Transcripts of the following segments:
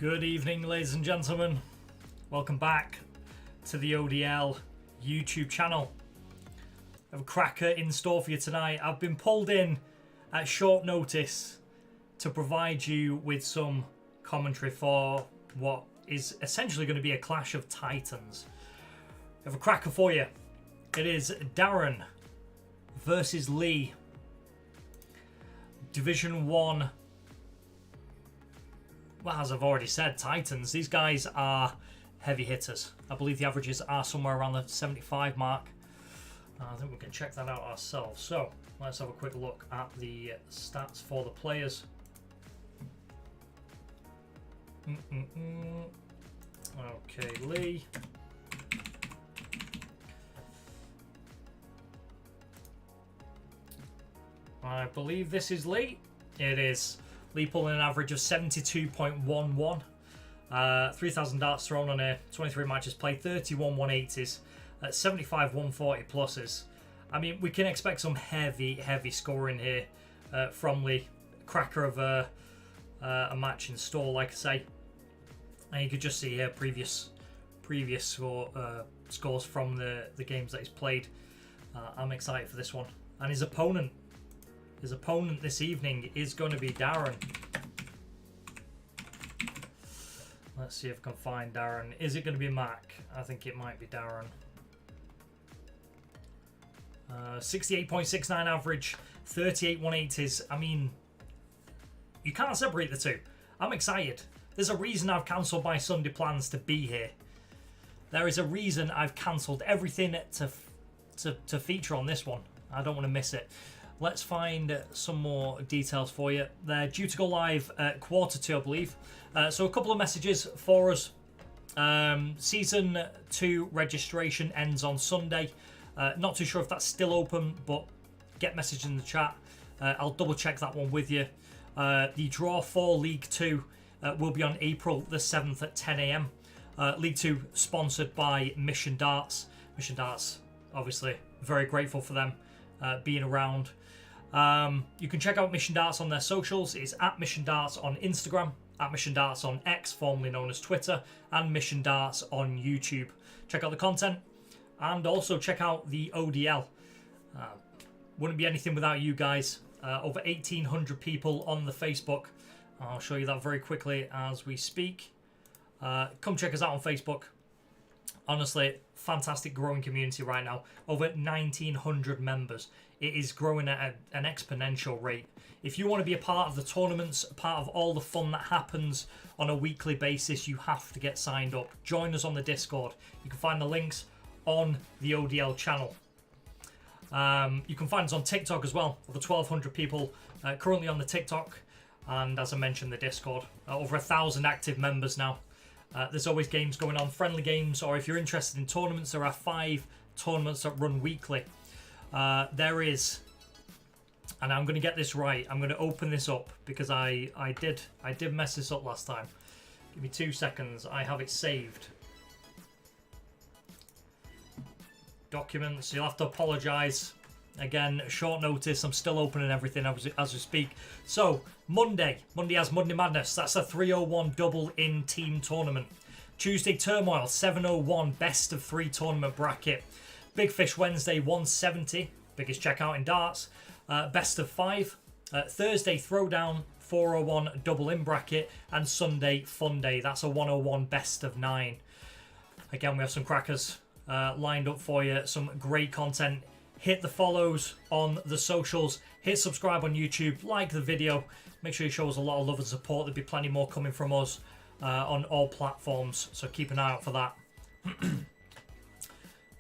Good evening, ladies and gentlemen. Welcome back to the ODL YouTube channel. I have a cracker in store for you tonight. I've been pulled in at short notice to provide you with some commentary for what is essentially going to be a clash of titans. I have a cracker for you. It is Darren versus Lee. Division 1. Well, as I've already said, Titans. These guys are heavy hitters. I believe the averages are somewhere around the 75 mark. I think we can check that out ourselves. So, let's have a quick look at the stats for the players. Okay, Lee. I believe this is Lee. It is. Lee pulling an average of 72.11. 3,000 darts thrown on here. 23 matches played. 31 180s. 75 140 pluses. I mean, we can expect some heavy scoring here from Lee. Cracker of a match in store, like I say. And you could just see here previous scores from the games that he's played. I'm excited for this one. And his opponent this evening is going to be Darren. Let's see if I can find Darren. Is it going to be Mac? I think it might be Darren. 68.69 average, 38 180s. I mean, you can't separate the two. I'm excited. There's a reason I've cancelled my Sunday plans to be here. There is a reason I've cancelled everything to feature on this one. I don't want to miss it. Let's find some more details for you. They're due to go live at Q2, I believe. So a couple of messages for us. Season 2 registration ends on Sunday. Not too sure if that's still open, but get message in the chat. I'll double check that one with you. The draw for League 2 will be on April the 7th at 10 AM. League 2 sponsored by Mission Darts. Mission Darts, obviously, very grateful for them being around. You can check out Mission Darts on their socials. It's at Mission Darts on Instagram, at Mission Darts on X, formerly known as Twitter, and Mission Darts on YouTube. Check out the content and also check out the ODL. Wouldn't be anything without you guys. Over 1,800 people on the Facebook. I'll show you that very quickly as we speak. Come check us out on Facebook. Honestly, fantastic growing community right now. Over 1,900 members. It is growing at an exponential rate. If you want to be a part of the tournaments, a part of all the fun that happens on a weekly basis, you have to get signed up. Join us on the Discord. You can find the links on the ODL channel. You can find us on TikTok as well. Over 1,200 people currently on the TikTok. And as I mentioned, the Discord. Over 1,000 active members now. There's always games going on, friendly games, or if you're interested in tournaments, there are 5 tournaments that run weekly. There is, and I'm going to get this right, I'm going to open this up because I did mess this up last time. Give me 2 seconds, I have it saved. Documents, you'll have to apologise. Again, short notice, I'm still opening everything as we speak. So, Monday has Monday Madness. That's a 301 double in team tournament. Tuesday, Turmoil, 701 best of 3 tournament bracket. Big Fish Wednesday, 170, biggest checkout in darts. Best of 5. Thursday, Throwdown, 401 double in bracket. And Sunday, Fun Day. That's a 101 best of 9. Again, we have some crackers lined up for you. Some great content. Hit the follows on the socials. Hit subscribe on YouTube. Like the video. Make sure you show us a lot of love and support. There'll be plenty more coming from us on all platforms. So keep an eye out for that.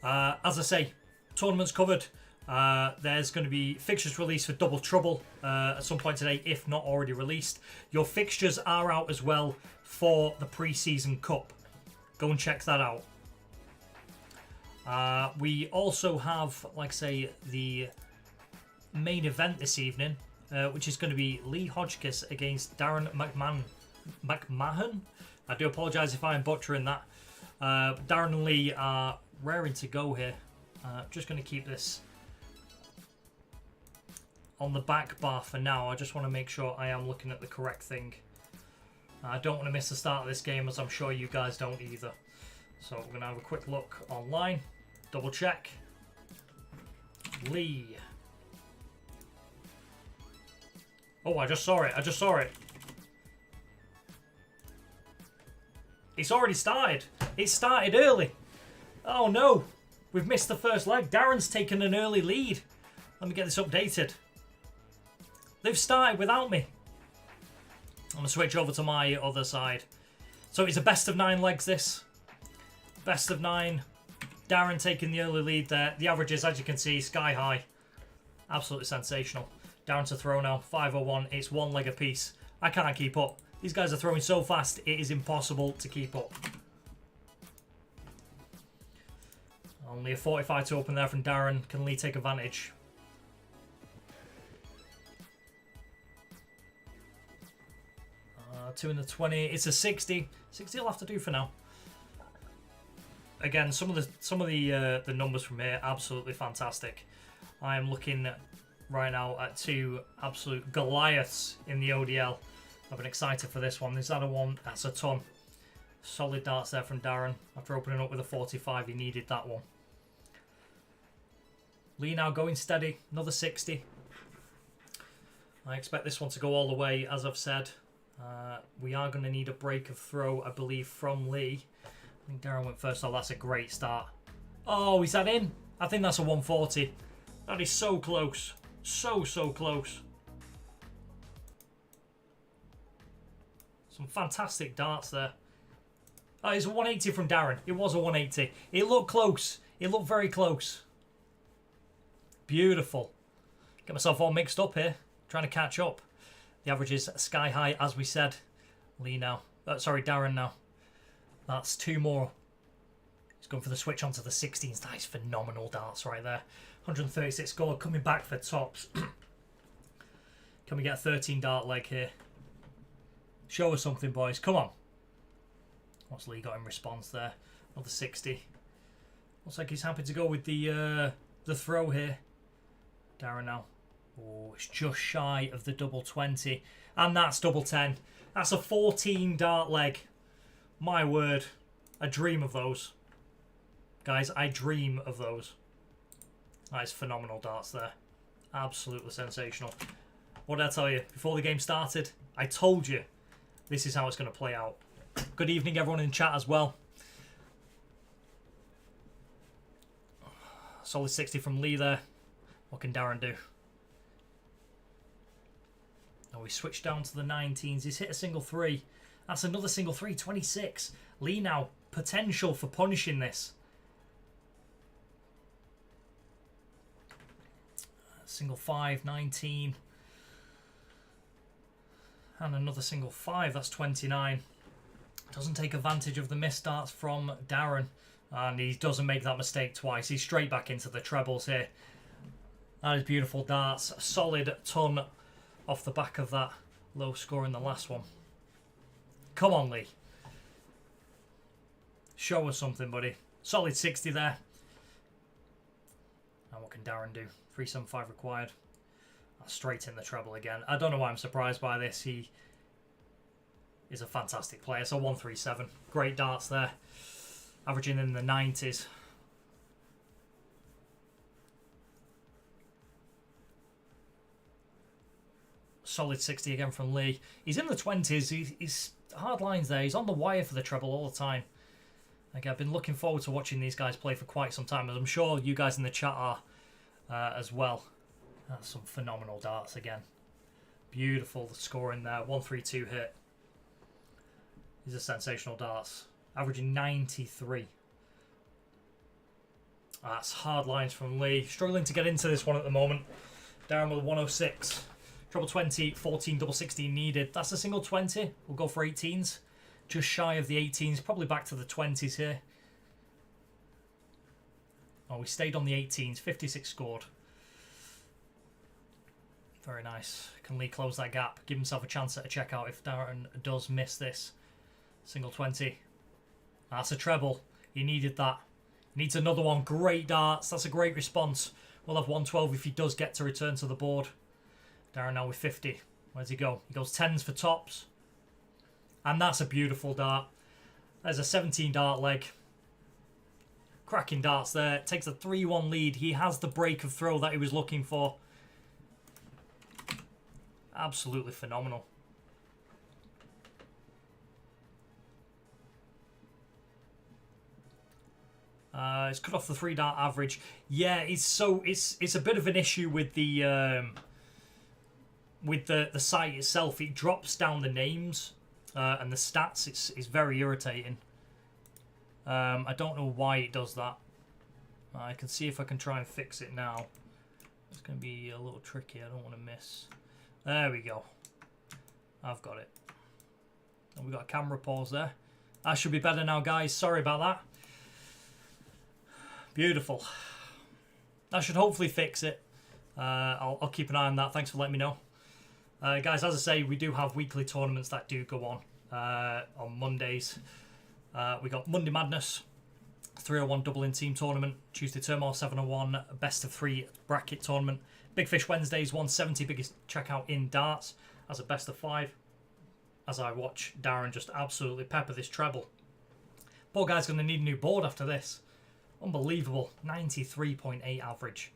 As I say, tournaments covered. There's going to be fixtures released for Double Trouble at some point today, if not already released. Your fixtures are out as well for the pre-season cup. Go and check that out. We also have, like I say, the main event this evening, which is going to be Lee Hodgkiss against Darren McMahon. I do apologise if I am butchering that. Darren and Lee are raring to go here. Just going to keep this on the back bar for now. I just want to make sure I am looking at the correct thing. I don't want to miss the start of this game, as I'm sure you guys don't either. So we're going to have a quick look online. Double check. Lee. Oh, I just saw it. I just saw it. It's already started. It started early. Oh no. We've missed the first leg. Darren's taken an early lead. Let me get this updated. They've started without me. I'm going to switch over to my other side. So it's a best of 9 legs, this. Best of 9. Darren taking the early lead there. The averages, as you can see, sky high. Absolutely sensational. Darren to throw now. 501. It's 1 leg apiece. I can't keep up. These guys are throwing so fast, it is impossible to keep up. Only a 45 to open there from Darren. Can Lee take advantage? Two in the 20. It's a 60. 60 will have to do for now. Again, some of the numbers from here absolutely fantastic. I am looking right now at 2 absolute Goliaths in the ODL. I've been excited for this one. Is that a 1? That's a ton. Solid darts there from Darren. After opening up with a 45, he needed that one. Lee now going steady. Another 60. I expect this one to go all the way, as I've said. We are going to need a break of throw, I believe, from Lee. I think Darren went first. Oh, that's a great start. Oh, is that in? I think that's a 140. That is so close. So close. Some fantastic darts there. Oh, it's a 180 from Darren. It was a 180. It looked close. It looked very close. Beautiful. Get myself all mixed up here. Trying to catch up. The average is sky high, as we said. Lee now. Sorry, Darren now. That's 2 more. He's going for the switch onto the 16s. That is phenomenal darts right there. 136 score. Coming back for tops. Can we get a 13 dart leg here? Show us something, boys. Come on. What's Lee got in response there? Another 60. Looks like he's happy to go with the throw here. Darren now. Oh, it's just shy of the double 20. And that's double 10. That's a 14 dart leg. My word. I dream of those. Guys, I dream of those. That is phenomenal darts there. Absolutely sensational. What did I tell you? Before the game started, I told you this is how it's going to play out. Good evening, everyone in chat as well. Solid 60 from Lee there. What can Darren do? Oh, he switched down to the 19s. He's hit a single 3. That's another single 3, 26. Lee now, potential for punishing this. Single 5, 19. And another single 5, that's 29. Doesn't take advantage of the missed darts from Darren. And he doesn't make that mistake twice. He's straight back into the trebles here. That is beautiful darts. A solid ton off the back of that low score in the last one. Come on, Lee. Show us something, buddy. Solid 60 there. And what can Darren do? 375 required. That's straight in the treble again. I don't know why I'm surprised by this. He is a fantastic player. So 137. Great darts there. Averaging in the 90s. Solid 60 again from Lee. He's in the 20s. He's hard lines there. He's on the wire for the treble all the time. Like, I've been looking forward to watching these guys play for quite some time, as I'm sure you guys in the chat are as well. That's some phenomenal darts again. Beautiful scoring there. 132 hit. These are sensational darts. Averaging 93. That's hard lines from Lee. Struggling to get into this one at the moment. Darren with a 106. Treble 20, 14, double 16 needed. That's a single 20. We'll go for 18s. Just shy of the 18s. Probably back to the 20s here. Oh, we stayed on the 18s. 56 scored. Very nice. Can Lee close that gap? Give himself a chance at a checkout if Darren does miss this. Single 20. That's a treble. He needed that. He needs another one. Great darts. That's a great response. We'll have 112 if he does get to return to the board. Darren now with 50. Where's he go? He goes 10s for tops. And that's a beautiful dart. There's a 17 dart leg. Cracking darts there. Takes a 3-1 lead. He has the break of throw that he was looking for. Absolutely phenomenal. It's cut off the 3 dart average. Yeah, it's a bit of an issue with the site itself. It drops down the names and the stats. It's very irritating. I don't know why it does that. I can see if I can try and fix it now. It's going to be a little tricky. I don't want to miss. There we go. I've got it. And we've got a camera pause there. That should be better now, guys. Sorry about that. Beautiful. That should hopefully fix it. I'll keep an eye on that. Thanks for letting me know. Guys, as I say, we do have weekly tournaments that do go on Mondays. We got Monday Madness, 301 double-in team tournament. Tuesday Turmoil 701 best of 3 bracket tournament. Big Fish Wednesdays 170 biggest checkout in darts as a best of 5. As I watch Darren just absolutely pepper this treble. Poor guy's going to need a new board after this. Unbelievable. 93.8 average.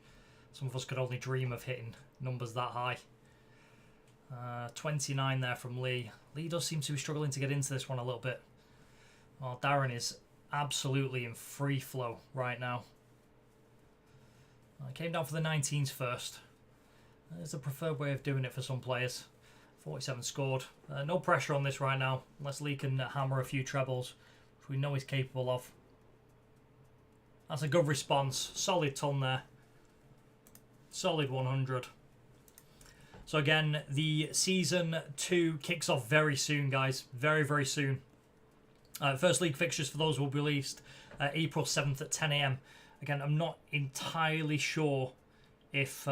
Some of us could only dream of hitting numbers that high. 29 there from Lee. Lee does seem to be struggling to get into this one a little bit. Well, Darren is absolutely in free flow right now. I came down for the 19s first. There's a preferred way of doing it for some players. 47 scored. No pressure on this right now, unless Lee can hammer a few trebles, which we know he's capable of. That's a good response. Solid ton there. Solid 100. So again, the Season 2 kicks off very soon, guys. Very, very soon. First league fixtures for those will be released April 7th at 10 AM. Again, I'm not entirely sure if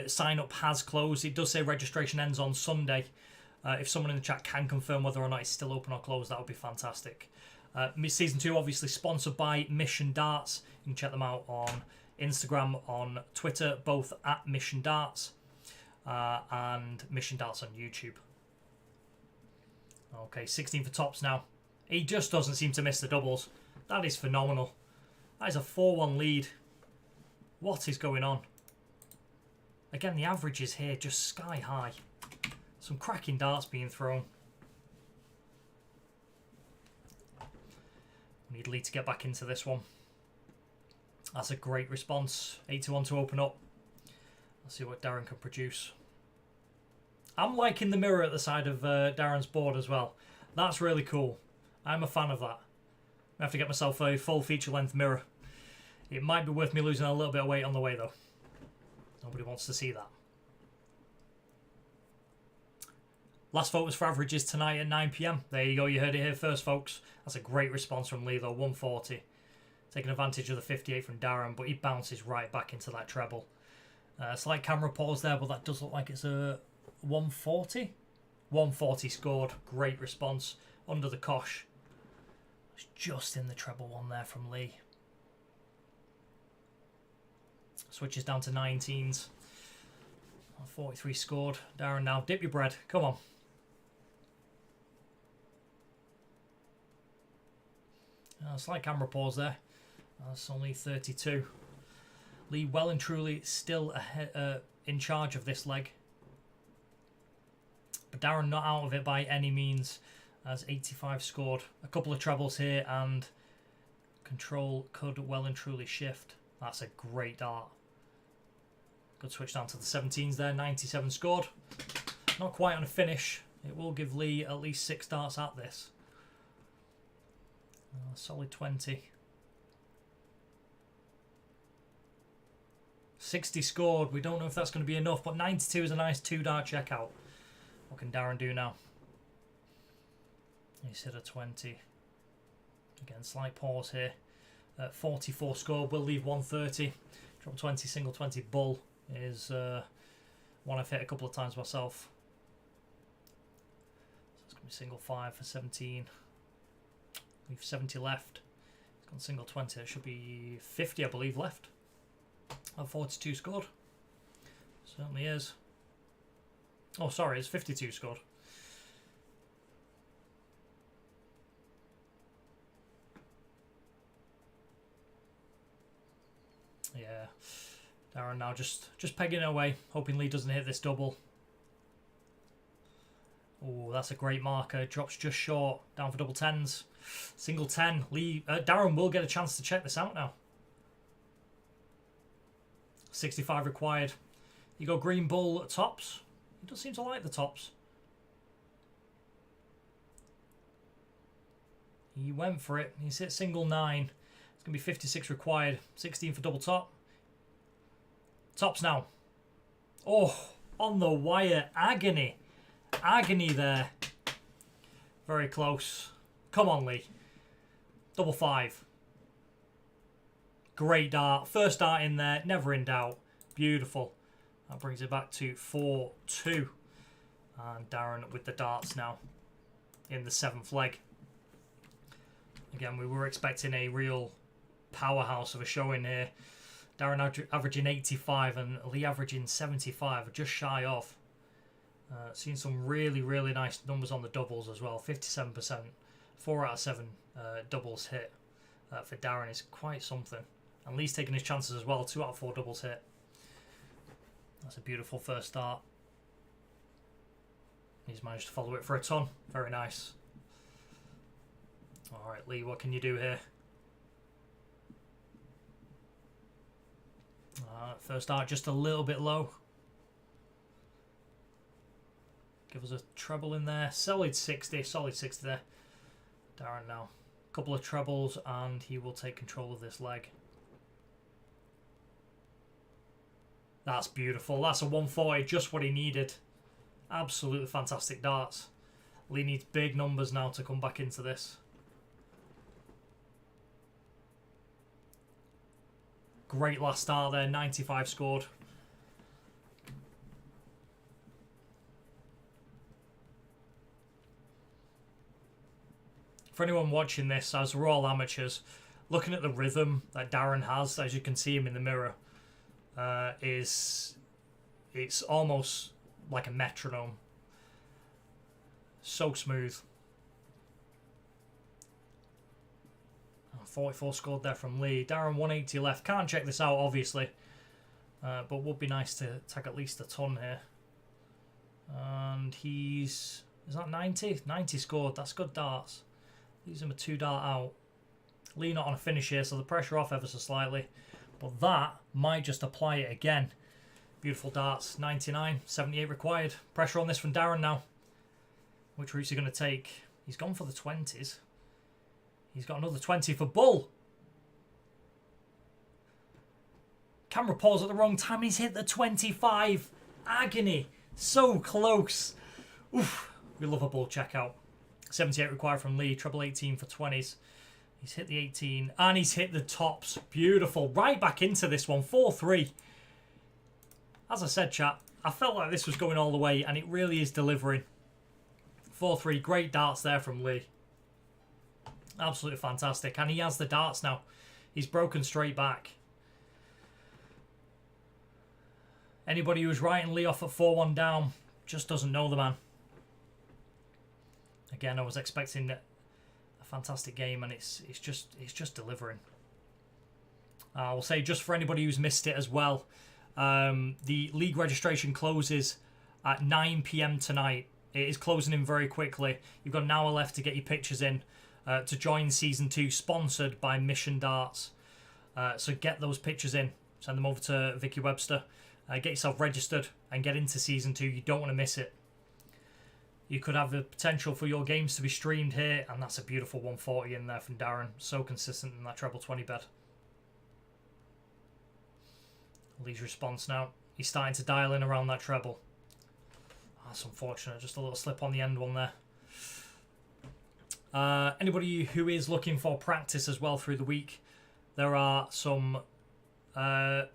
sign-up has closed. It does say registration ends on Sunday. If someone in the chat can confirm whether or not it's still open or closed, that would be fantastic. Season 2 obviously sponsored by Mission Darts. You can check them out on Instagram, on Twitter, both at Mission Darts and Mission Darts on YouTube. Okay, 16 for tops now. He just doesn't seem to miss the doubles. That is phenomenal. That is a 4-1 lead. What is going on? Again, the averages here just sky high. Some cracking darts being thrown. We need Lee to get back into this one. That's a great response. 81 to open up. Let's see what Darren can produce. I'm liking the mirror at the side of Darren's board as well. That's really cool. I'm a fan of that. I have to get myself a full feature-length mirror. It might be worth me losing a little bit of weight on the way, though. Nobody wants to see that. Last vote was for averages tonight at 9 PM. There you go. You heard it here first, folks. That's a great response from Lee, though. 140. Taking advantage of the 58 from Darren, but he bounces right back into that treble. Slight camera pause there, but that does look like it's a 140. 140 scored. Great response. Under the cosh. It's just in the treble one there from Lee. Switches down to 19s. 43 scored. Darren now. Dip your bread. Come on. Slight camera pause there. That's only 32. Lee well and truly still ahead, in charge of this leg. But Darren not out of it by any means, as 85 scored. A couple of trebles here, and control could well and truly shift. That's a great dart. Good switch down to the 17s there. 97 scored. Not quite on a finish. It will give Lee at least 6 darts at this. Solid 20. 60 scored. We don't know if that's going to be enough, but 92 is a nice 2-dart checkout. What can Darren do now? He's hit a 20. Again, slight pause here. 44 scored. We'll leave 130. Drop 20, single 20 bull is one I've hit a couple of times myself. So it's going to be single 5 for 17. We've 70 left. It's got single 20. It should be 50, I believe, left. 42 scored. Certainly is. Oh, sorry, it's 52 scored. Yeah. Darren now just pegging away, hoping Lee doesn't hit this double. Oh, that's a great marker. Drops just short. Down for double tens. Single 10. Darren will get a chance to check this out now. 65 required. You go green bull tops. He does seem to like the tops. He went for it. He's hit single 9. It's going to be 56 required. 16 for double top. Tops now. Oh, on the wire. Agony. Agony there. Very close. Come on, Lee. Double 5. Great dart. First dart in there. Never in doubt. Beautiful. That brings it back to 4-2. And Darren with the darts now in the 7th leg. Again, we were expecting a real powerhouse of a showing here. Darren averaging 85 and Lee averaging 75, just shy of. Seen some really, really nice numbers on the doubles as well. 57%, 4 out of 7 doubles hit for Darren is quite something. And Lee's taking his chances as well. 2 out of 4 doubles hit. That's a beautiful first start. He's managed to follow it for a ton. Very nice. All right, Lee, what can you do here? First start just a little bit low. Give us a treble in there. Solid 60 there. Darren now. A couple of trebles and he will take control of this leg. That's beautiful. That's a 140, just what he needed. Absolutely fantastic darts. Lee needs big numbers now to come back into this. Great last start there, 95 scored. For anyone watching this, as we're all amateurs, looking at the rhythm that Darren has, as you can see him in the mirror, it's almost like a metronome. So smooth. 44 scored there from Lee. Darren 180 left. Can't check this out, obviously. But would be nice to tag at least a ton here. And is that 90? 90 scored. That's good darts. Leaves him a 2 dart out. Lee not on a finish here, so the pressure off ever so slightly. But that might just apply it again. Beautiful darts. 99, 78 required. Pressure on this from Darren now. Which route's he going to take? He's gone for the 20s. He's got another 20 for bull. Camera pause at the wrong time. He's hit the 25. Agony. So close. Oof. We love a bull checkout. 78 required from Lee. Treble 18 for 20s. He's hit the 18. And he's hit the tops. Beautiful. Right back into this one. 4-3. As I said, chat, I felt like this was going all the way. And it really is delivering. 4-3. Great darts there from Lee. Absolutely fantastic. And he has the darts now. He's broken straight back. Anybody who's writing Lee off at 4-1 down just doesn't know the man. Again, I was expecting a fantastic game, and it's just delivering. I will say, just for anybody who's missed it as well, the league registration closes at 9 PM tonight. It is closing in very quickly. You've got an hour left to get your pictures in to join Season 2, sponsored by Mission Darts. So get those pictures in. Send them over to Vicky Webster. Get yourself registered and get into Season 2. You don't want to miss it. You could have the potential for your games to be streamed here, and that's a beautiful 140 in there from Darren. So consistent in that treble 20 bed. Lee's response now. He's starting to dial in around that treble. That's unfortunate. Just a little slip on the end one there. Anybody who is looking for practice as well through the week, there are some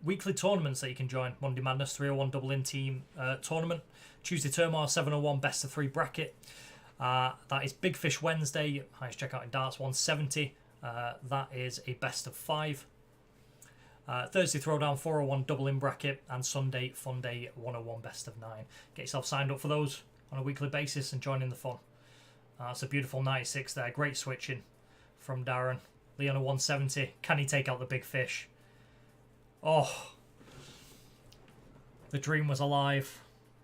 weekly tournaments that you can join. Monday Madness 301 double in team tournament. Tuesday Turmoil 701 best of 3 bracket. That is Big Fish Wednesday. Highest checkout in darts 170. That is a best of 5. Thursday Throwdown 401 double in bracket, and Sunday Fun Day 101 best of 9. Get yourself signed up for those on a weekly basis and join in the fun. It's a beautiful 96 there. Great switching from Darren. Lee on a 170. Can he take out the Big Fish? Oh, the dream was alive.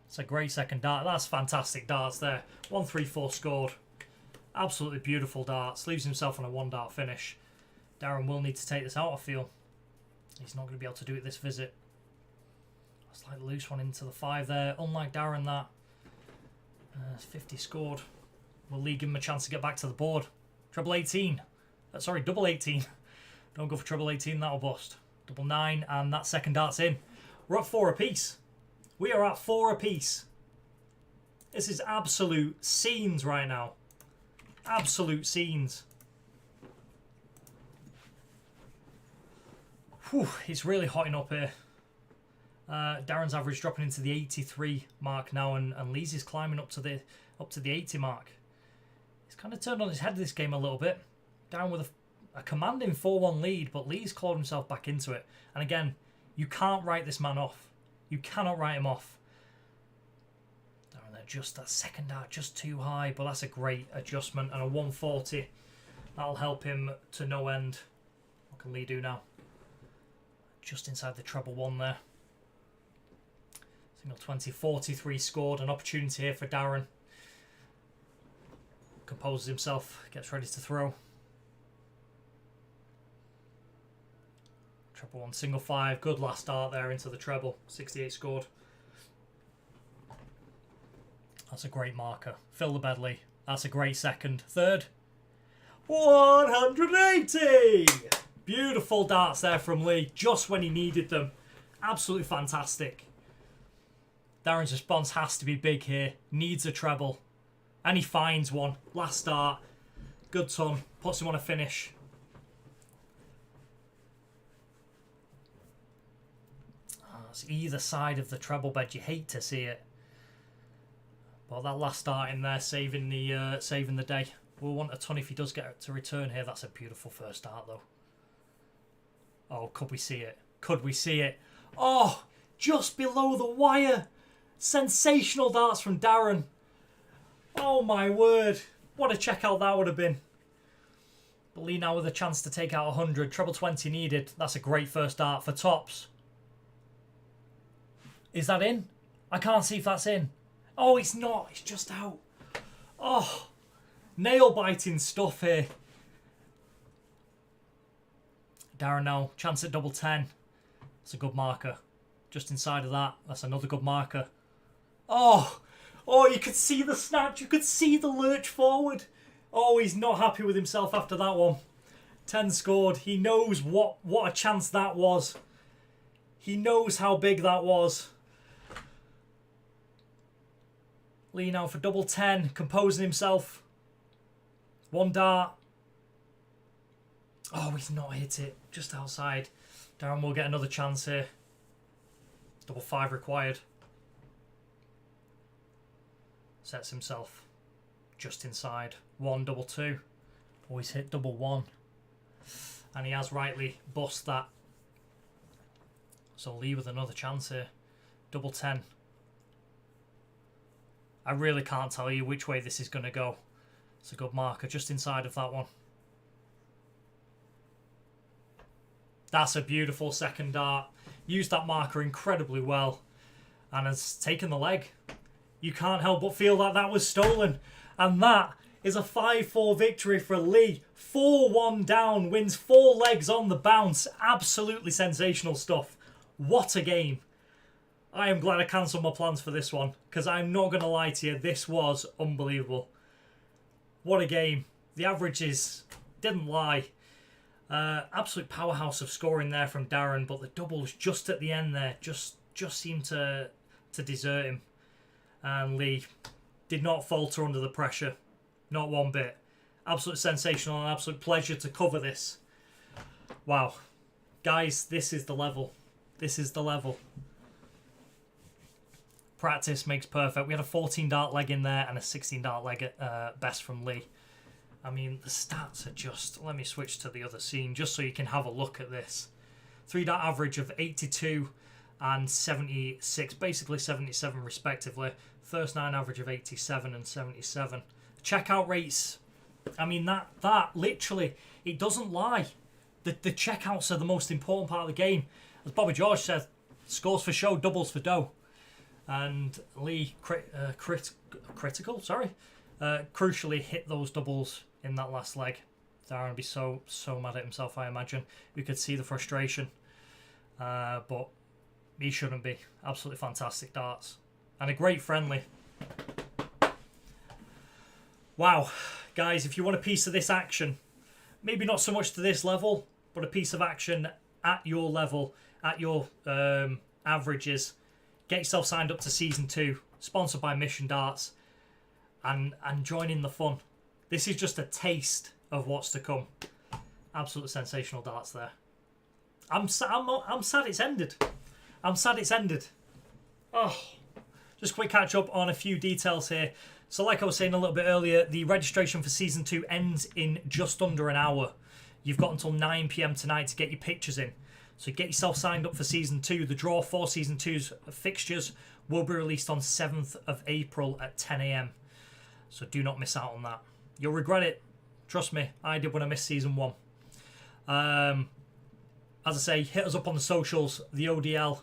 It's a great second dart. That's fantastic darts there. 1-3-4 scored. Absolutely beautiful darts. Leaves himself on a 1-dart finish. Darren will need to take this out, I feel. He's not going to be able to do it this visit. Slight loose one into the 5 there. Unlike Darren, that 50 scored. Will Lee give him a chance to get back to the board? Treble 18. Sorry, double 18. Don't go for treble 18, that'll bust. Double 9, and that second dart's in. We're at 4 apiece. We are at 4 apiece. This is absolute scenes right now. Absolute scenes. Whew, it's really hotting up here. Darren's average dropping into the 83 mark now, and Lee's is climbing up to the 80 mark. He's kind of turned on his head this game a little bit. Darren with a commanding 4-1 lead, but Lee's clawed himself back into it. And again, you can't write this man off. You cannot write him off. Darren there, just that second dart just too high, but that's a great adjustment, and a 140. That'll help him to no end. What can Lee do now? Just inside the treble 1 there. Single 20, 43 scored. An opportunity here for Darren. Composes himself, gets ready to throw. Treble 1, single 5. Good last start there into the treble. 68 scored. That's a great marker. Fill the Bedley. That's a great second. Third. 180! Beautiful darts there from Lee, just when he needed them. Absolutely fantastic. Darren's response has to be big here. Needs a treble. And he finds one. Last start. Good ton. Puts him on a finish. It's either side of the treble bed. You hate to see it. But that last start in there, saving the day. We'll want a ton if he does get to return here. That's a beautiful first start, though. Oh, could we see it? Could we see it? Oh, just below the wire. Sensational darts from Darren. Oh, my word. What a checkout that would have been. But Lee now with a chance to take out 100. Treble 20 needed. That's a great first dart for tops. Is that in? I can't see if that's in. Oh, it's not. It's just out. Oh, nail-biting stuff here. Darren now, chance at double 10. That's a good marker. Just inside of that, that's another good marker. Oh, you could see the snatch. You could see the lurch forward. Oh, he's not happy with himself after that one. 10 scored. He knows what a chance that was. He knows how big that was. Lee now for double 10, composing himself. 1 dart. Oh, he's not hit it. Just outside. Darren will get another chance here. Double 5 required. Sets himself just inside. 1, double 2. Oh, he's hit double 1. And he has rightly bust that. So Lee with another chance here. Double 10. I really can't tell you which way this is going to go. It's a good marker just inside of that one. That's a beautiful second dart. Used that marker incredibly well and has taken the leg. You can't help but feel that that was stolen. And that is a 5-4 victory for Lee. 4-1 down, wins 4 legs on the bounce. Absolutely sensational stuff. What a game. I am glad I cancelled my plans for this one, because I'm not going to lie to you, this was unbelievable. What a game. The averages didn't lie. Absolute powerhouse of scoring there from Darren, but the doubles just at the end there just seemed to desert him. And Lee did not falter under the pressure. Not one bit. Absolute sensational and absolute pleasure to cover this. Wow. Guys, this is the level. This is the level. Practice makes perfect. We had a 14 dart leg in there and a 16 dart leg at best from Lee. I mean, the stats are just... Let me switch to the other scene just so you can have a look at this. 3 dart average of 82 and 76. Basically 77 respectively. First 9 average of 87 and 77. Checkout rates. I mean, that literally, it doesn't lie. The checkouts are the most important part of the game. as Bobby George said, scores for show, doubles for dough. And Lee crucially hit those doubles in that last leg. Darren would be so mad at himself, I imagine. You could see the frustration. But he shouldn't be. Absolutely fantastic darts. And a great friendly. Wow. Guys, if you want a piece of this action, maybe not so much to this level, but a piece of action at your level, at your averages, get yourself signed up to Season 2, sponsored by Mission Darts, and join in the fun. This is just a taste of what's to come. Absolutely sensational darts there. I'm sad it's ended. I'm sad it's ended. Oh, just quick catch up on a few details here. So like I was saying a little bit earlier, the registration for Season 2 ends in just under an hour. You've got until 9 PM tonight to get your pictures in. So get yourself signed up for Season 2. The draw for Season 2's fixtures will be released on 7th of April at 10 AM. So do not miss out on that. You'll regret it. Trust me, I did when I missed Season 1. As I say, hit us up on the socials, the ODL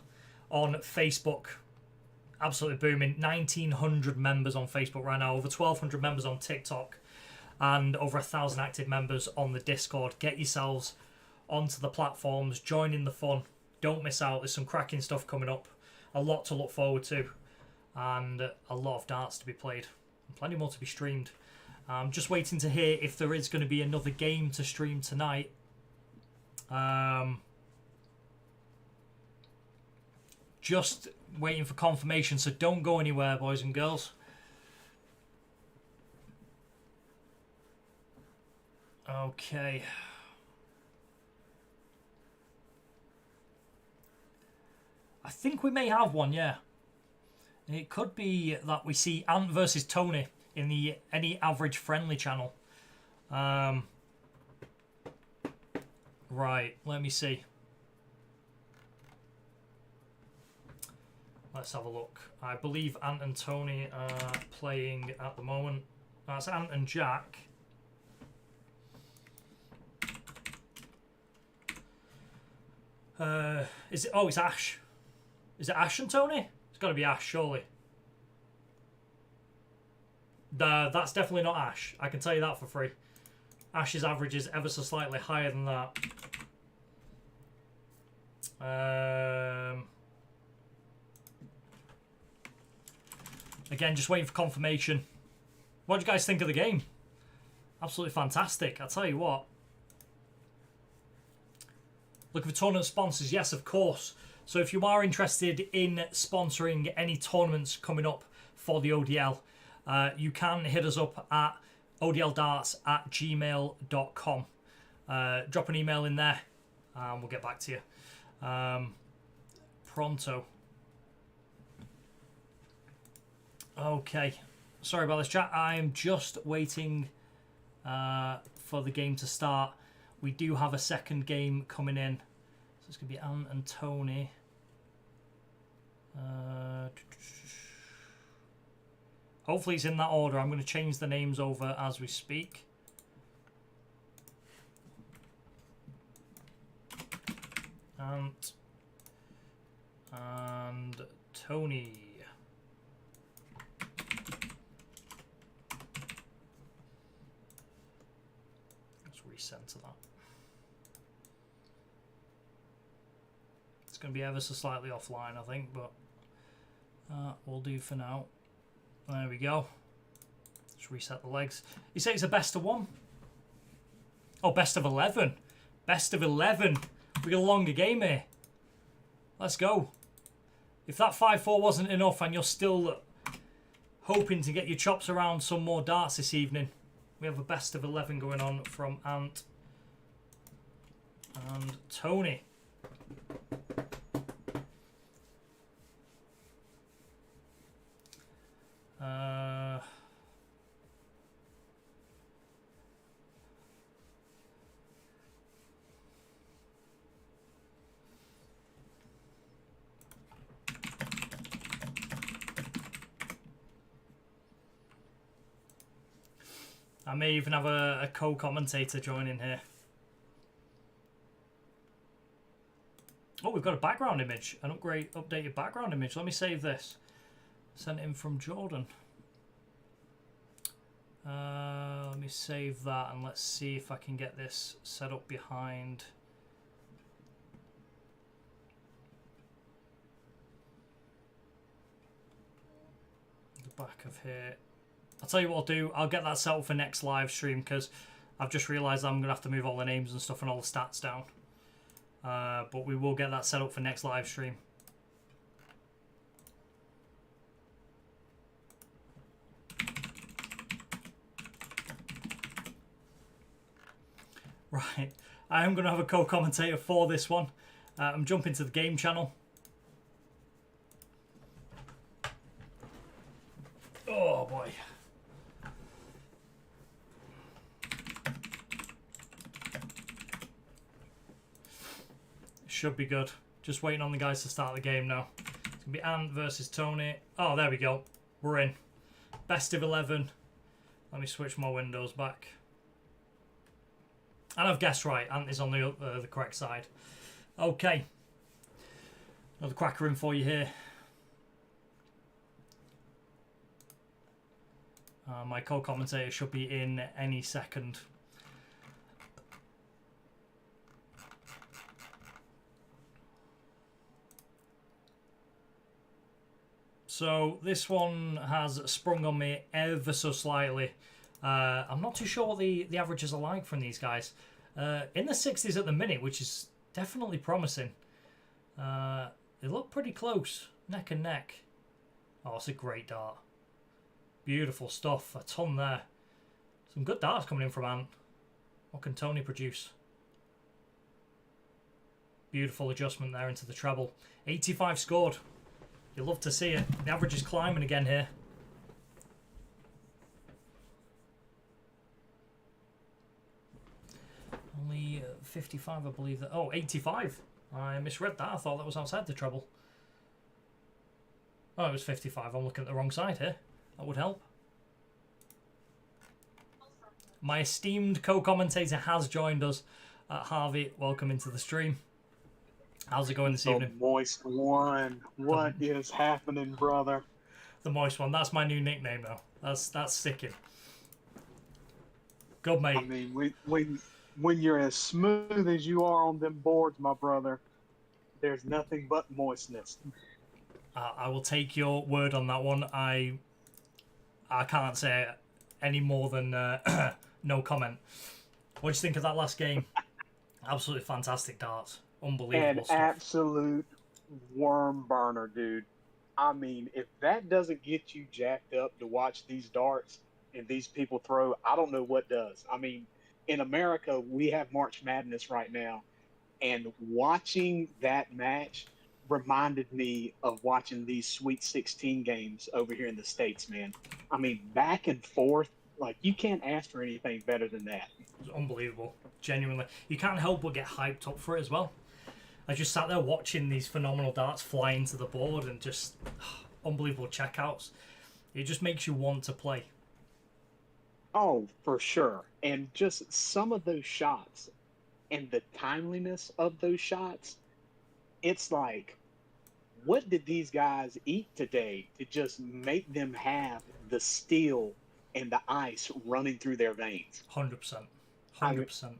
on Facebook. Absolutely booming. 1,900 members on Facebook right now, over 1,200 members on TikTok, and over 1,000 active members on the Discord. Get yourselves onto the platforms, join in the fun. Don't miss out. There's some cracking stuff coming up. A lot to look forward to, and a lot of darts to be played. And plenty more to be streamed. I'm just waiting to hear if there is going to be another game to stream tonight. Just waiting for confirmation, so don't go anywhere, boys and girls. Okay. I think we may have one, yeah. It could be that we see Ant versus Tony in the Any Average Friendly channel. Right, let me see. Let's have a look. I believe Ant and Tony are playing at the moment. That's Ant and Jack. Is it? Oh, it's Ash. Is it Ash and Tony? It's got to be Ash, surely. That's definitely not Ash. I can tell you that for free. Ash's average is ever so slightly higher than that. Again, just waiting for confirmation. What do you guys think of the game? Absolutely fantastic. I'll tell you what. Looking for tournament sponsors? Yes, of course. So if you are interested in sponsoring any tournaments coming up for the ODL, you can hit us up at odldarts@gmail.com. Drop an email in there and we'll get back to you. Pronto. Okay. Sorry about this, chat. I'm just waiting for the game to start. We do have a second game coming in. So it's going to be Ant and Tony. Hopefully it's in that order. I'm going to change the names over as we speak. Ant and Tony. Let's recenter that. It's going to be ever so slightly offline, I think, but we'll do for now. There we go. Let's reset the legs. You say it's a best of 1? Oh, best of 11. Best of 11. We got a longer game here. Let's go. If that 5-4 wasn't enough and you're still hoping to get your chops around some more darts this evening, we have a best of 11 going on from Ant and Tony. I may even have a co-commentator join in here. Oh, we've got got a background image, an updated background image. Let me save this. Sent in from Jordan. Let me save that and let's see if I can get this set up behind. The back of here. I'll tell you what I'll do. I'll get that set up for next live stream because I've just realised I'm going to have to move all the names and stuff and all the stats down. But we will get that set up for next live stream. Right, I am going to have a co-commentator for this one. I'm jumping to the game channel. Oh boy. Should be good. Just waiting on the guys to start the game now. It's going to be Ant versus Tony. Oh, there we go. We're in. Best of 11. Let me switch my windows back. And I've guessed right. Ant is on the correct side. Okay. Another cracker in for you here. My co-commentator should be in any second. So this one has sprung on me ever so slightly. I'm not too sure what the averages are like from these guys. In the 60s at the minute, which is definitely promising. They look pretty close, neck and neck. Oh, it's a great dart. Beautiful stuff, a ton there. Some good darts coming in from Ant. What can Tony produce? Beautiful adjustment there into the treble. 85 scored. You'll love to see it. The average is climbing again here. Only 55, I believe. That. Oh, 85. I misread that. I thought that was outside the treble. Oh, it was 55. I'm looking at the wrong side here. That would help. My esteemed co-commentator has joined us. Harvey, welcome into the stream. How's it going this evening? The Moist One. What is happening, brother? The Moist One. That's my new nickname now. That's sticking. Good, mate. I mean, when you're as smooth as you are on them boards, my brother, there's nothing but moistness. I will take your word on that one. I can't say any more than no comment. What do you think of that last game? Absolutely fantastic darts. Unbelievable stuff. An absolute worm burner, dude. I mean, if that doesn't get you jacked up to watch these darts and these people throw, I don't know what does. I mean, in America, we have March Madness right now, and watching that match reminded me of watching these Sweet 16 games over here in the States, man. I mean, back and forth, like, you can't ask for anything better than that. It's unbelievable. Genuinely. You can't help but get hyped up for it as well. I just sat there watching these phenomenal darts fly into the board and just unbelievable checkouts. It just makes you want to play. Oh, for sure. And just some of those shots and the timeliness of those shots, it's like, what did these guys eat today to just make them have the steel and the ice running through their veins? 100%. 100%.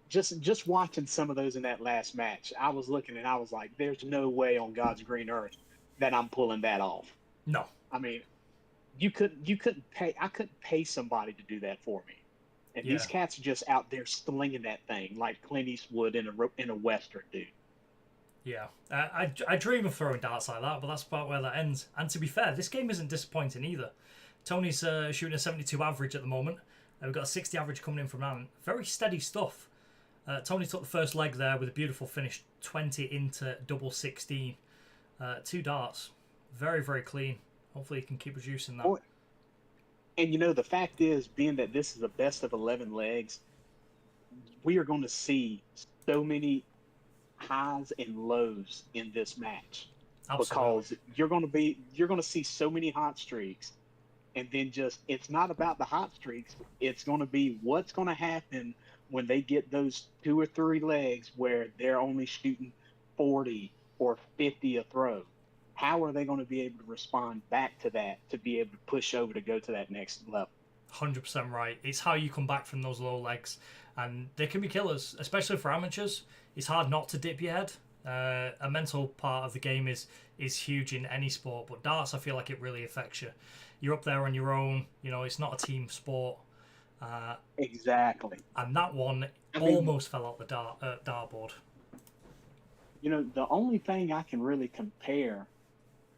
Just watching some of those in that last match, I was looking and I was like, there's no way on God's green earth that I'm pulling that off. No. I mean, I couldn't pay somebody to do that for me. And these cats are just out there slinging that thing like Clint Eastwood in a Western, dude. Yeah, I dream of throwing darts like that, but that's about where that ends. And to be fair, this game isn't disappointing either. Tony's shooting a 72 average at the moment. We've got a 60 average coming in from Ant. Very steady stuff. Tony took the first leg there with a beautiful finish, 20 into double 16. 2 darts. Very, very clean. Hopefully he can keep reducing that. And, you know, the fact is, being that this is a best of 11 legs, we are going to see so many highs and lows in this match. Absolutely. Because you're going to see so many hot streaks, and then just it's not about the hot streaks. It's going to be what's going to happen when they get those 2 or 3 legs where they're only shooting 40 or 50 a throw. How are they going to be able to respond back to that to be able to push over to go to that next level? 100% right. It's how you come back from those low legs, and they can be killers, especially for amateurs. It's hard not to dip your head. A mental part of the game is huge in any sport, but darts, I feel like it really affects you. You're up there on your own. You know, it's not a team sport. Exactly. And that one almost fell out the dartboard. The only thing I can really compare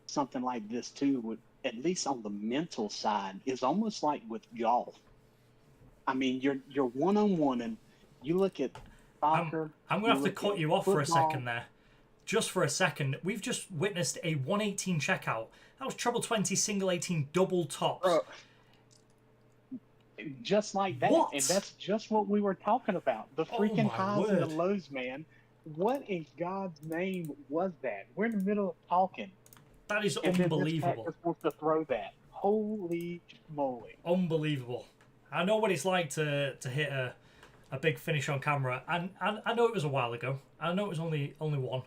something like this to, with, at least on the mental side, is almost like with golf. I mean, you're one on one, and you look at soccer. I'm gonna have to cut you off for a second there. Just for a second, we've just witnessed a 118 checkout. That was treble 20, single 18, double tops. Just like that. What? And that's just what we were talking about. The freaking highs and the word. lows, man. What in God's name was that? We're in the middle of talking. That is And unbelievable. then this supposed to throw that. Holy moly. Unbelievable. I know what it's like to hit a big finish on camera, and I know it was a while ago. I know it was only one,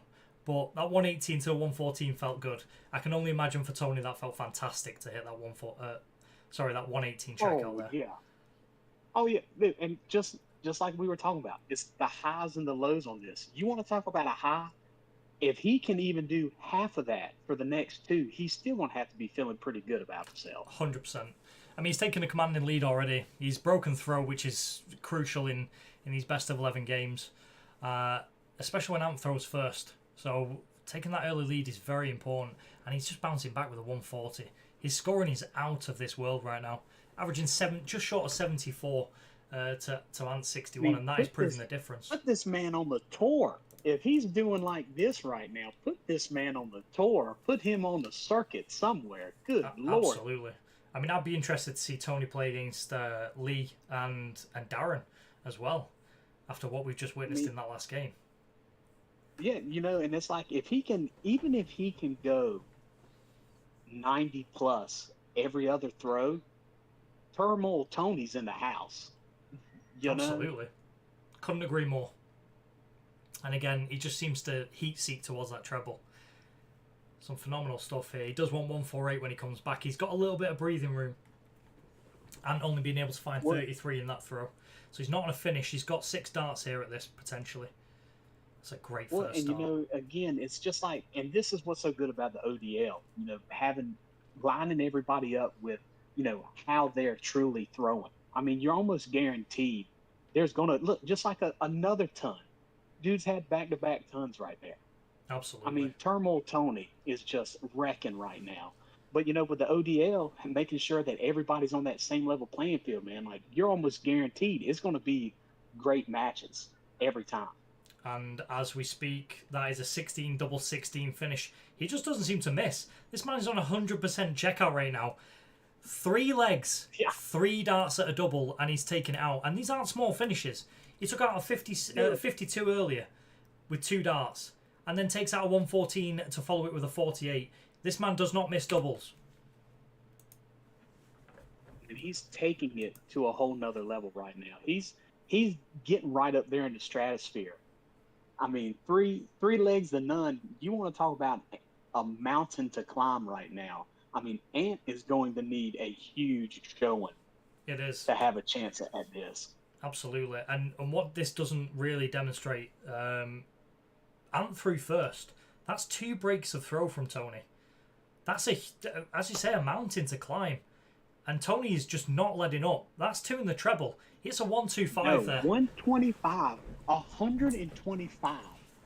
but that 118 to 114 felt good. I can only imagine for Tony that felt fantastic to hit that 118 checkout there. Yeah. Oh yeah, and just like we were talking about, it's the highs and the lows on this. You want to talk about a high? If he can even do half of that for the next two, he's still going to have to be feeling pretty good about himself. 100%. I mean, he's taken a commanding lead already. He's broken throw, which is crucial in these best of 11 games, especially when Ant throws first. So taking that early lead is very important, and he's just bouncing back with a 140. His scoring is out of this world right now, averaging just short of 74 to Ant's 61, and that is proving the difference. Put this man on the tour. If he's doing like this right now, put this man on the tour. Put him on the circuit somewhere. Good Lord. Absolutely. I mean, I'd be interested to see Tony play against Lee and Darren as well, after what we've just witnessed in that last game. Yeah, and it's like even if he can go 90 plus every other throw, Turmoil Tony's in the house. Absolutely. Couldn't agree more. And again, he just seems to heat seek towards that treble. Some phenomenal stuff here. He does want 148 when he comes back. He's got a little bit of breathing room. And only being able to find 33 in that throw. So he's not on a finish. He's got 6 darts here at this, potentially. It's a great first start. And again, it's just like, and this is what's so good about the ODL, lining everybody up with, how they're truly throwing. I mean, you're almost guaranteed there's going to look just like another ton. Dude's had back-to-back tons right there. Absolutely. I mean, Turmoil Tony is just wrecking right now. But, with the ODL, making sure that everybody's on that same level playing field, man, like, you're almost guaranteed it's going to be great matches every time. And as we speak, that is a 16 double 16 finish. He just doesn't seem to miss. This man is on 100% checkout right now. 3 legs, 3 darts at a double, and he's taken it out. And these aren't small finishes. He took out a 52 earlier with 2 darts, and then takes out a 114 to follow it with a 48. This man does not miss doubles. And he's taking it to a whole nother level right now. He's getting right up there in the stratosphere. I mean, three legs to none. You want to talk about a mountain to climb right now. I mean, Ant is going to need a huge showing. It is. To have a chance at this. Absolutely. And what this doesn't really demonstrate, Ant threw first. That's 2 breaks of throw from Tony. That's, as you say, a mountain to climb. And Tony is just not letting up. That's 2 in the treble. It's a 125 there. 125. 125.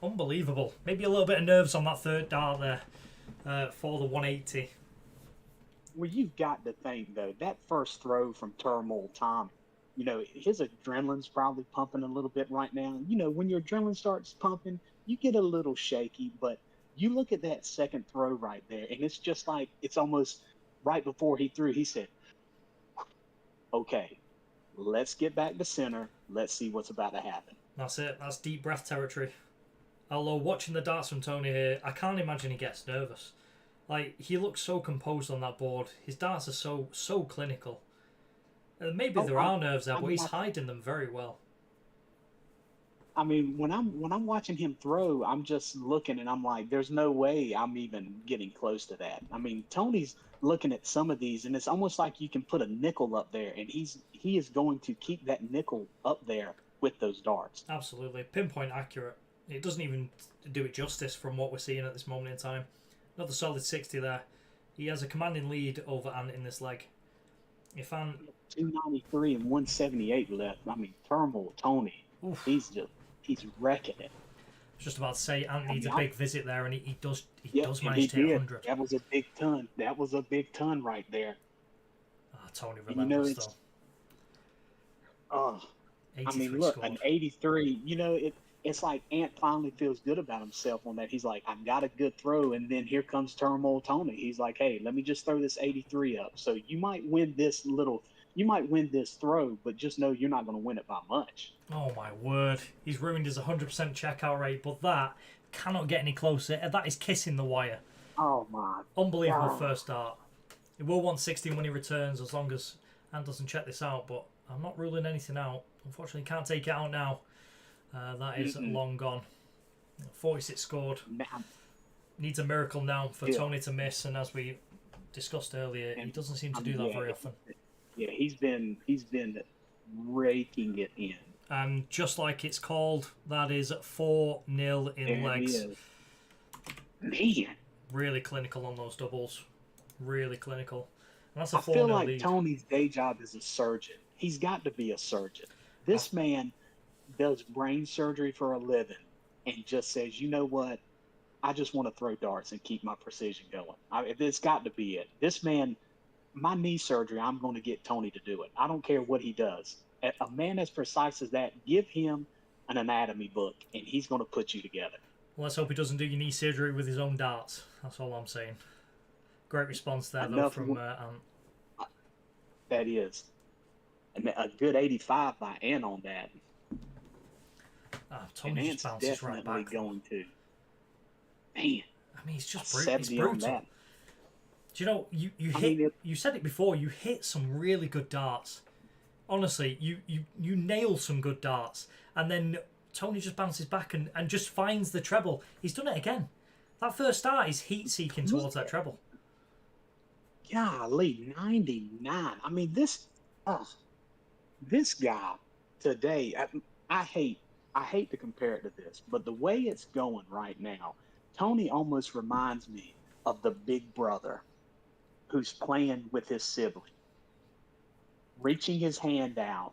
Unbelievable. Maybe a little bit of nerves on that 3rd dart there for the 180. Well, you've got to think, though, that first throw from Turmoil Tom, his adrenaline's probably pumping a little bit right now. When your adrenaline starts pumping, you get a little shaky, but you look at that second throw right there, and it's just like, it's almost right before he threw, he said, okay, let's get back to center. Let's see what's about to happen. That's it. That's deep breath territory. Although watching the darts from Tony here, I can't imagine he gets nervous. Like, he looks so composed on that board. His darts are so clinical. Maybe there are nerves there, but he's hiding them very well. I mean, when I'm watching him throw, I'm just looking and I'm like, there's no way I'm even getting close to that. I mean, Tony's looking at some of these, and it's almost like you can put a nickel up there, and he is going to keep that nickel up there with those darts. Absolutely, pinpoint accurate. It doesn't even do it justice from what we're seeing at this moment in time. Another solid 60 there. He has a commanding lead over Ant in this leg. If Ant 293 and 178 left. I mean, Turmoil Tony, oof. He's wrecking it. I was just about to say, Ant needs a big visit there, and he does manage to hit 100. That was a big ton. That was a big ton right there. Tony relentless, though. Oh, I mean, look, scored. An 83. It's like Ant finally feels good about himself on that. He's like, I got a good throw, and then here comes Turmoil Tony. He's like, hey, let me just throw this 83 up. So you might win this throw, but just know you're not going to win it by much. Oh my word. He's ruined his 100% checkout rate, but that cannot get any closer. That is kissing the wire. Oh my Unbelievable God. First start. He will want 60 when he returns, as long as Ant doesn't check this out, but I'm not ruling anything out. Unfortunately, can't take it out now. That is long gone. 46 scored. Needs a miracle now for Tony to miss, and as we discussed earlier, he doesn't seem to do that very often. Yeah, he's been raking it in. And just like it's called, that is 4-0 in legs. Man. Really clinical on those doubles. Really clinical. And that's a 4-0 I feel like lead. Tony's day job is a surgeon. He's got to be a surgeon. This man does brain surgery for a living and just says, you know what? I just want to throw darts and keep my precision going. It's got to be it. This man, my knee surgery, I'm going to get Tony to do it. I don't care what he does. A man as precise as that, give him an anatomy book, and he's going to put you together. Well, let's hope he doesn't do your knee surgery with his own darts. That's all I'm saying. Great response there, though, from Ant. That is. And a good 85 by Ant on that. Tony just bounces right back. Going to. Man. I mean, he's just brutal. Do you know, you said it before, you hit some really good darts. Honestly, you nail some good darts, and then Tony just bounces back and just finds the treble. He's done it again. That first start is heat-seeking towards that treble. Golly, 99. I mean, this guy today, I hate to compare it to this, but the way it's going right now, Tony almost reminds me of the big brother who's playing with his sibling. Reaching his hand out,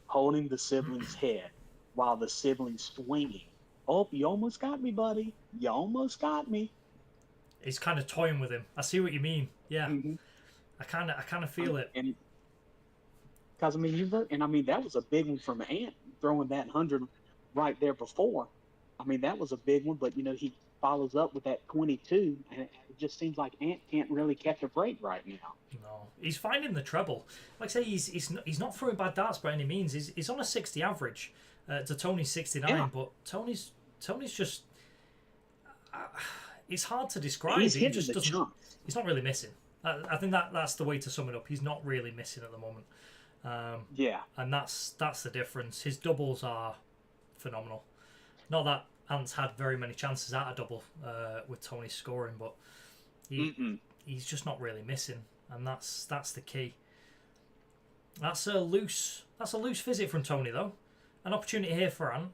holding the sibling's head while the sibling's swinging. Oh, you almost got me, buddy. You almost got me. He's kind of toying with him. I see what you mean. Yeah, I kind of feel it. Because I mean, that was a big one from Ant throwing that 100 right there before. I mean, that was a big one, but he follows up with that 22, and it just seems like Ant can't really catch a break right now. No, he's finding the treble. Like I say, he's not throwing bad darts by any means. He's on a 60 average to Tony's 69, but Tony's just. It's hard to describe. He just doesn't. He's not really missing. I think that's the way to sum it up. He's not really missing at the moment. And that's the difference. His doubles are phenomenal. Not that Ant's had very many chances at a double with Tony scoring, but he's just not really missing, and that's the key. That's a loose visit from Tony, though. An opportunity here for Ant.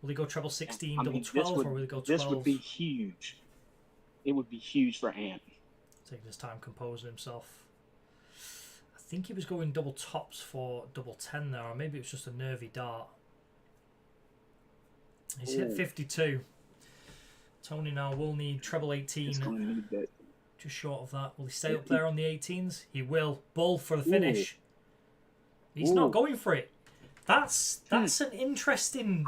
Will he go treble 16, double 12, or will he go 12? This would be huge. It would be huge for Ant. Taking his time composing himself. I think he was going double tops for double 10 there, or maybe it was just a nervy dart. He's hit 52. Tony now will need treble 18. Just short of that. Will he stay up there on the 18s? He will. Bull for the finish. He's not going for it. That's an interesting.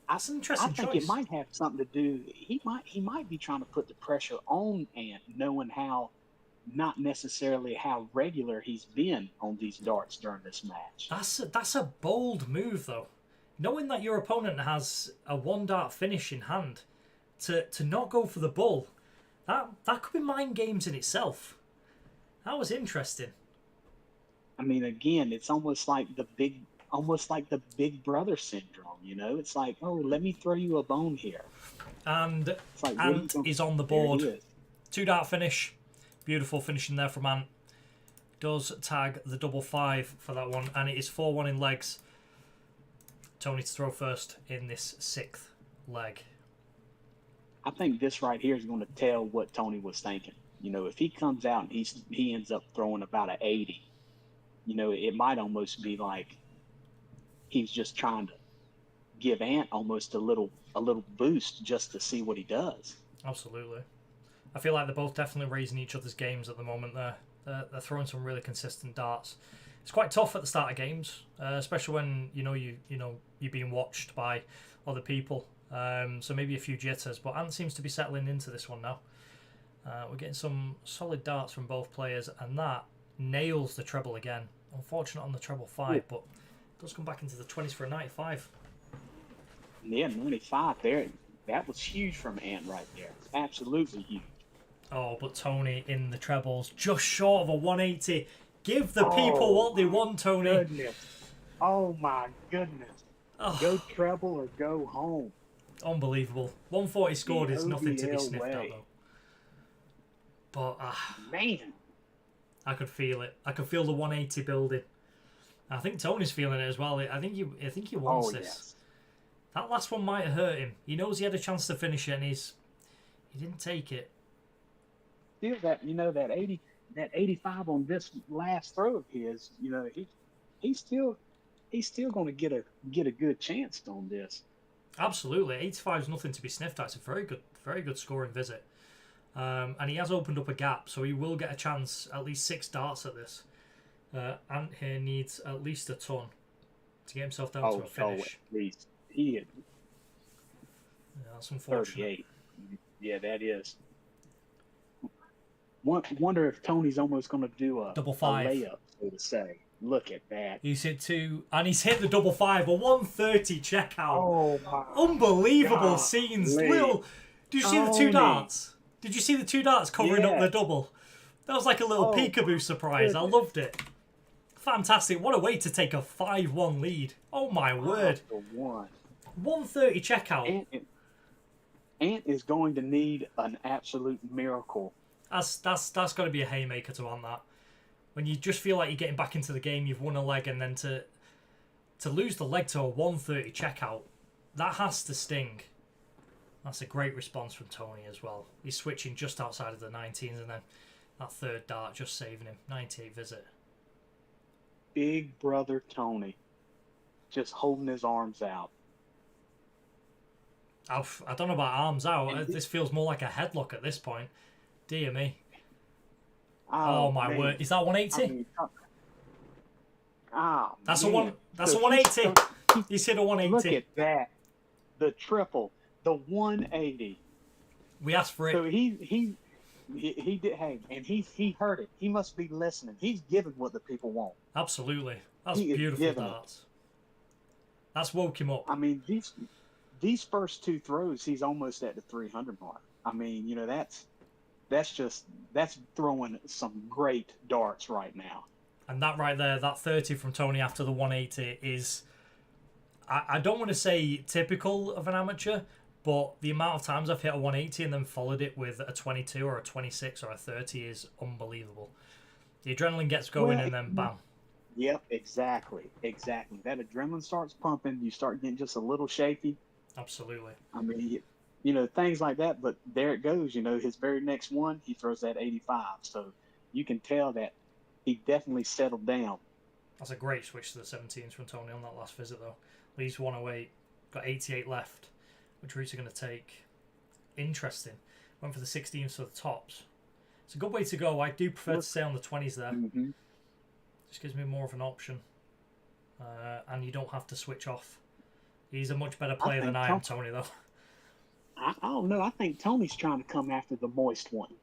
That's an interesting choice. I think it might have something to do. He might be trying to put the pressure on Ant, knowing not necessarily how regular he's been on these darts during this match. That's a bold move, though. Knowing that your opponent has a 1 dart finish in hand, to not go for the bull, That could be mind games in itself. That was interesting. I mean, again, it's almost like the big brother syndrome. It's like, oh, let me throw you a bone here. And It's like, Ant is on the board. There he is. 2-dart finish. Beautiful finishing there from Ant. Does tag the double 5 for that one, and it is 4-1 in legs. Tony to throw first in this 6th leg. I think this right here is going to tell what Tony was thinking. If he comes out and he ends up throwing about an 80, it might almost be like he's just trying to give Ant almost a little boost just to see what he does. Absolutely. I feel like they're both definitely raising each other's games at the moment there. They're throwing some really consistent darts. It's quite tough at the start of games, especially when you're being watched by other people. So maybe a few jitters, but Ant seems to be settling into this one now. We're getting some solid darts from both players, and that nails the treble again. Unfortunate on the treble 5, but does come back into the 20s for a 95. Yeah, 95 there. That was huge from Ant right there. Absolutely huge. Oh, but Tony in the trebles, just short of a 180. Give the people what they want, Tony. Goodness. Oh, my goodness. Oh. Go treble or go home. Unbelievable. 140 scored The is nothing to be ODL sniffed at, way. though. But, Man. I could feel it. I could feel the 180 building. I think Tony's feeling it as well. I think he wants this. Yes. That last one might have hurt him. He knows he had a chance to finish it, and he didn't take it. Still that 85 on this last throw of his, he's still going to get a good chance on this. Absolutely, 85 is nothing to be sniffed at. It's a very good scoring visit, and he has opened up a gap, so he will get a chance. At least 6 darts at this. Ant here needs at least a ton to get himself down to a finish. At least he had that's unfortunate. 38. Yeah, that is. Wonder if Tony's almost going to do a double 5 a layup, so to say. Look at that. He's hit 2, and he's hit the double 5, a 130 checkout. Oh my! Unbelievable scenes. Did you see the 2 darts? Did you see the 2 darts covering up the double? That was like a little peekaboo surprise. I loved it. Fantastic. What a way to take a 5-1 lead. Oh my word. 130 checkout. Ant is going to need an absolute miracle. That's got to be a haymaker to want that. When you just feel like you're getting back into the game, you've won a leg, and then to lose the leg to a 130 checkout, that has to sting. That's a great response from Tony as well. He's switching just outside of the 19s, and then that 3rd dart just saving him. 98 visit. Big brother Tony just holding his arms out. I don't know about arms out. This feels more like a headlock at this point. Dear me. Oh my word. Is that 180? That's a 180. He's hit a 180. Look at that. The triple. The 180. We asked for it. So he did. Hey, and he heard it. He must be listening. He's giving what the people want. Absolutely. That's beautiful darts. That's woke him up. I mean, these first 2 throws, he's almost at the 300 mark. I mean, that's throwing some great darts right now. And that right there, that 30 from Tony after the 180 is, I don't want to say typical of an amateur, but the amount of times I've hit a 180 and then followed it with a 22 or a 26 or a 30 is unbelievable. The adrenaline gets going and then bam. Yep, exactly. That adrenaline starts pumping. You start getting just a little shaky. Absolutely. I mean, things like that. But there it goes. His very next one, he throws that 85. So you can tell that he definitely settled down. That's a great switch to the 17s from Tony on that last visit, though. Leaves 108. Got 88 left. Which route are going to take? Interesting. Went for the 16s for the tops. It's a good way to go. I do prefer to stay on the 20s there. Mm-hmm. Just gives me more of an option. And you don't have to switch off. He's a much better player than I am, Tony, though. I don't know. I think Tony's trying to come after the moist one.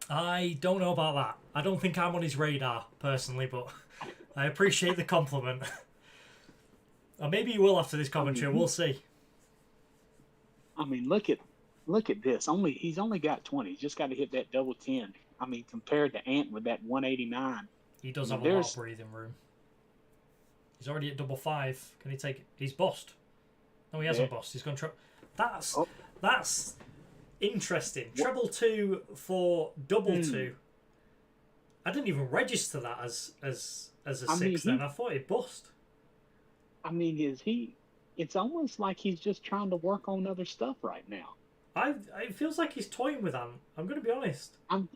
I don't know about that. I don't think I'm on his radar, personally, but I appreciate the compliment. Or maybe he will after this commentary. We'll see. I mean, look at look at this. He's only got 20. He's just got to hit that double 10. I mean, compared to Ant with that 189. He does I mean, have a lot of breathing room. He's already at double 5. Can he take it? He's bust. No, he hasn't bust. He's going to try. That's interesting. Treble 2 for double 2. I didn't even register that as a 6 then. I thought he'd bust. I mean, it's almost like he's just trying to work on other stuff right now. It feels like he's toying with Ant. I'm going to be honest. I'm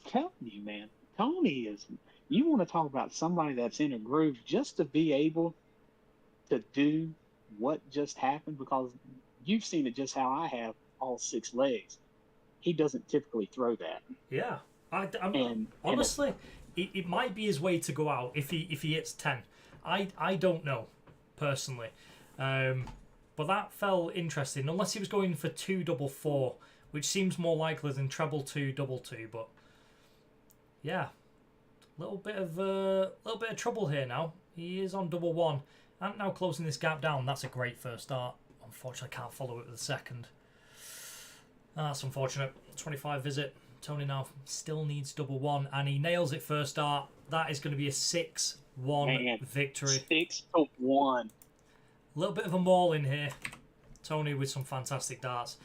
telling you, man. Tony is. You want to talk about somebody that's in a groove just to be able to do what just happened, because you've seen it just how I have all 6 legs. He doesn't typically throw that. Yeah. Honestly, it might be his way to go out if he hits 10. I don't know, personally. But that felt interesting, unless he was going for 2 double 4, which seems more likely than treble 2 double 2. But yeah, little bit of trouble here now. He is on double 1 and now closing this gap down. That's a great first start. Unfortunately, I can't follow it with a second. That's unfortunate. 25 visit. Tony now still needs double 1 and he nails it first start. That is going to be a 6-1 victory. 6-1. A little bit of a maul in here. Tony with some fantastic darts.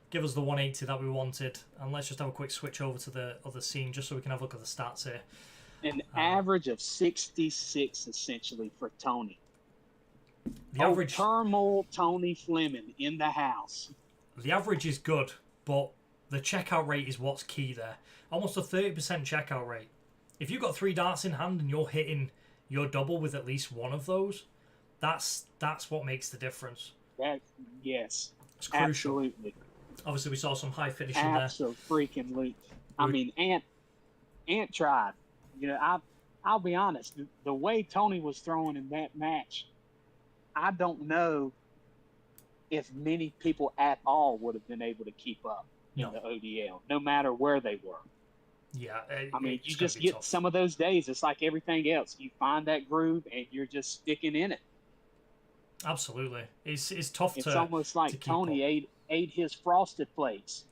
Give us the 180 that we wanted. And let's just have a quick switch over to the other scene just so we can have a look at the stats here. An average of 66 essentially for Tony. The average Turmoil Tony Fleming in the house. The average is good, but the checkout rate is what's key there. Almost a 30% checkout rate. If you've got 3 darts in hand and you're hitting your double with at least one of those, that's what makes the difference. Yes. It's crucial. Absolutely. Obviously, we saw some high finishing there. Absolutely. I mean, Ant tried. You know, I'll be honest. The way Tony was throwing in that match, I don't know if many people at all would have been able to keep up in the ODL, no matter where they were. Yeah. I mean, you just get tough. Some of those days, it's like everything else. You find that groove and you're just sticking in it. Absolutely. It's tough It's almost like Tony ate his Frosted Flakes.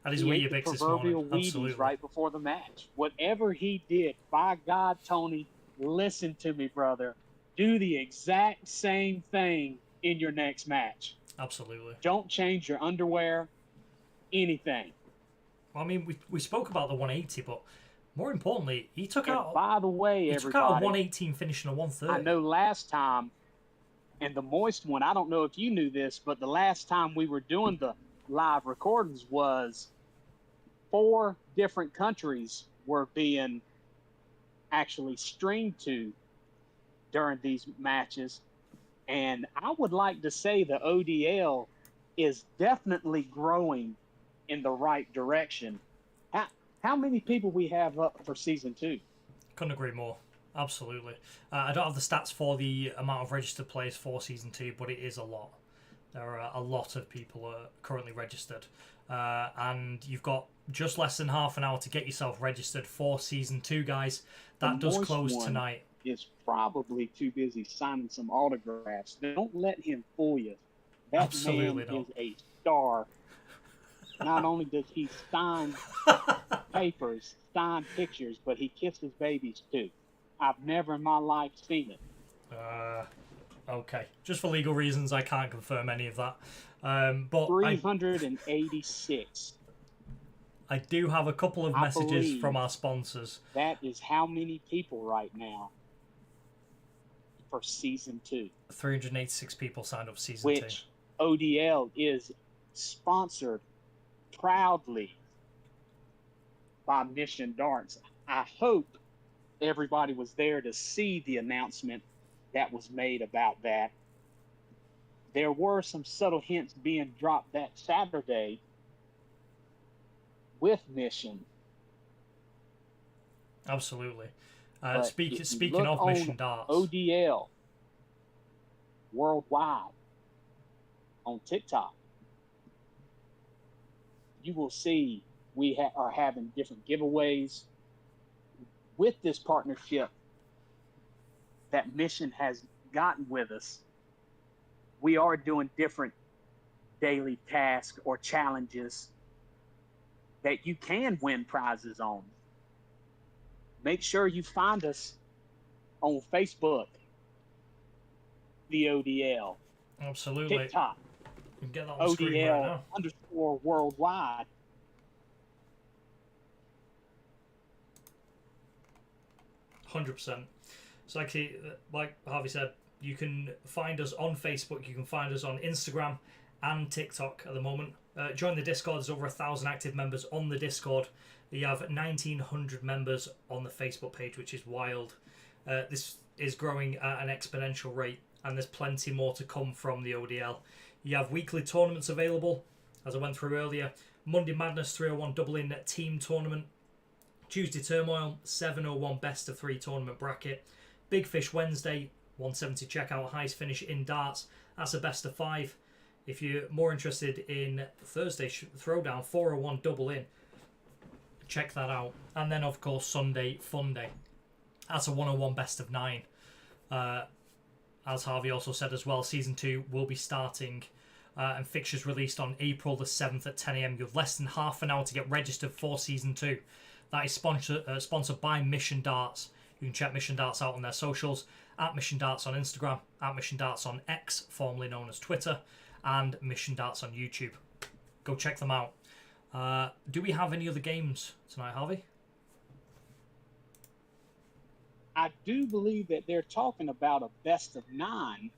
That is Weetabix this morning. Absolutely. Right before the match. Whatever he did, by God, Tony, listen to me, brother. Do the exact same thing in your next match. Absolutely. Don't change your underwear, anything. Well, I mean, we spoke about the 180, but more importantly, he took out. By the way, he took out a 118 finishing a 130. I know last time, and the moist one, I don't know if you knew this, but the last time we were doing the live recordings was 4 different countries were being actually streamed to during these matches. And I would like to say the ODL is definitely growing in the right direction. How many people we have up for season 2? Couldn't agree more. Absolutely. I don't have the stats for the amount of registered players for season 2, but it is a lot. There are a lot of people currently registered. And you've got just less than half an hour to get yourself registered for season 2, guys. That does close tonight. Is probably too busy signing some autographs. Don't let him fool you. That Absolutely man not. is a star. Not only does he sign papers, sign pictures, but he kisses babies too. I've never in my life seen it. Okay. Just for legal reasons, I can't confirm any of that. But 386. I do have a couple of messages from our sponsors. That is how many people right now for season 2. 386 people signed up for season 2. Which ODL is sponsored proudly by Mission Darts. I hope everybody was there to see the announcement that was made about that. There were some subtle hints being dropped that Saturday with Mission. Absolutely. Speaking of Mission Darts, ODL worldwide on TikTok, you will see we are having different giveaways with this partnership that Mission has gotten with us. We are doing different daily tasks or challenges that you can win prizes on. Make sure you find us on Facebook, the ODL, Absolutely. TikTok, You can get that on the screen right now. ODL_worldwide. 100%. So like Harvey said, you can find us on Facebook, you can find us on Instagram and TikTok at the moment. Join the Discord. There's over 1,000 active members on the Discord. You have 1,900 members on the Facebook page, which is wild. This is growing at an exponential rate, and there's plenty more to come from the ODL. You have weekly tournaments available, as I went through earlier. Monday Madness 301 Dublin team tournament. Tuesday Turmoil 701 best of 3 tournament bracket. Big Fish Wednesday 170 checkout, highest finish in darts. That's a best of 5. If you're more interested in Thursday Throwdown 401 double in, check that out. And then of course Sunday Fun Day. That's a 101 best of 9. As Harvey also said as well, Season 2 will be starting and fixtures released on April the 7th at 10 AM. You have less than half an hour to get registered for Season 2. That is sponsored by Mission Darts. You can check Mission Darts out on their socials, at Mission Darts on Instagram, at Mission Darts on X, formerly known as Twitter, and Mission Darts on YouTube. Go check them out. Do we have any other games tonight, Harvey? I do believe that they're talking about a best of 9.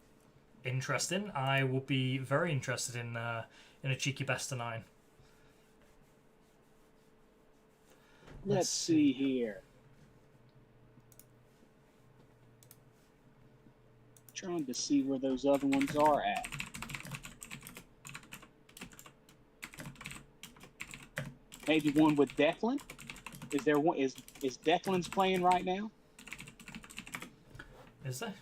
Interesting. I will be very interested in a cheeky best of 9. Let's see here. Trying to see where those other ones are at. Maybe one with Declan? Is there one? Is Declan's playing right now? Is there?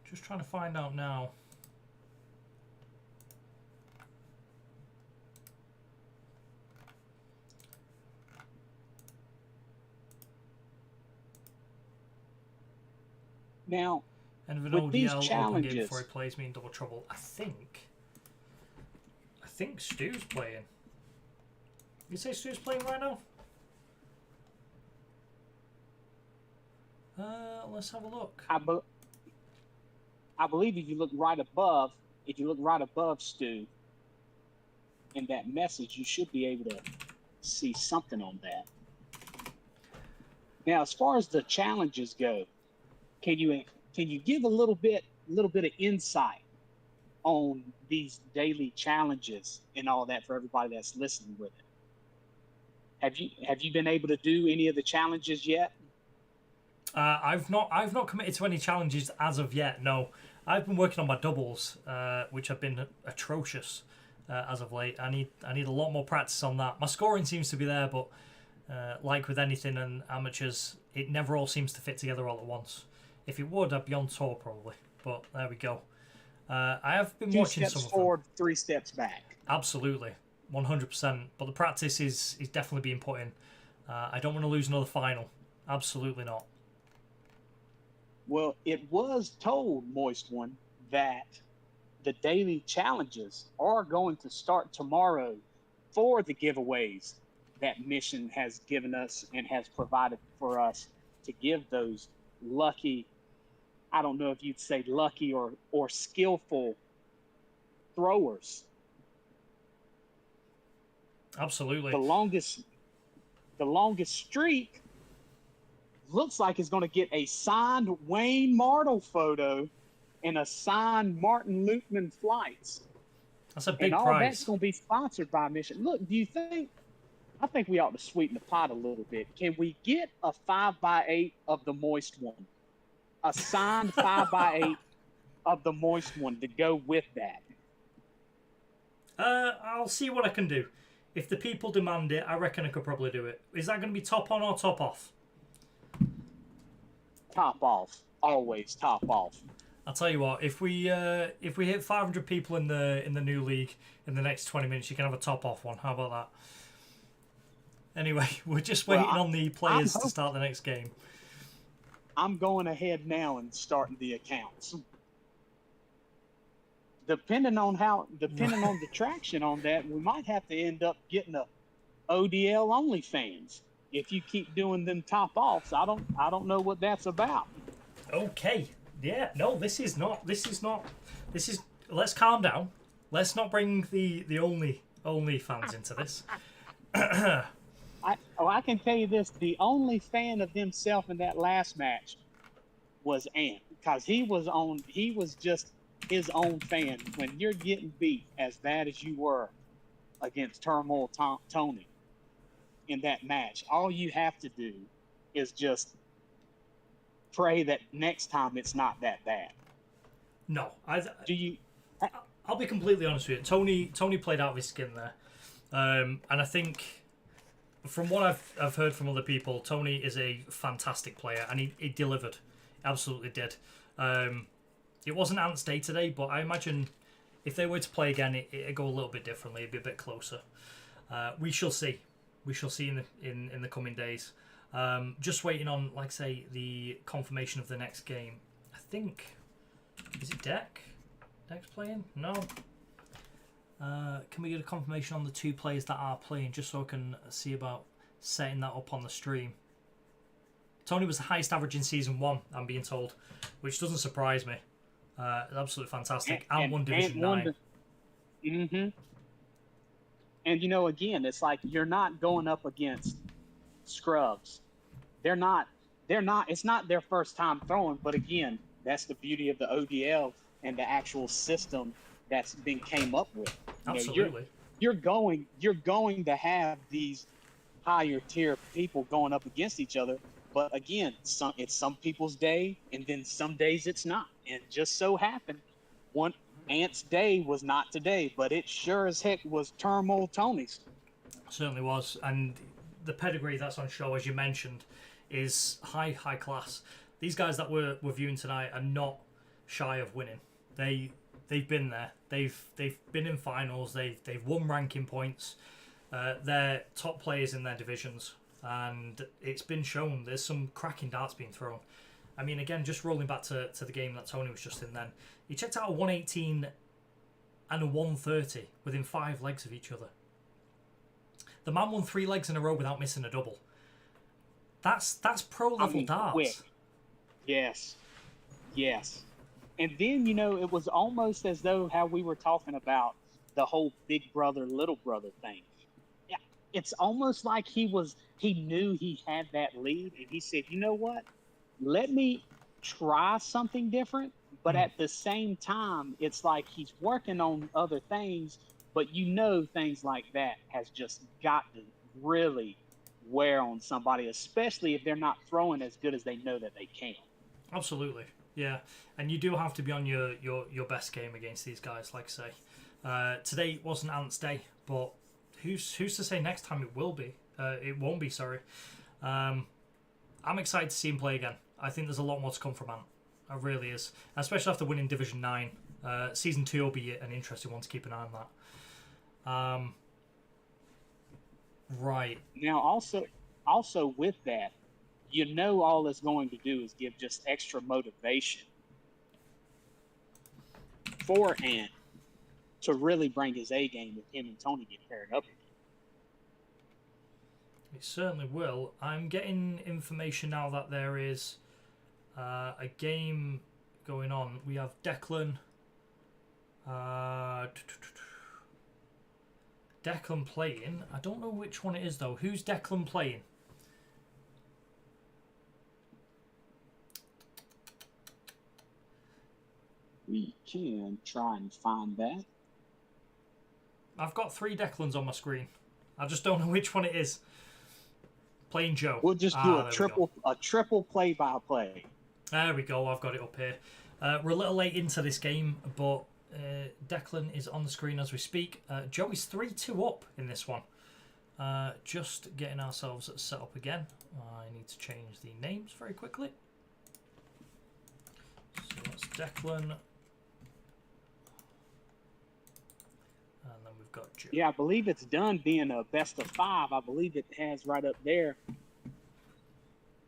Just trying to find out now. Now, End of an with ODL these open challenges, game before he plays me in double trouble. I think Stu's playing. You say Stu's playing right now? Let's have a look. I believe if you look right above Stu in that message, you should be able to see something on that. Now, as far as the challenges go, can you give a little bit of insight on these daily challenges and all that for everybody that's listening with it? Have you been able to do any of the challenges yet? I've not committed to any challenges as of yet. No, I've been working on my doubles, which have been atrocious as of late. I need a lot more practice on that. My scoring seems to be there, but like with anything in amateurs, it never all seems to fit together all at once. If it would, I'd be on tour probably. But there we go. I have been watching some of them. 2 steps forward, 3 steps back. Absolutely, 100%. But the practice is definitely being put in. I don't want to lose another final. Absolutely not. Well, it was told, Moist One, that the daily challenges are going to start tomorrow for the giveaways that Mission has given us and has provided for us to give those lucky, I don't know if you'd say lucky or skillful throwers. Absolutely. The longest streak looks like it's going to get a signed Wayne Martle photo and a signed Martin Lukeman flights. That's a big prize. And all prize. that's going to be sponsored by Mission. Look, I think we ought to sweeten the pot a little bit. Can we get a 5x8 of the Moist One? A signed 5x8 of the Moist One to go with that? I'll see what I can do. If the people demand it, I reckon I could probably do it. Is that going to be top on or top off? Top off. Always top off. I'll tell you what. If we hit 500 people in the new league in the next 20 minutes, you can have a top off one. How about Anyway, we're just waiting Well, on the players to start the next game. I'm going ahead now and starting the accounts. Depending on the traction on that, we might have to end up getting a ODL OnlyFans if you keep doing them top offs. I don't know what that's about. Okay. Yeah. No, this is. Let's calm down. Let's not bring the only fans into this. I can tell you this: the only fan of himself in that last match was Ant, because he was just his own fan. When you're getting beat as bad as you were against Turmoil Tony in that match, all you have to do is just pray that next time it's not that bad. No, Do you? I'll be completely honest with you. Tony played out of his skin there, and I think from what I've heard from other people, Tony is a fantastic player, and he delivered, absolutely did. It wasn't Ant's day today, but I imagine if they were to play again, it'd go a little bit differently. It'd be a bit closer. We shall see. We shall see in the coming days. Just waiting on, like I say, the confirmation of the next game. I think, is it Deck? Deck's playing? No. Can we get a confirmation on the two players that are playing, just so I can see about setting that up on the stream? Tony was the highest average in Season 1, I'm being told, which doesn't surprise me. Absolutely fantastic. And won Division 9. Mm-hmm. And, again, it's like you're not going up against scrubs. It's not their first time throwing, but again, that's the beauty of the ODL and the actual system that's been came up with. Absolutely. You're going to have these higher tier people going up against each other, but again, it's some people's day, and then some days it's not. And just so happened, one Ant's day was not today, but it sure as heck was Turmoil Tony's. Certainly was, and the pedigree that's on show, as you mentioned, is high class. These guys that we're viewing tonight are not shy of winning. They've been there. They've been in finals. They've won ranking points. They're top players in their divisions, and it's been shown. There's some cracking darts being thrown. I mean, again, just rolling back to the game that Tony was just in then, he checked out a 118 and a 130 within 5 legs of each other. The man won 3 legs in a row without missing a double. That's pro level darts. Quick. Yes. And then, it was almost as though how we were talking about the whole big brother, little brother thing. Yeah, it's almost like he knew he had that lead, and he said, you know what? Let me try something different. But at the same time, it's like he's working on other things, but things like that has just got to really wear on somebody, especially if they're not throwing as good as they know that they can. Absolutely. Yeah, and you do have to be on your best game against these guys, like I say. Today wasn't Ant's day, but who's to say next time it will be? It won't be, sorry. I'm excited to see him play again. I think there's a lot more to come from Ant. It really is. Especially after winning Division 9. Season 2 will be an interesting one to keep an eye on that. Right. Now, also with that, all it's going to do is give just extra motivation for Ant to really bring his A game if him and Tony get paired up again. It certainly will. I'm getting information now that there is a game going on. We have Declan. Declan playing. I don't know which one it is though. Who's Declan playing? We can try and find that. I've got 3 Declans on my screen. I just don't know which one it is. Playing Joe. We'll just do a triple play-by-play. There we go. I've got it up here. We're a little late into this game, but Declan is on the screen as we speak. Joe is 3-2 up in this one. Just getting ourselves set up again. I need to change the names very quickly. So that's Declan. And then we've got you. Yeah, I believe it's done being a best of 5. I believe it has right up there.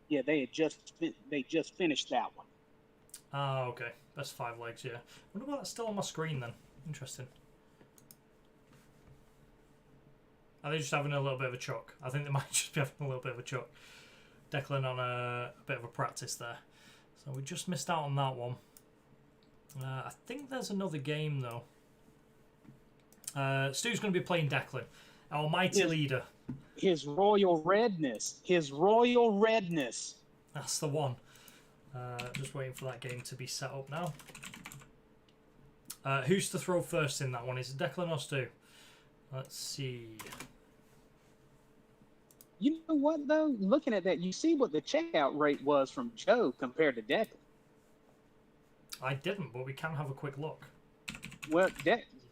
Yeah, they just finished that one. Ah, okay. Best 5 legs, yeah. I wonder why that's still on my screen then. Interesting. Are they just having a little bit of a chuck? I think they might just be having a little bit of a chuck. Declan on a bit of a practice there. So we just missed out on that one. I think there's another game though. Stu's going to be playing Declan, our mighty leader. His royal redness. His royal redness. That's the one. Just waiting for that game to be set up now. Who's to throw first in that one? Is it Declan or Stu? Let's see. You know what, though? Looking at that, you see what the checkout rate was from Joe compared to Declan. I didn't, but we can have a quick look. Well,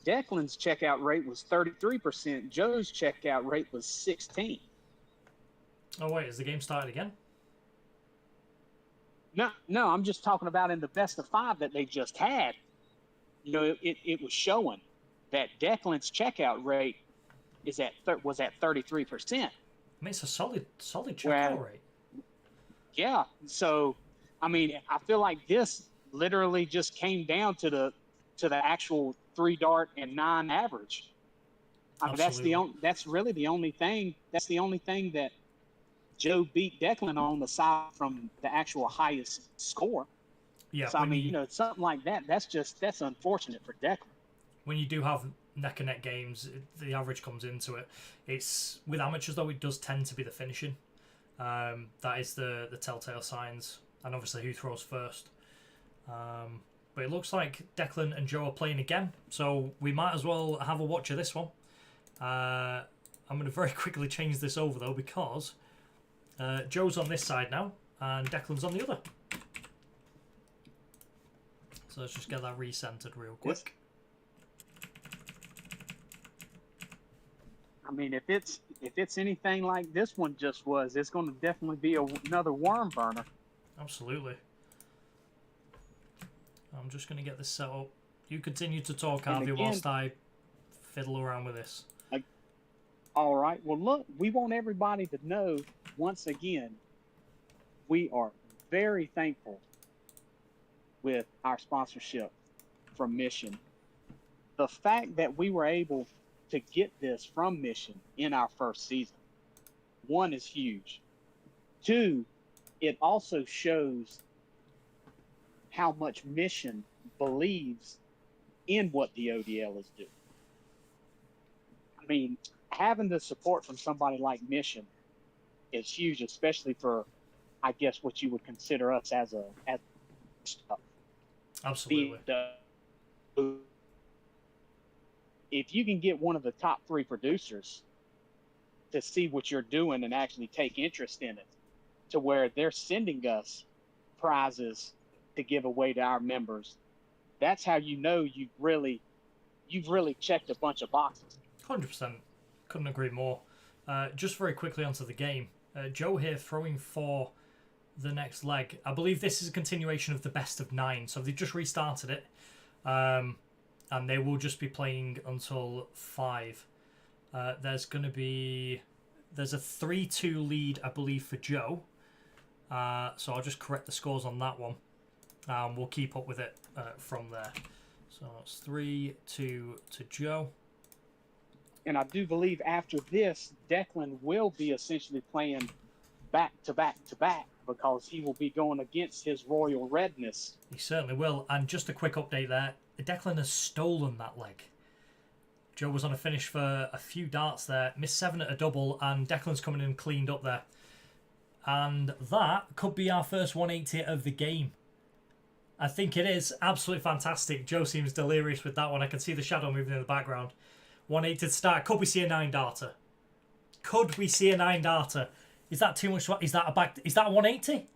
Declan's checkout rate was 33%. Joe's checkout rate was 16%. Oh, wait. Has the game started again? No, I'm just talking about in the best of 5 that they just had. You know, it was showing that Declan's checkout rate was at 33%. I mean, it's a solid checkout rate. Yeah. So, I mean, I feel like this literally just came down to the actual 3-dart and 9 average. I mean, that's really the only thing. That's the only thing that Joe beat Declan on, aside from the actual highest score. Yeah. So I mean, you know, something like that. That's unfortunate for Declan. When you do have neck and neck games, the average comes into it. It's with amateurs though, it does tend to be the finishing. That is the telltale signs, and obviously who throws first. But it looks like Declan and Joe are playing again, so we might as well have a watch of this one. I'm going to very quickly change this over though, because Joe's on this side now and Declan's on the other. So let's just get that recentered real quick. I mean, if it's anything like this one just was, it's going to definitely be another worm burner. Absolutely. I'm just going to get this set up. You continue to talk, Harvey, whilst I fiddle around with this. All right. Well, look, we want everybody to know, once again, we are very thankful with our sponsorship from Mission. The fact that we were able to get this from Mission in our first season, 1, is huge. 2, it also shows how much Mission believes in what the ODL is doing. I mean, having the support from somebody like Mission is huge, especially for, I guess, what you would consider us as stuff. Absolutely. If you can get one of the top 3 producers to see what you're doing and actually take interest in it, to where they're sending us prizes to give away to our members, that's how you know you've really checked a bunch of boxes. 100%. Couldn't agree more. Just very quickly onto the game. Joe here throwing for the next leg. I believe this is a continuation of the best of 9, so they've just restarted it. And they will just be playing until 5. There's a 3-2 lead, I believe, for Joe. So I'll just correct the scores on that one. We'll keep up with it from there. So it's 3-2 to Joe. And I do believe after this, Declan will be essentially playing back to back to back, because he will be going against his royal redness. He certainly will. And just a quick update there. Declan has stolen that leg. Joe was on a finish for a few darts there, missed 7 at a double, and Declan's coming in and cleaned up there. And that could be our first 180 of the game. I think it is. Absolutely fantastic. Joe seems delirious with that one. I can see the shadow moving in the background. 180 to start. Could we see a 9-darter? Could we see a 9-darter? Is that too much? Is that a 180?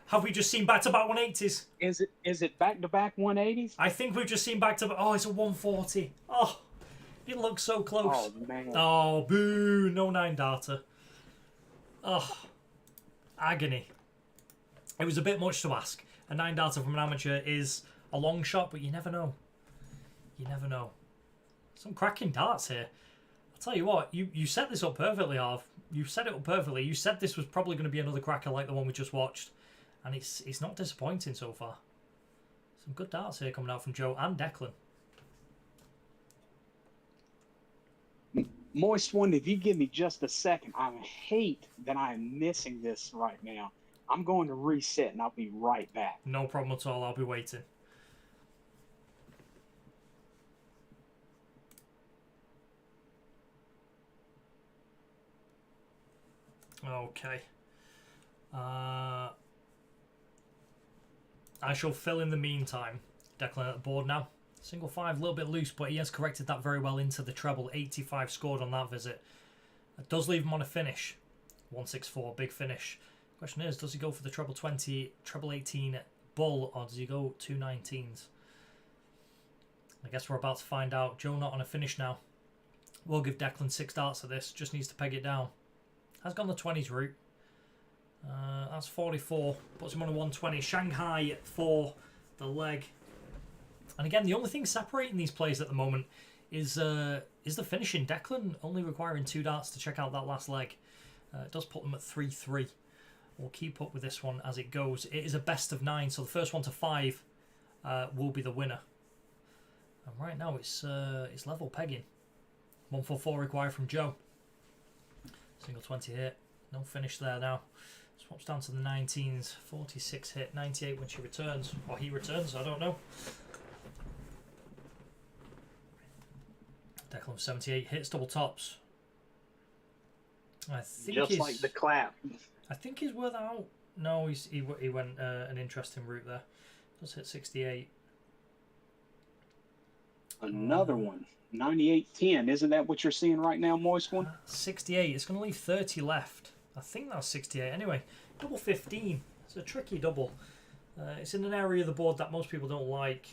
Have we just seen back-to-back 180s? Is it back-to-back 180s? I think we've just seen back-to-back. Oh, it's a 140. Oh, it looks so close. Oh, man. Oh, boo. No 9-darter. Oh, agony. It was a bit much to ask. A 9-darter from an amateur is a long shot, but you never know. You never know. Some cracking darts here. I'll tell you what, you set this up perfectly, Harv. You set it up perfectly. You said this was probably going to be another cracker like the one we just watched. And it's not disappointing so far. Some good darts here coming out from Joe and Declan. Moist one, if you give me just a second, I hate that I am missing this right now. I'm going to reset and I'll be right back. No problem at all. I'll be waiting. Okay. I shall fill in the meantime. Declan at the board now. Single 5, a little bit loose, but he has corrected that very well into the treble. 85 scored on that visit. It does leave him on a finish. 164, big finish. Question is, does he go for the treble 20, treble 18 bull, or does he go 2 19s? I guess we're about to find out. Joe not on a finish now. We'll give Declan 6 darts at this. Just needs to peg it down. Has gone the 20s route. That's 44. Puts him on a 120. Shanghai for the leg. And again, the only thing separating these plays at the moment is the finishing. Declan only requiring 2 darts to check out that last leg. It does put them at 3-3. We'll keep up with this one as it goes. It is a best of 9, so the first one to 5 will be the winner. And right now it's level pegging. 144 required from Joe. Single 20 hit. No finish there now. Swaps down to the 19s. 46 hit. 98 when she returns. Or he returns, I don't know. Declan 78 hits double tops. I think just like the clap. I think he's worth out. No, he went an interesting route there. Does hit 68. Another one. 98-10. Isn't that what you're seeing right now, Moist one? 68. It's going to leave 30 left. I think that's 68. Anyway, double 15. It's a tricky double. It's in an area of the board that most people don't like.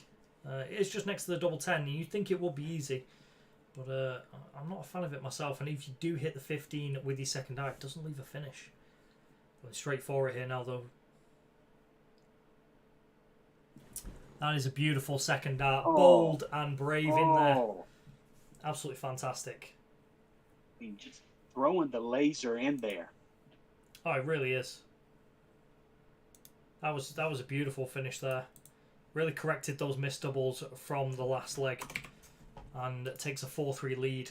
It's just next to the double 10. You'd think it would be easy. But I'm not a fan of it myself. And if you do hit the 15 with your second die, it doesn't leave a finish. Going straight for it here now, though. That is a beautiful second dart. Oh. Bold and brave in there. Absolutely fantastic. I mean, just throwing the laser in there. Oh, it really is. That was a beautiful finish there. Really corrected those missed doubles from the last leg. And takes a 4-3 lead.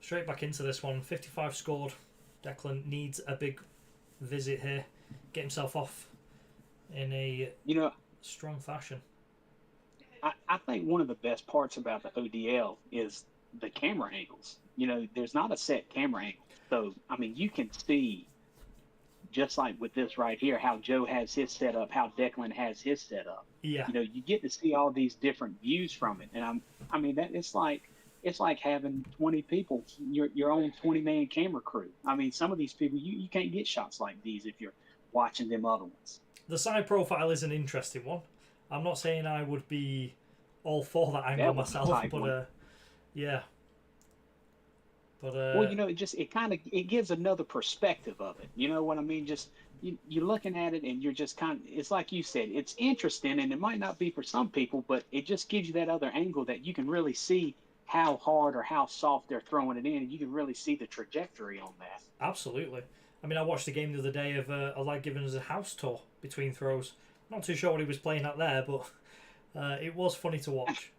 Straight back into this one. 55 scored. Declan needs a big visit here. Get himself off in a strong fashion. I think one of the best parts about the ODL is the camera angles. There's not a set camera angle. So, I mean, you can see, just like with this right here, how Joe has his setup, how Declan has his setup. Yeah. You get to see all these different views from it. And it's like having 20 people, your own 20-man camera crew. I mean, some of these people, you can't get shots like these if you're watching them other ones. The side profile is an interesting one. I'm not saying I would be all for that angle myself, but yeah. But well, it gives another perspective of it. You know what I mean? Just you're looking at it and you're just it's like you said, it's interesting, and it might not be for some people, but it just gives you that other angle that you can really see how hard or how soft they're throwing it in, and you can really see the trajectory on that. Absolutely. I mean, I watched a game the other day of a lad giving us a house tour between throws. Not too sure what he was playing at there, but it was funny to watch.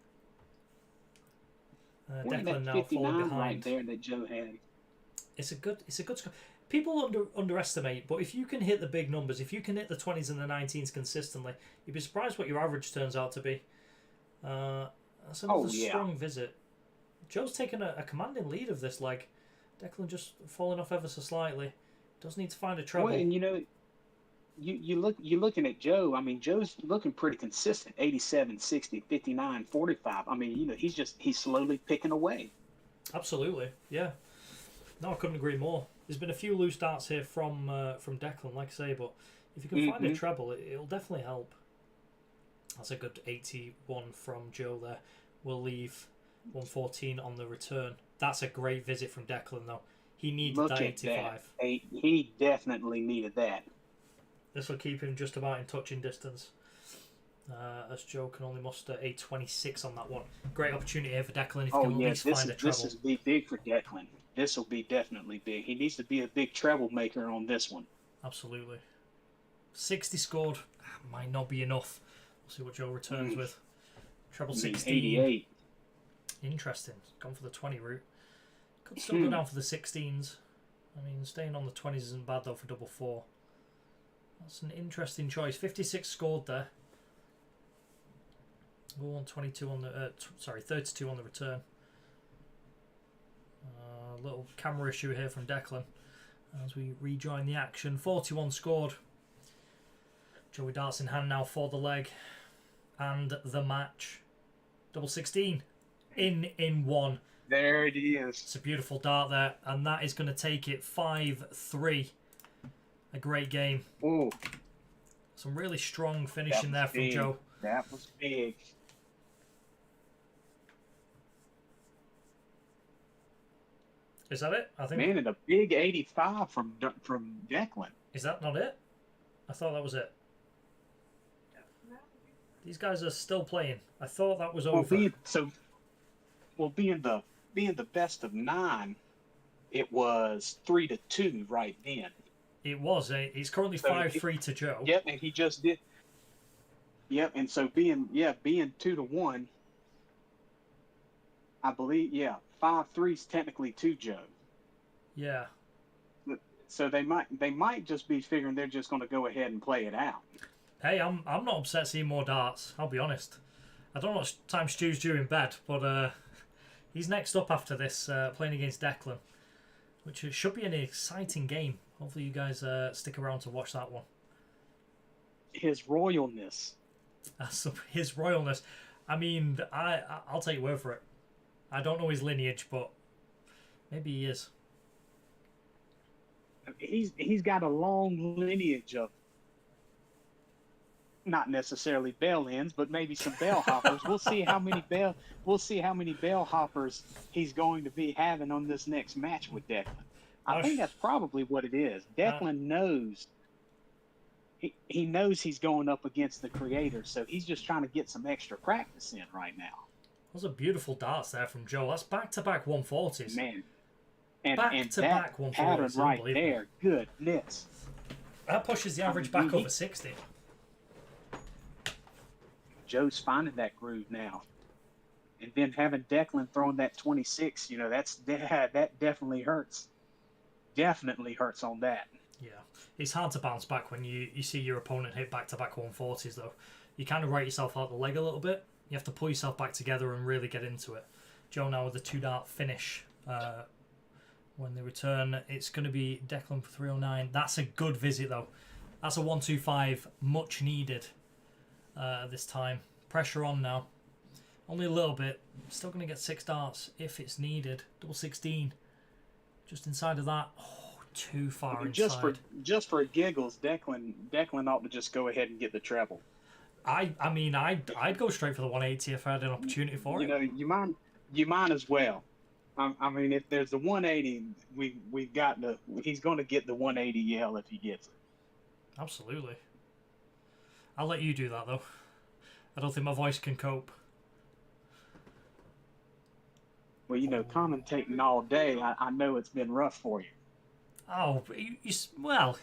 Declan now falling behind. Right there that Joe had. It's a good score. People underestimate, but if you can hit the big numbers, if you can hit the 20s and the 19s consistently, you'd be surprised what your average turns out to be. That's another strong visit. Joe's taken a commanding lead of this leg. Declan just falling off ever so slightly. Does need to find a treble. Well, and you're looking at Joe. I mean, Joe's looking pretty consistent. 87, 60, 59, 45. I mean, he's slowly picking away. Absolutely, yeah. No, I couldn't agree more. There's been a few loose darts here from Declan, like I say, but if you can find a treble, it'll definitely help. That's a good 81 from Joe there. We'll leave 114 on the return. That's a great visit from Declan, though. He needed that 85. He definitely needed that. This will keep him just about in touching distance. As Joe can only muster a 26 on that one. Great opportunity here for Declan if he Oh can at yeah, least find a treble. this is big for Declan. This will be definitely big. He needs to be a big treble maker on this one. Absolutely. 60 scored. Might not be enough. We'll see what Joe returns with. Treble 16. 88. Interesting. Gone for the 20 route. Could still go down for the 16s. I mean, staying on the 20s isn't bad though for double 4. That's an interesting choice. 56 scored there. We'll want 22 on the 32 on the return. Little camera issue here from Declan as we rejoin the action. 41 scored. Joey darts in hand now for the leg and the match. Double 16 in one. There it is. It's a beautiful dart there, and that is going to take it 5-3. A great game. Ooh, some really strong finishing there from Joe. That was big. Is that it? I think. Man, and a big 85 from Declan. Is that not it? I thought that was it. These guys are still playing. I thought that was over. Being the best of 9, it was 3-2 right then. It was. It's currently 5-3 to Joe. Yep, and he just did. Yep, and so being 2-1, I believe. Yeah, 5-3 is technically to Joe. Yeah. So they might just be figuring they're just going to go ahead and play it out. Hey, I'm not upset seeing more darts. I'll be honest. I don't know what time Stu's due in bed, but he's next up after this, playing against Declan, which should be an exciting game. Hopefully you guys stick around to watch that one. His royalness. His royalness. I mean, I'll take your word for it. I don't know his lineage, but maybe he is. He's got a long lineage of not necessarily bell ends, but maybe some bell hoppers. We'll see how many bell hoppers he's going to be having on this next match with Declan. I think that's probably what it is. Declan knows. He knows he's going up against the creator, so he's just trying to get some extra practice in right now. Those are beautiful darts there from Joe. That's back-to-back 140s. Man. And back-to-back 140s. Pattern right there, goodness. That pushes the average back over 60. Joe's finding that groove now. And then having Declan throwing that 26, that definitely hurts. Definitely hurts on that. Yeah. It's hard to bounce back when you see your opponent hit back-to-back 140s, though. You kind of write yourself out the leg a little bit. You have to pull yourself back together and really get into it. Joe now with the 2-dart finish. When they return, it's going to be Declan for 309. That's a good visit, though. That's a 125, much needed this time. Pressure on now. Only a little bit. Still going to get 6 darts if it's needed. Double 16. Just inside of that. Oh, too far inside. Just for giggles, Declan ought to just go ahead and get the treble. I mean, I'd go straight for the 180 if I had an opportunity for it. You might as well. I mean, if there's the 180, he's going to get the 180 if he gets it. Absolutely. I'll let you do that, though. I don't think my voice can cope. Well, commentating all day, I know it's been rough for you. Oh, it's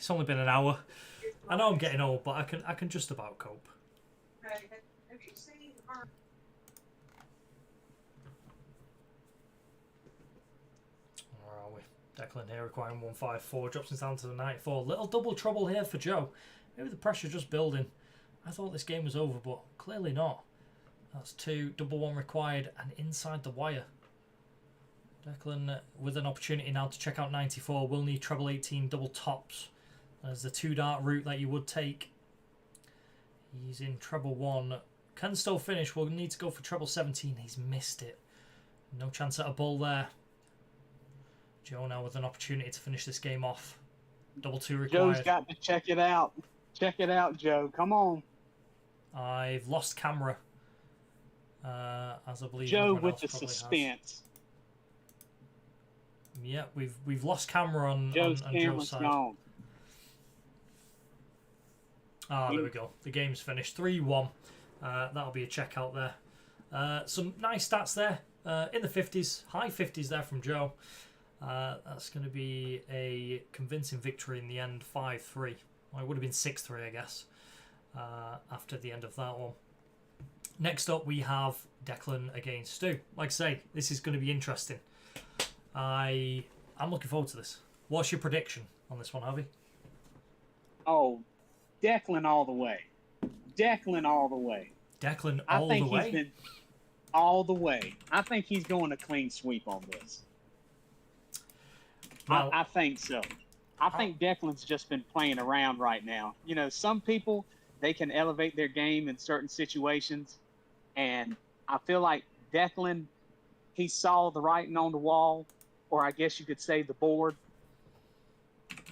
only been an hour. I know I'm getting old, but I can just about cope. Have you seen her? Where are we? Declan here requiring 154. Drops us down to the 94. Little double trouble here for Joe. Maybe the pressure just building. I thought this game was over, but clearly not. That's 2. Double 1 required and inside the wire. Declan with an opportunity now to check out 94. Will need treble 18 double tops. There's the 2-dart route that you would take. He's in treble 1. Can still finish. We'll need to go for treble 17. He's missed it. No chance at a ball there. Joe now with an opportunity to finish this game off. Double 2 required. Joe's got to check it out. Check it out, Joe. Come on. I've lost camera. As I believe Joe with the suspense. Yeah, we've lost camera on Joe's Joe's side. Gone. There we go. The game's finished. 3-1. That'll be a check out there. Some nice stats there. In the 50s, high 50s there from Joe. That's going to be a convincing victory in the end, 5-3. Well, it would have been 6-3, I guess, after the end of that one. Next up, we have Declan against Stu. Like I say, this is going to be interesting. I'm looking forward to this. What's your prediction on this one, Harvey? Oh, Declan all the way. Declan all the way. Declan all the way? He's been all the way. I think he's going to clean sweep on this. Well, I think so. I think Declan's just been playing around right now. You know, some people, they can elevate their game in certain situations. And I feel like Declan, he saw the writing on the wall, or I guess you could say the board,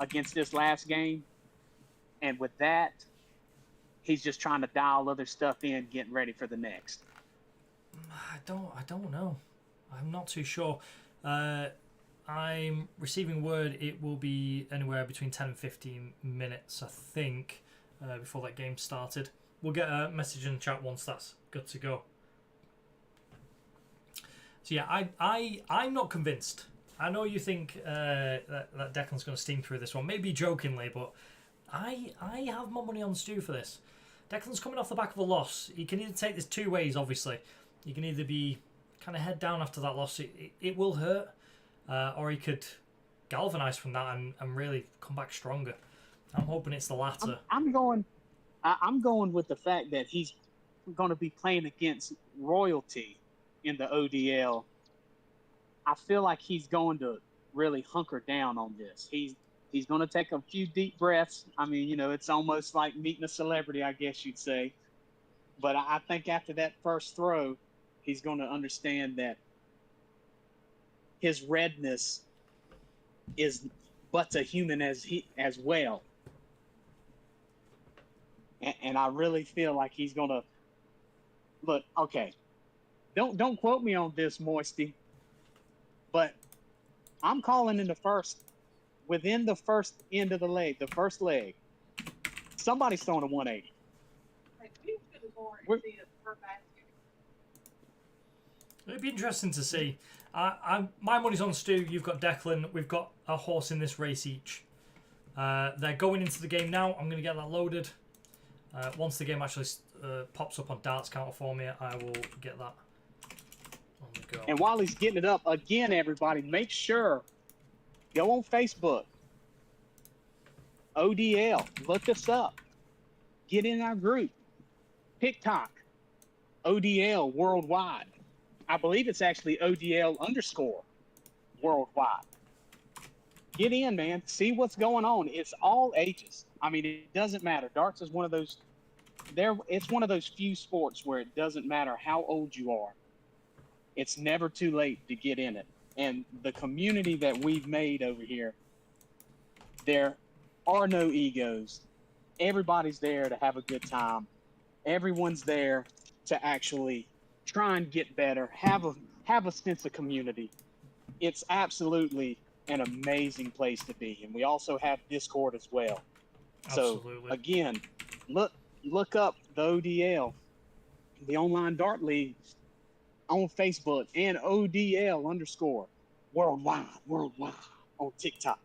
against this last game. And with that, he's just trying to dial other stuff in, getting ready for the next. I don't know. I'm not too sure. I'm receiving word it will be anywhere between 10 and 15 minutes, I think, before that game started. We'll get a message in the chat once that's good to go. So yeah, I'm not convinced. I know you think that Declan's going to steam through this one, maybe jokingly, but I have more money on Stu for this. Declan's coming off the back of a loss. He can either take this two ways, obviously. He can either be kind of head down after that loss. It will hurt. Or he could galvanise from that and really come back stronger. I'm hoping it's the latter. I'm going with the fact that he's going to be playing against royalty in the ODL. I feel like he's going to really hunker down on this. He's going to take a few deep breaths. I mean, you know, it's almost like meeting a celebrity, I guess you'd say. But I think after that first throw, he's going to understand that his redness is but a human as well. And I really feel like he's going to look, okay. Don't quote me on this, Moisty. But I'm calling in within the first end of the leg, the first leg, somebody's throwing a 180. It'd be interesting to see. My money's on Stu. You've got Declan. We've got a horse in this race each. They're going into the game now. I'm going to get that loaded. Once the game actually pops up on darts counter for me, I will get that on the go. And while he's getting it up, again, everybody, make sure, go on Facebook, ODL, look us up, get in our group, TikTok, ODL Worldwide. I believe it's actually ODL_ worldwide. Get in, man. See what's going on. It's all ages. I mean, it doesn't matter. Darts is one of those. It's one of those few sports where it doesn't matter how old you are. It's never too late to get in it. And the community that we've made over here, there are no egos. Everybody's there to have a good time. Everyone's there to actually try and get better, have a sense of community. It's absolutely an amazing place to be. And we also have Discord as well. Absolutely. So again, look up the ODL, the Online Dart League, on Facebook, and ODL_ worldwide on TikTok.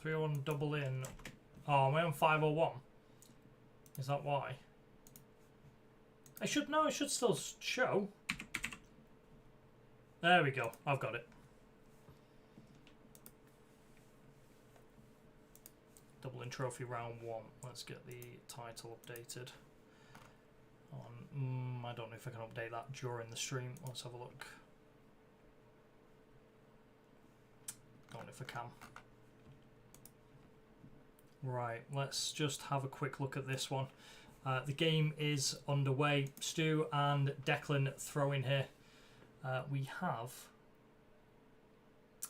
301 double in. Oh, am I on 501? Is that why? I should still show. There we go. I've got it. Double in trophy round 1. Let's get the title updated. I don't know if I can update that during the stream. Let's have a look. Don't know if I can. Right, let's just have a quick look at this one. The game is underway. Stu and Declan throw in here. We have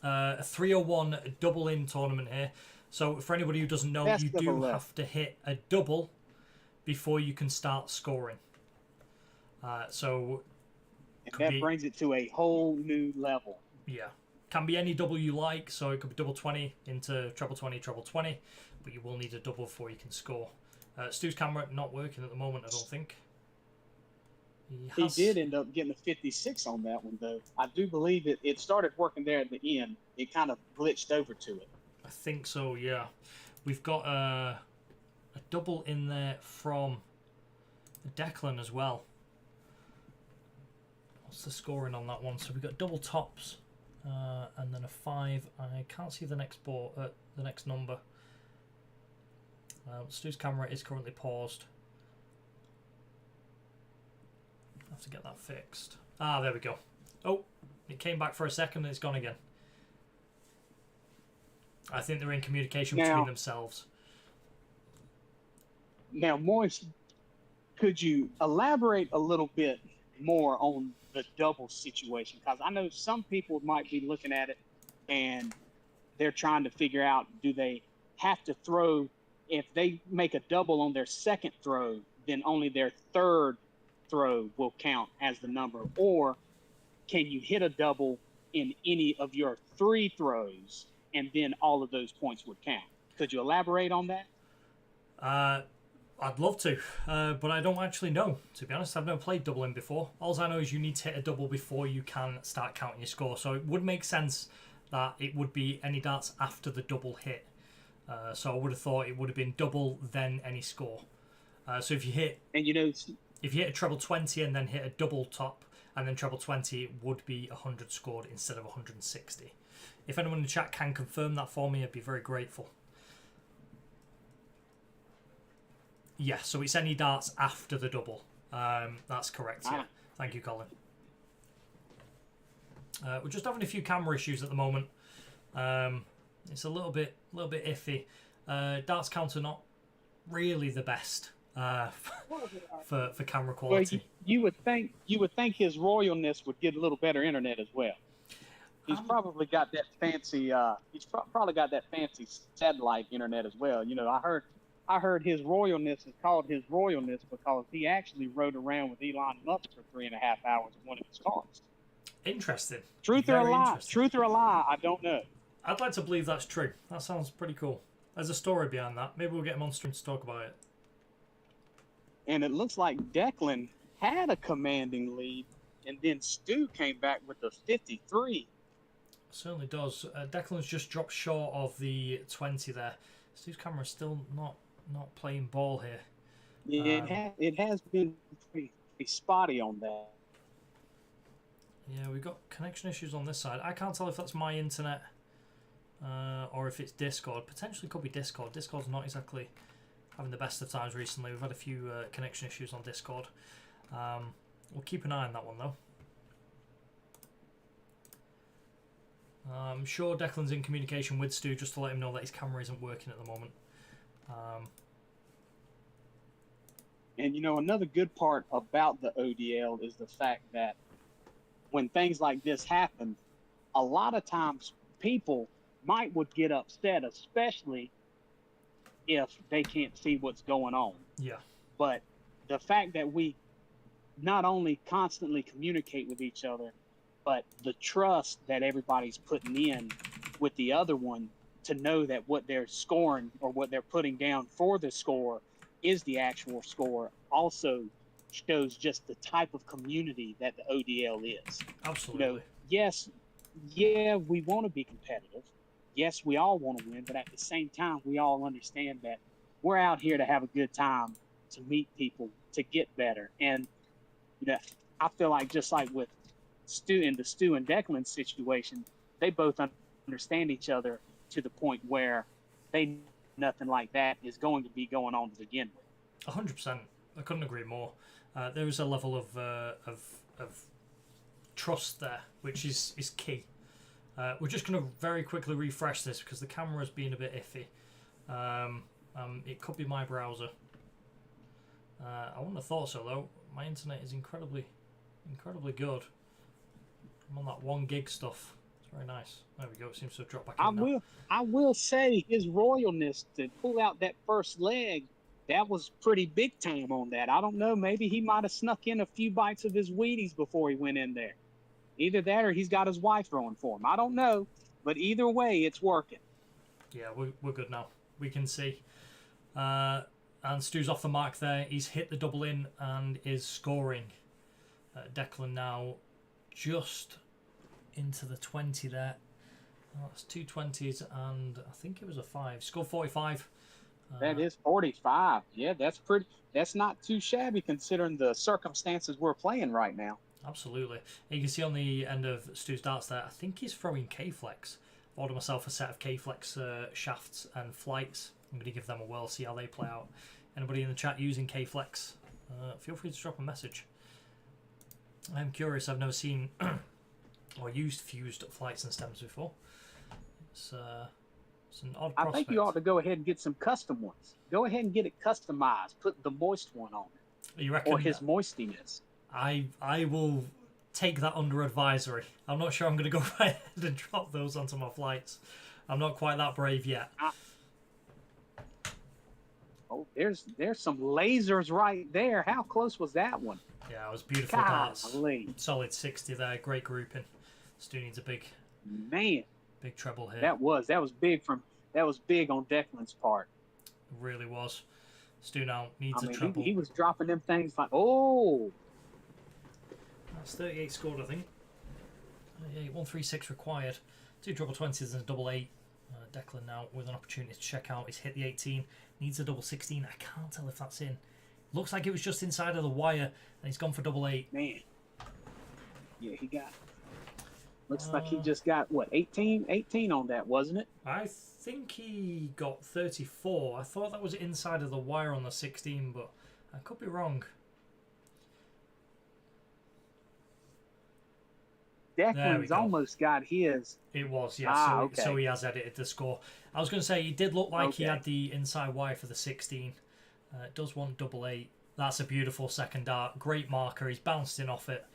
a 301 double in tournament here. So for anybody who doesn't know, Best you do left. have to hit a double before you can start scoring. So And that be, brings it to a whole new level. yeah, can be any double you like. So it could be double 20 into treble 20, treble 20, but you will need a double before you can score. Stu's camera not working at the moment, I don't think. He did end up getting a 56 on that one, though. I do believe it started working there at the end. It kind of glitched over to it. I think so, yeah. We've got a double in there from Declan as well. What's the scoring on that one? So we've got double tops and then a 5. I can't see the next the next number. Stu's camera is currently paused. I have to get that fixed. Ah, there we go. Oh, it came back for a second and it's gone again. I think they're in communication between themselves. Now, Moise, could you elaborate a little bit more on the double situation? Because I know some people might be looking at it and they're trying to figure out, do they have to throw, if they make a double on their second throw, then only their third throw will count as the number, or can you hit a double in any of your 3 throws and then all of those points would count? Could you elaborate on that? I'd love to, but I don't actually know, to be honest. I've never played doubling before. All I know is you need to hit a double before you can start counting your score, so it would make sense that it would be any darts after the double hit. So I would have thought it would have been double then any score. So if you hit, and you know, if you hit a treble 20 and then hit a double top and then treble 20, it would be 100 scored instead of 160. If anyone in the chat can confirm that for me, I'd be very grateful. Yeah, so it's any darts after the double. That's correct, yeah. Thank you, Colin. We're just having a few camera issues at the moment. It's a little bit iffy. Darts counter not really the best for camera quality. Well, you would think his royalness would get a little better internet as well. He's probably got that fancy. He's probably got that fancy satellite internet as well. You know, I heard his royalness is called his royalness because he actually rode around with Elon Musk for 3.5 hours in one of his cars. Interesting. Truth or a lie? Truth or a lie? I don't know. I'd like to believe that's true. That sounds pretty cool. There's a story behind that. Maybe we'll get him on stream to talk about it. And it looks like Declan had a commanding lead, and then Stu came back with the 53. Certainly does. Declan's just dropped short of the 20 there. Stu's camera's still not playing ball here. Yeah, it has been pretty spotty on that. Yeah, we've got connection issues on this side. I can't tell if that's my internet or if it's Discord. Potentially could be Discord. Discord's not exactly having the best of times recently. We've had a few connection issues on Discord. We'll keep an eye on that one though. I'm sure Declan's in communication with Stu just to let him know that his camera isn't working at the moment. And you know, another good part about the ODL is the fact that when things like this happen, a lot of times people would get upset, especially if they can't see what's going on. Yeah. But the fact that we not only constantly communicate with each other, but the trust that everybody's putting in with the other one to know that what they're scoring or what they're putting down for the score is the actual score also shows just the type of community that the ODL is. Absolutely. You know, yes, yeah, we want to be competitive. Yes, we all want to win, but at the same time, we all understand that we're out here to have a good time, to meet people, to get better. And you know, I feel like just like with Stu and Declan situation, they both understand each other to the point where nothing like that is going to be going on to begin with. 100%. I couldn't agree more. There is a level of trust there, which is key. We're just going to very quickly refresh this because the camera's been a bit iffy. It could be my browser. I wouldn't have thought so though. My internet is incredibly good. I'm on that 1 gig stuff. It's very nice. There we go. It seems to have dropped back in. I will say his royalness to pull out that first leg, that was pretty big time on that. I don't know. Maybe he might have snuck in a few bites of his Wheaties before he went in there. Either that or he's got his wife throwing for him. I don't know. But either way, it's working. Yeah, we're good now. We can see. And And Stu's off the mark there. He's hit the double in and is scoring. Declan now just into the 20 there. Oh, that's 2 20s and I think it was a 5. Scored 45. That is 45. Yeah, that's pretty. That's not too shabby considering the circumstances we're playing right now. Absolutely. You can see on the end of Stu's darts there, I think he's throwing K-Flex. I've ordered myself a set of K-Flex shafts and flights. I'm going to give them a whirl, see how they play out. Anybody in the chat using K-Flex, feel free to drop a message. I'm curious, I've never seen or used fused flights and stems before. It's an odd prospect. I think you ought to go ahead and get some custom ones. Go ahead and get it customized. Put the moist one on it. You reckon? Or his moistiness. I will take that under advisory. I'm not sure I'm going to go right ahead and drop those onto my flights. I'm not quite that brave yet. Oh, there's some lasers right there. How close was that one? Yeah, it was beautiful darts. Golly. Solid 60 there. Great grouping. Stu needs a big treble here. That was big on Declan's part. It really was. Stu now needs a treble. He was dropping them things like, oh. That's 38 scored, I think. 136 required. 2 double 20s and a double 8. Declan now with an opportunity to check out. He's hit the 18. Needs a double 16. I can't tell if that's in. Looks like it was just inside of the wire, and he's gone for double 8. Man. Yeah, he got. Looks like he just got, what, 18 on that, wasn't it? I think he got 34. I thought that was inside of the wire on the 16, but I could be wrong. Declan's almost got his. It was, yeah. Okay. So he has edited the score. I was going to say, he did look like he had the inside wire for the 16. It does want double 8. That's a beautiful second dart. Great marker. He's bounced in off it.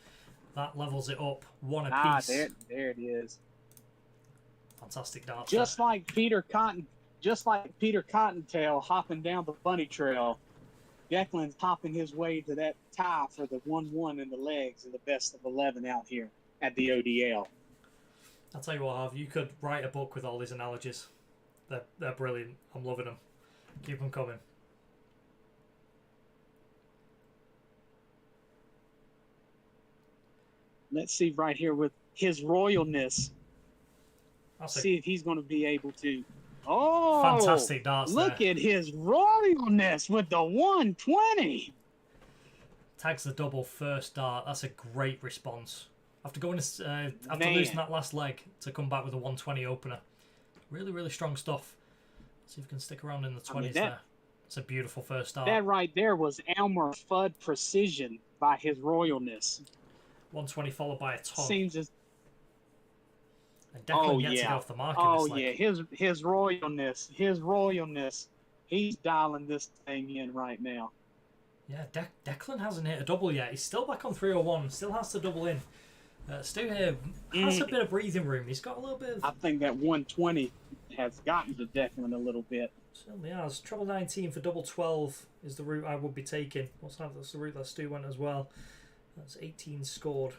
That levels it up. One apiece. There it is. Fantastic dart. Just like Peter Cottontail hopping down the bunny trail, Declan's hopping his way to that tie for the 1-1 in the legs in the best of 11 out here at the ODL. I'll tell you what, Harv, you could write a book with all these analogies. They're brilliant. I'm loving them. Keep them coming. Let's see right here with his royalness. See if he's going to be able to. Oh, fantastic darts. Look at his royalness with the 120. Tags the double first dart. That's a great response. After going after losing that last leg to come back with a 120 opener. Really, really strong stuff. See if we can stick around in the 20s there. It's a beautiful first start. That right there was Elmer Fudd precision by his royalness. 120 followed by a ton. Seems as. And Declan yet to go off the mark in this leg. His royalness. He's dialing this thing in right now. Yeah, Declan hasn't hit a double yet. He's still back on 301. Still has to double in. Stu here has a bit of breathing room. He's got a little bit of... I think that 120 has gotten to Declan a little bit. Certainly has. Treble 19 for double 12 is the route I would be taking. That's the route that Stu went as well. That's 18 scored.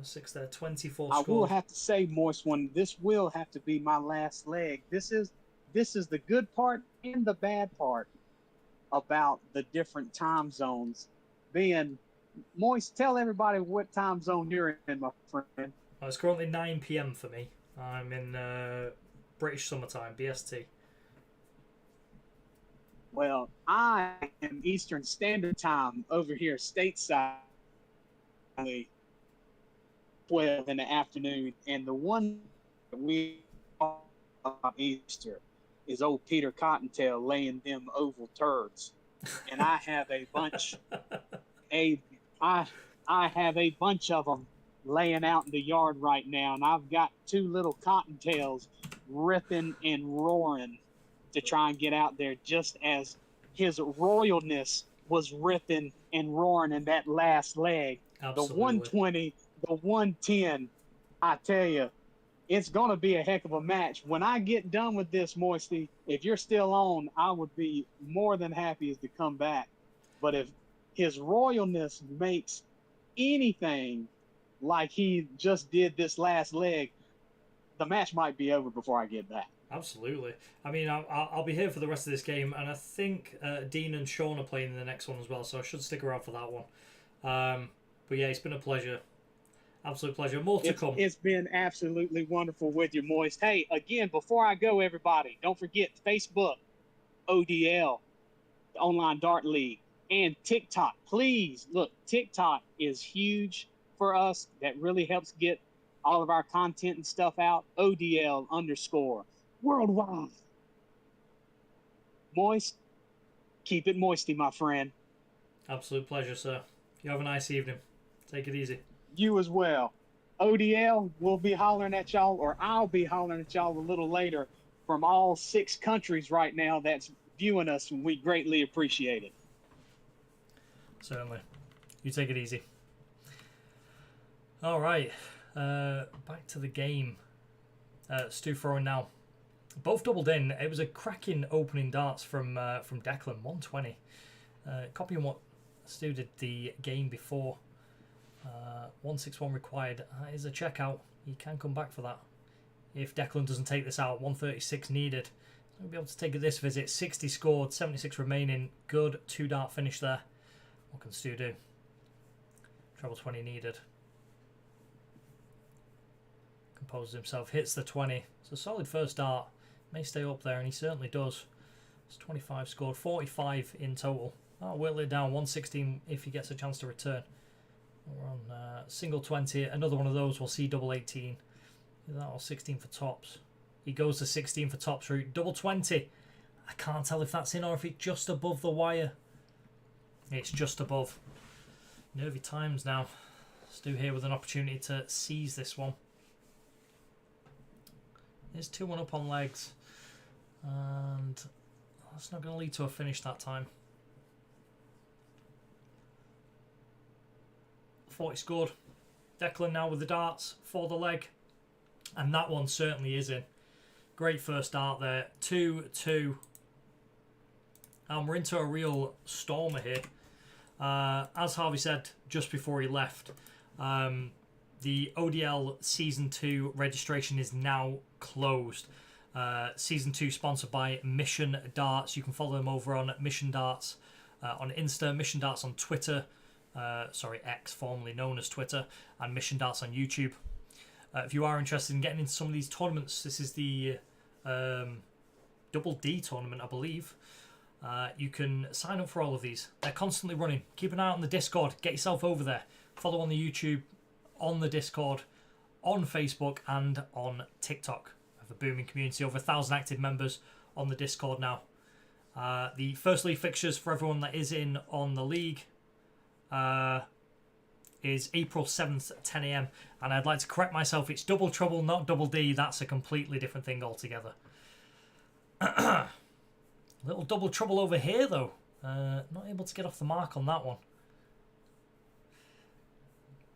6 there, 24 scored. I will have to say, Moist One, this will have to be my last leg. This is the good part and the bad part about the different time zones. Being Moist, tell everybody what time zone you're in, my friend. It's currently 9 p.m. for me. I'm in British summertime, BST. Well, I am Eastern Standard Time over here stateside, 12 in the afternoon, and the one that we call Easter is old Peter Cottontail laying them oval turds, and I have a bunch, I have a bunch of them laying out in the yard right now, and I've got 2 little cottontails ripping and roaring to try and get out there, just as his royalness was ripping and roaring in that last leg. Absolutely. The 120, the 110, I tell you, it's going to be a heck of a match. When I get done with this, Moisty, if you're still on, I would be more than happy to come back. But if his royalness makes anything like he just did this last leg, the match might be over before I get back. Absolutely. I mean, I'll be here for the rest of this game, and I think Dean and Sean are playing in the next one as well, so I should stick around for that one. But yeah, it's been a pleasure. Absolute pleasure. More to come. It's been absolutely wonderful with you, Moist. Hey, again, before I go, everybody, don't forget Facebook, ODL, the Online Dart League, and TikTok. Please, look, TikTok is huge for us. That really helps get all of our content and stuff out. ODL _ worldwide. Moist, keep it moisty, my friend. Absolute pleasure, sir. You have a nice evening. Take it easy. You as well. ODL, we'll be hollering at y'all, or I'll be hollering at y'all a little later from all 6 countries right now that's viewing us, and we greatly appreciate it. Certainly. You take it easy. All right. Back to the game. Stu throwing now. Both doubled in. It was a cracking opening darts from Declan, 120. Copying what Stu did the game before. 161 required. That is a checkout. He can come back for that. If Declan doesn't take this out, 136 needed. He'll be able to take this visit. 60 scored, 76 remaining. Good 2-dart finish there. What can Stu do? Treble 20 needed. Composes himself, hits the 20. It's a solid first dart. May stay up there, and he certainly does. It's 25 scored, 45 in total. I'll whittle it down, 116 if he gets a chance to return. We're on single 20. Another one of those, we'll see double 18. That was 16 for tops. He goes to 16 for tops route. Double 20. I can't tell if that's in or if it's just above the wire. It's just above. Nervy times now. Stu here with an opportunity to seize this one. There's 2-1 up on legs. And that's not going to lead to a finish that time. 40 scored. Declan now with the darts for the leg. And that one certainly is in. Great first dart there. 2-2. And we're into a real stormer here. As Harvey said just before he left, the ODL Season 2 registration is now closed. Season 2 sponsored by Mission Darts. You can follow them over on Mission Darts on Insta, Mission Darts on Twitter, X, formerly known as Twitter, and Mission Darts on YouTube. If you are interested in getting into some of these tournaments, this is the Double D tournament, I believe. You can sign up for all of these. They're constantly running. Keep an eye out on the Discord. Get yourself over there. Follow on the YouTube, on the Discord, on Facebook, and on TikTok. We have a booming community. Over 1,000 active members on the Discord now. The vsLee fixtures for everyone that is in on the league is April 7th at 10 AM. And I'd like to correct myself. It's Double Trouble, not Double D. That's a completely different thing altogether. Little double trouble over here, though. Not able to get off the mark on that one.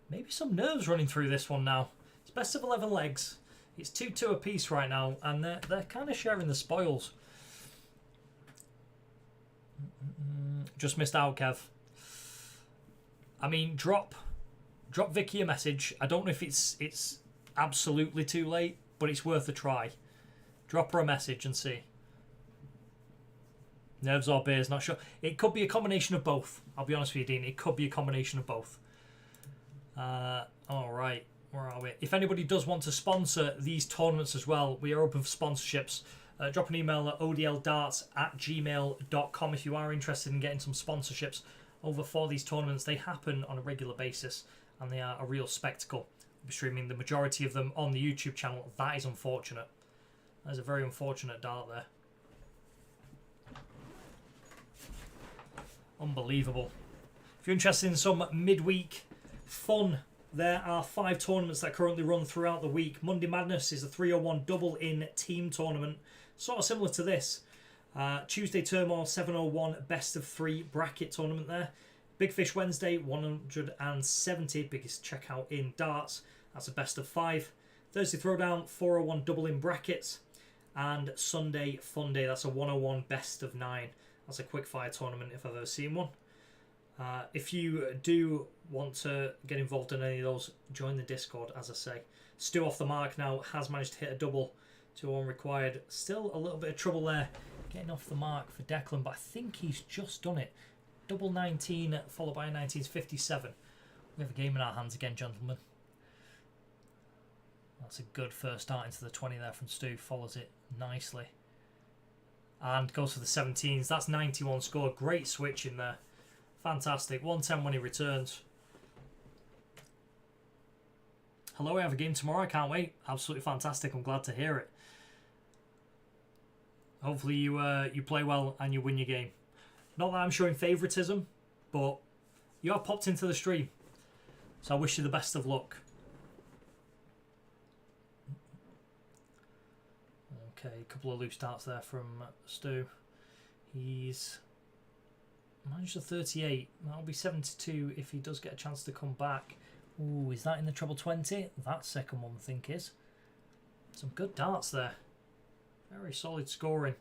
Maybe some nerves running through this one now. It's best of 11 legs. It's 2-2 apiece right now, and they're kind of sharing the spoils. Just missed out, Kev. I mean, drop Vicky a message. I don't know if it's absolutely too late, but it's worth a try. Drop her a message and see. Nerves or beers, not sure. It could be a combination of both. I'll be honest with you, Dean. It could be a combination of both. All right. Where are we? If anybody does want to sponsor these tournaments as well, we are open for sponsorships. Drop an email at odldarts@gmail.com if you are interested in getting some sponsorships over for these tournaments. They happen on a regular basis, and they are a real spectacle. We'll be streaming the majority of them on the YouTube channel. That is unfortunate. That is a very unfortunate dart there. Unbelievable. If you're interested in some midweek fun, there are 5 tournaments that currently run throughout the week. Monday Madness is a 301 double in team tournament, sort of similar to this. Tuesday Turmoil 701 best of 3 bracket tournament there. Big Fish Wednesday 170 biggest checkout in darts. That's a best of 5. Thursday Throwdown 401 double in brackets, and Sunday Fun Day, that's a 101 best of 9. That's a quick fire tournament if I've ever seen one. If you do want to get involved in any of those, join the Discord, as I say. Stu off the mark now has managed to hit a double 2-1 required. Still a little bit of trouble there getting off the mark for Declan, but I think he's just done it. Double 19 followed by a 1957. We have a game in our hands again, gentlemen. That's a good first start into the 20 there from Stu. Follows it nicely. And goes for the 17s. That's 91 score. Great switch in there. Fantastic. 110 when he returns. Hello, I have a game tomorrow. I can't wait. Absolutely fantastic. I'm glad to hear it. Hopefully you play well and you win your game. Not that I'm showing favouritism, but you have popped into the stream. So I wish you the best of luck. Okay, a couple of loose starts there from Stu. He's managed a 38. That'll be 72 if he does get a chance to come back. Ooh, is that in the treble 20? That second one, I think, is. Some good darts there. Very solid scoring.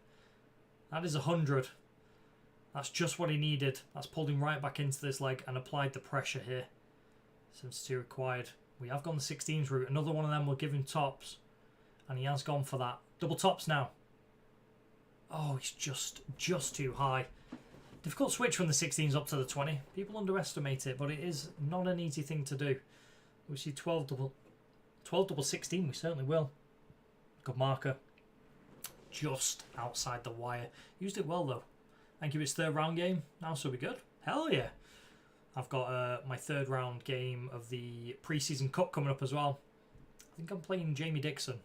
That is 100. That's just what he needed. That's pulled him right back into this leg and applied the pressure here. 72 required. We have gone the 16s route. Another one of them will give him tops. And he has gone for that. Double tops now. Oh, it's just too high. Difficult switch from the 16s up to the 20. People underestimate it, but it is not an easy thing to do. We see 12 double 16. We certainly will. Good marker. Just outside the wire. Used it well, though. Thank you. It's third round game. Now, so we're good. Hell yeah. I've got my third round game of the preseason cup coming up as well. I think I'm playing Jamie Dixon.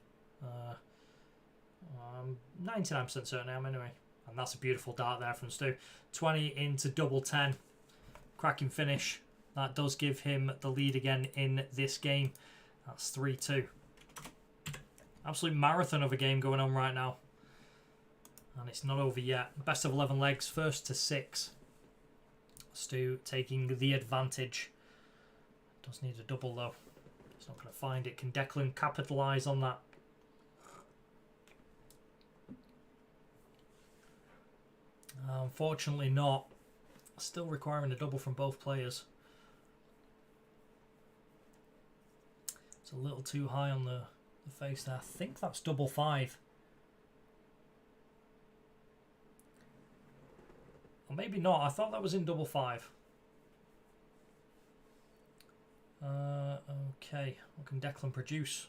I'm 99% certain I am anyway. And that's a beautiful dart there from Stu. 20 into double 10. Cracking finish. That does give him the lead again in this game. That's 3-2. Absolute marathon of a game going on right now. And it's not over yet. Best of 11 legs. First to 6. Stu taking the advantage. Does need a double though. He's not going to find it. Can Declan capitalise on that? Unfortunately not. Still requiring a double from both players. It's a little too high on the face there. I think that's double 5. Or maybe not. I thought that was in double 5. Okay. What can Declan produce?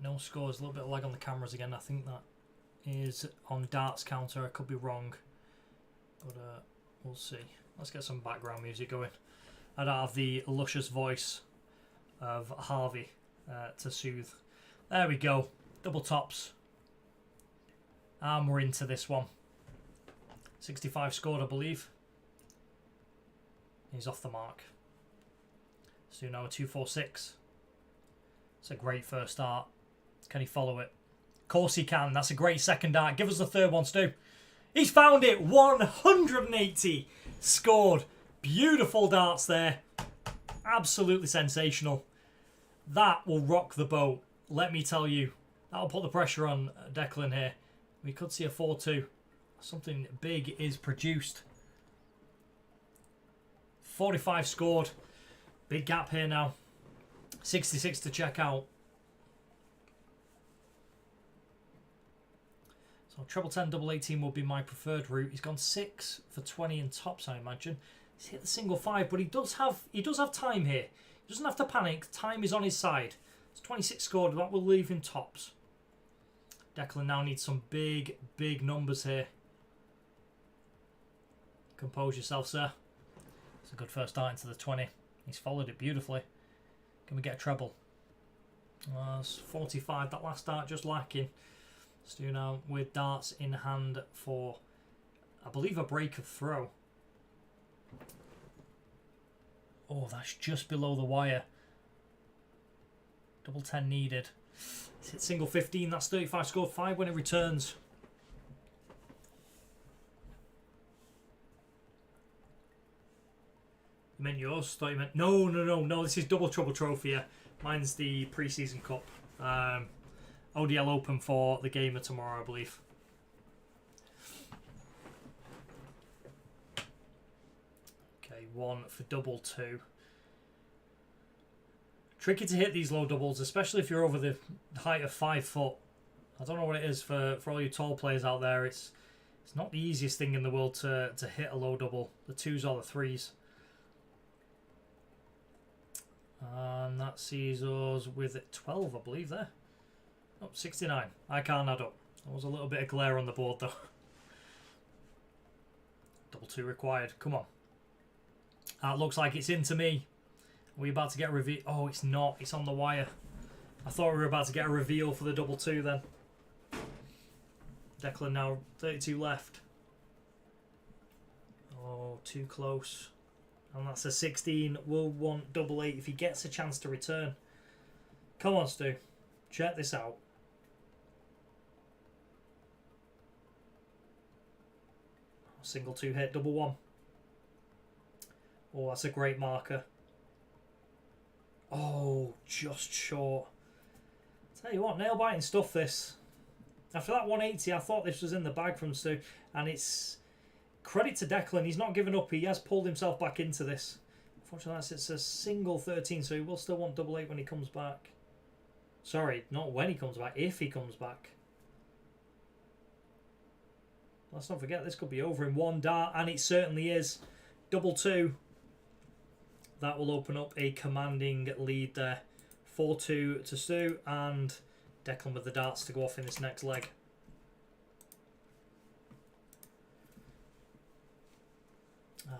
No scores. A little bit of lag on the cameras again. I think that is on darts counter. I could be wrong. But we'll see. Let's get some background music going. I don't have the luscious voice of Harvey to soothe. There we go. Double tops. And we're into this one. 65 scored, I believe. He's off the mark. So now a 246. It's a great first start. Can he follow it? Of course he can. That's a great second dart. Give us the third one, Stu. He's found it. 180 scored. Beautiful darts there. Absolutely sensational. That will rock the boat. Let me tell you. That will put the pressure on Declan here. We could see a 4-2. Something big is produced. 45 scored. Big gap here now. 66 to check out. So treble 10, double 18 will be my preferred route. He's gone 6 for 20 in tops, I imagine. He's hit the single 5, but he does have time here. He doesn't have to panic. Time is on his side. It's 26 scored. That will leave him tops. Declan now needs some big numbers here. Compose yourself, sir. It's a good first start into the 20. He's followed it beautifully. Can we get a treble? It's 45. That last dart just lacking. Stu now with darts in hand for, I believe, a break of throw. Oh, that's just below the wire. Double 10 needed. He's hit single 15. That's 35 scored. 5 when it returns. You meant yours? Thought you meant... No. This is double trouble trophy. Yeah. Mine's the pre-season cup. ODL Open for the gamer tomorrow, I believe. Okay, 1 for double 2. Tricky to hit these low doubles, especially if you're over the height of 5 foot. I don't know what it is for all you tall players out there. It's not the easiest thing in the world to hit a low double. The 2s or the 3s. And that sees us with 12, I believe, there. Oh, 69. I can't add up. There was a little bit of glare on the board, though. Double 2 required. Come on. That looks like it's into me. Are we about to get a reveal? Oh, it's not. It's on the wire. I thought we were about to get a reveal for the double 2 then. Declan now 32 left. Oh, too close. And that's a 16. We'll want double 8 if he gets a chance to return. Come on, Stu. Check this out. Single 2 hit, double 1. Oh, that's a great marker. Oh, just short. Tell you what, nail-biting stuff this. After that 180, I thought this was in the bag from Stu. And it's credit to Declan. He's not given up. He has pulled himself back into this. Unfortunately, it's a single 13, so he will still want double 8 when he comes back. Sorry, not when he comes back, if he comes back. Let's not forget, this could be over in one dart, and it certainly is. Double 2. That will open up a commanding lead there. 4-2 to Stu, and Declan with the darts to go off in this next leg.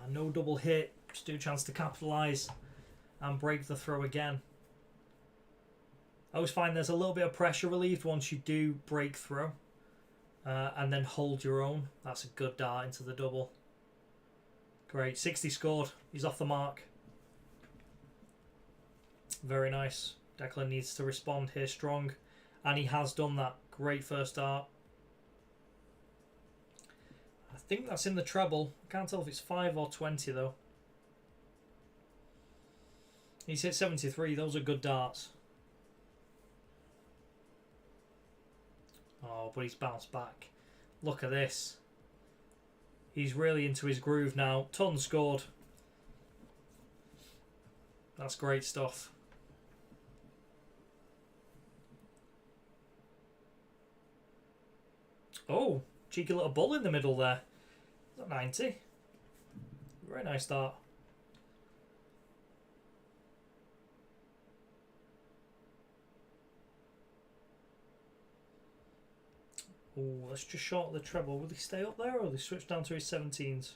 No double hit. Stu chance to capitalise and break the throw again. I always find there's a little bit of pressure relieved once you do break throw. And then hold your own. That's a good dart into the double. Great. 60 scored. He's off the mark. Very nice. Declan needs to respond here strong. And he has done that. Great first dart. I think that's in the treble. I can't tell if it's 5 or 20 though. He's hit 73. Those are good darts. Oh, but he's bounced back. Look at this. He's really into his groove now. Ton scored. That's great stuff. Oh, cheeky little bull in the middle there. Is that 90? Very nice start. Oh, let's just short the treble. Will he stay up there or will he switch down to his 17s?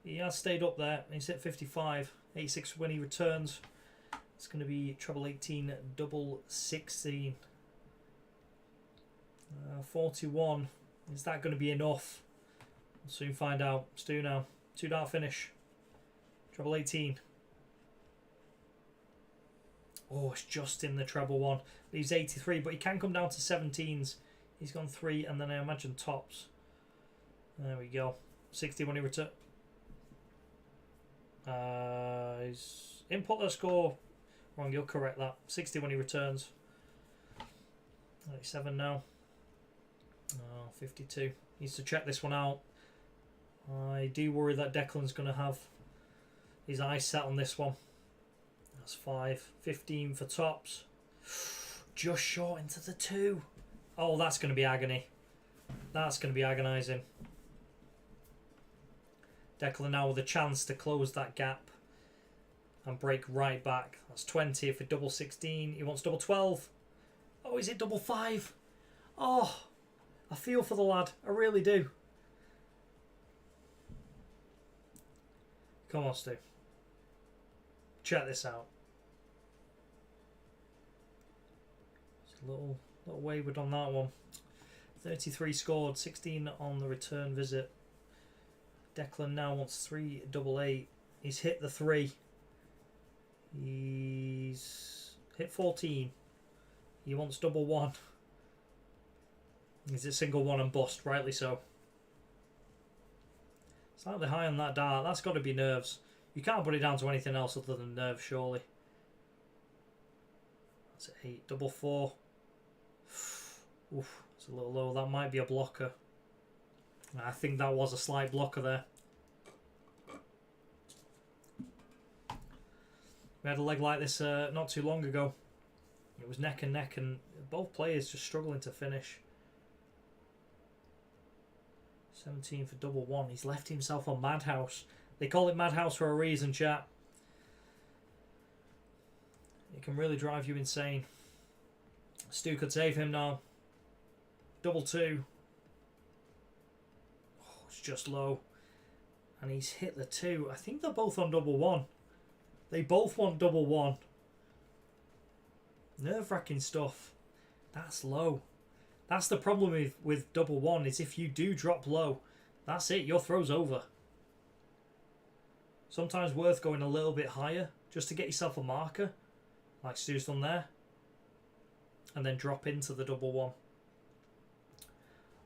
He has stayed up there. He's hit 55. 86 when he returns. It's going to be treble 18, double 16. 41. Is that going to be enough? We'll soon find out. Stu now. 2 dart finish. Treble 18. Oh, it's just in the treble 1. Leaves 83, but he can come down to 17s. He's gone 3, and then I imagine tops. There we go. 60 when he returns. His input the score. Wrong, you'll correct that. 60 when he returns. 97 now. 52. Needs to check this one out. I do worry that Declan's going to have his eyes set on this one. That's 5. 15 for tops. Just short into the 2. Oh, that's going to be agony. That's going to be agonising. Declan now with a chance to close that gap and break right back. That's 20 for double 16. He wants double 12. Oh, is it double 5? Oh, I feel for the lad. I really do. Come on, Stu. Check this out. It's a little wayward on that one. 33 scored, 16 on the return visit. Declan now wants 3 double 8. He's hit the 3. He's hit 14. He wants double 1. He's a single 1 and bust, rightly so. Slightly high on that dart. That's got to be nerves. You can't put it down to anything else other than nerves, surely. That's 8. Double 4. Oof, it's a little low. That might be a blocker. I think that was a slight blocker there. We had a leg like this not too long ago. It was neck and neck, and both players just struggling to finish. 17 for double one. He's left himself a madhouse. They call it madhouse for a reason, chat. It can really drive you insane. Stu could save him now. Double two. Oh, it's just low. And he's hit the two. I think they're both on double one. They both want double one. Nerve-wracking stuff. That's low. That's the problem with double one, is if you do drop low, that's it, your throw's over. Sometimes worth going a little bit higher just to get yourself a marker, like Stu's done there, and then drop into the double one.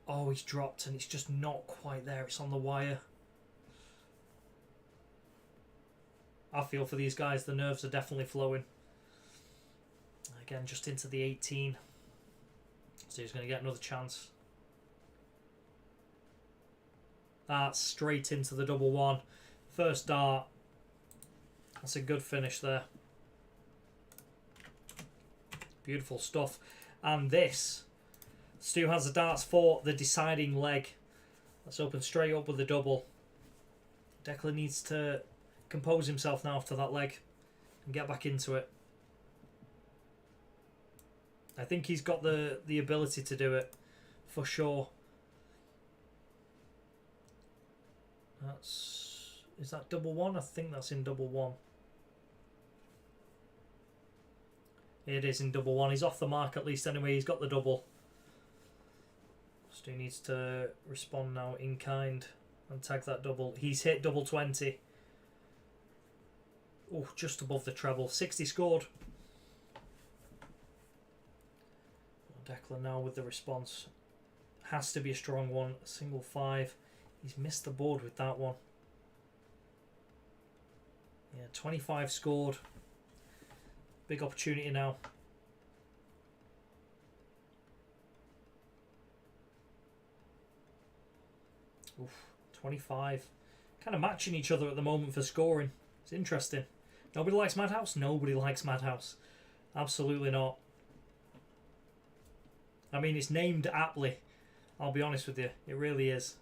Oh, he's dropped and it's just not quite there. It's on the wire. I feel for these guys, the nerves are definitely flowing. Again, just into the 18. So he's going to get another chance. That's straight into the double one. First dart. That's a good finish there. Beautiful stuff. And this, Stu has the darts for the deciding leg. Let's open straight up with the double. Declan needs to compose himself now after that leg and get back into it. I think he's got the ability to do it for sure. Is that double one? I think that's in double one. It is in double one. He's off the mark at least anyway. He's got the double. Stu needs to respond now in kind and tag that double. He's hit double 20. Oh, just above the treble. 60 scored. Declan now with the response. Has to be a strong one. A single 5. He's missed the board with that one. Yeah, 25 scored. Big opportunity now. Oof, 25. Kind of matching each other at the moment for scoring. It's interesting. Nobody likes Madhouse? Nobody likes Madhouse. Absolutely not. I mean, it's named aptly. I'll be honest with you. It really is.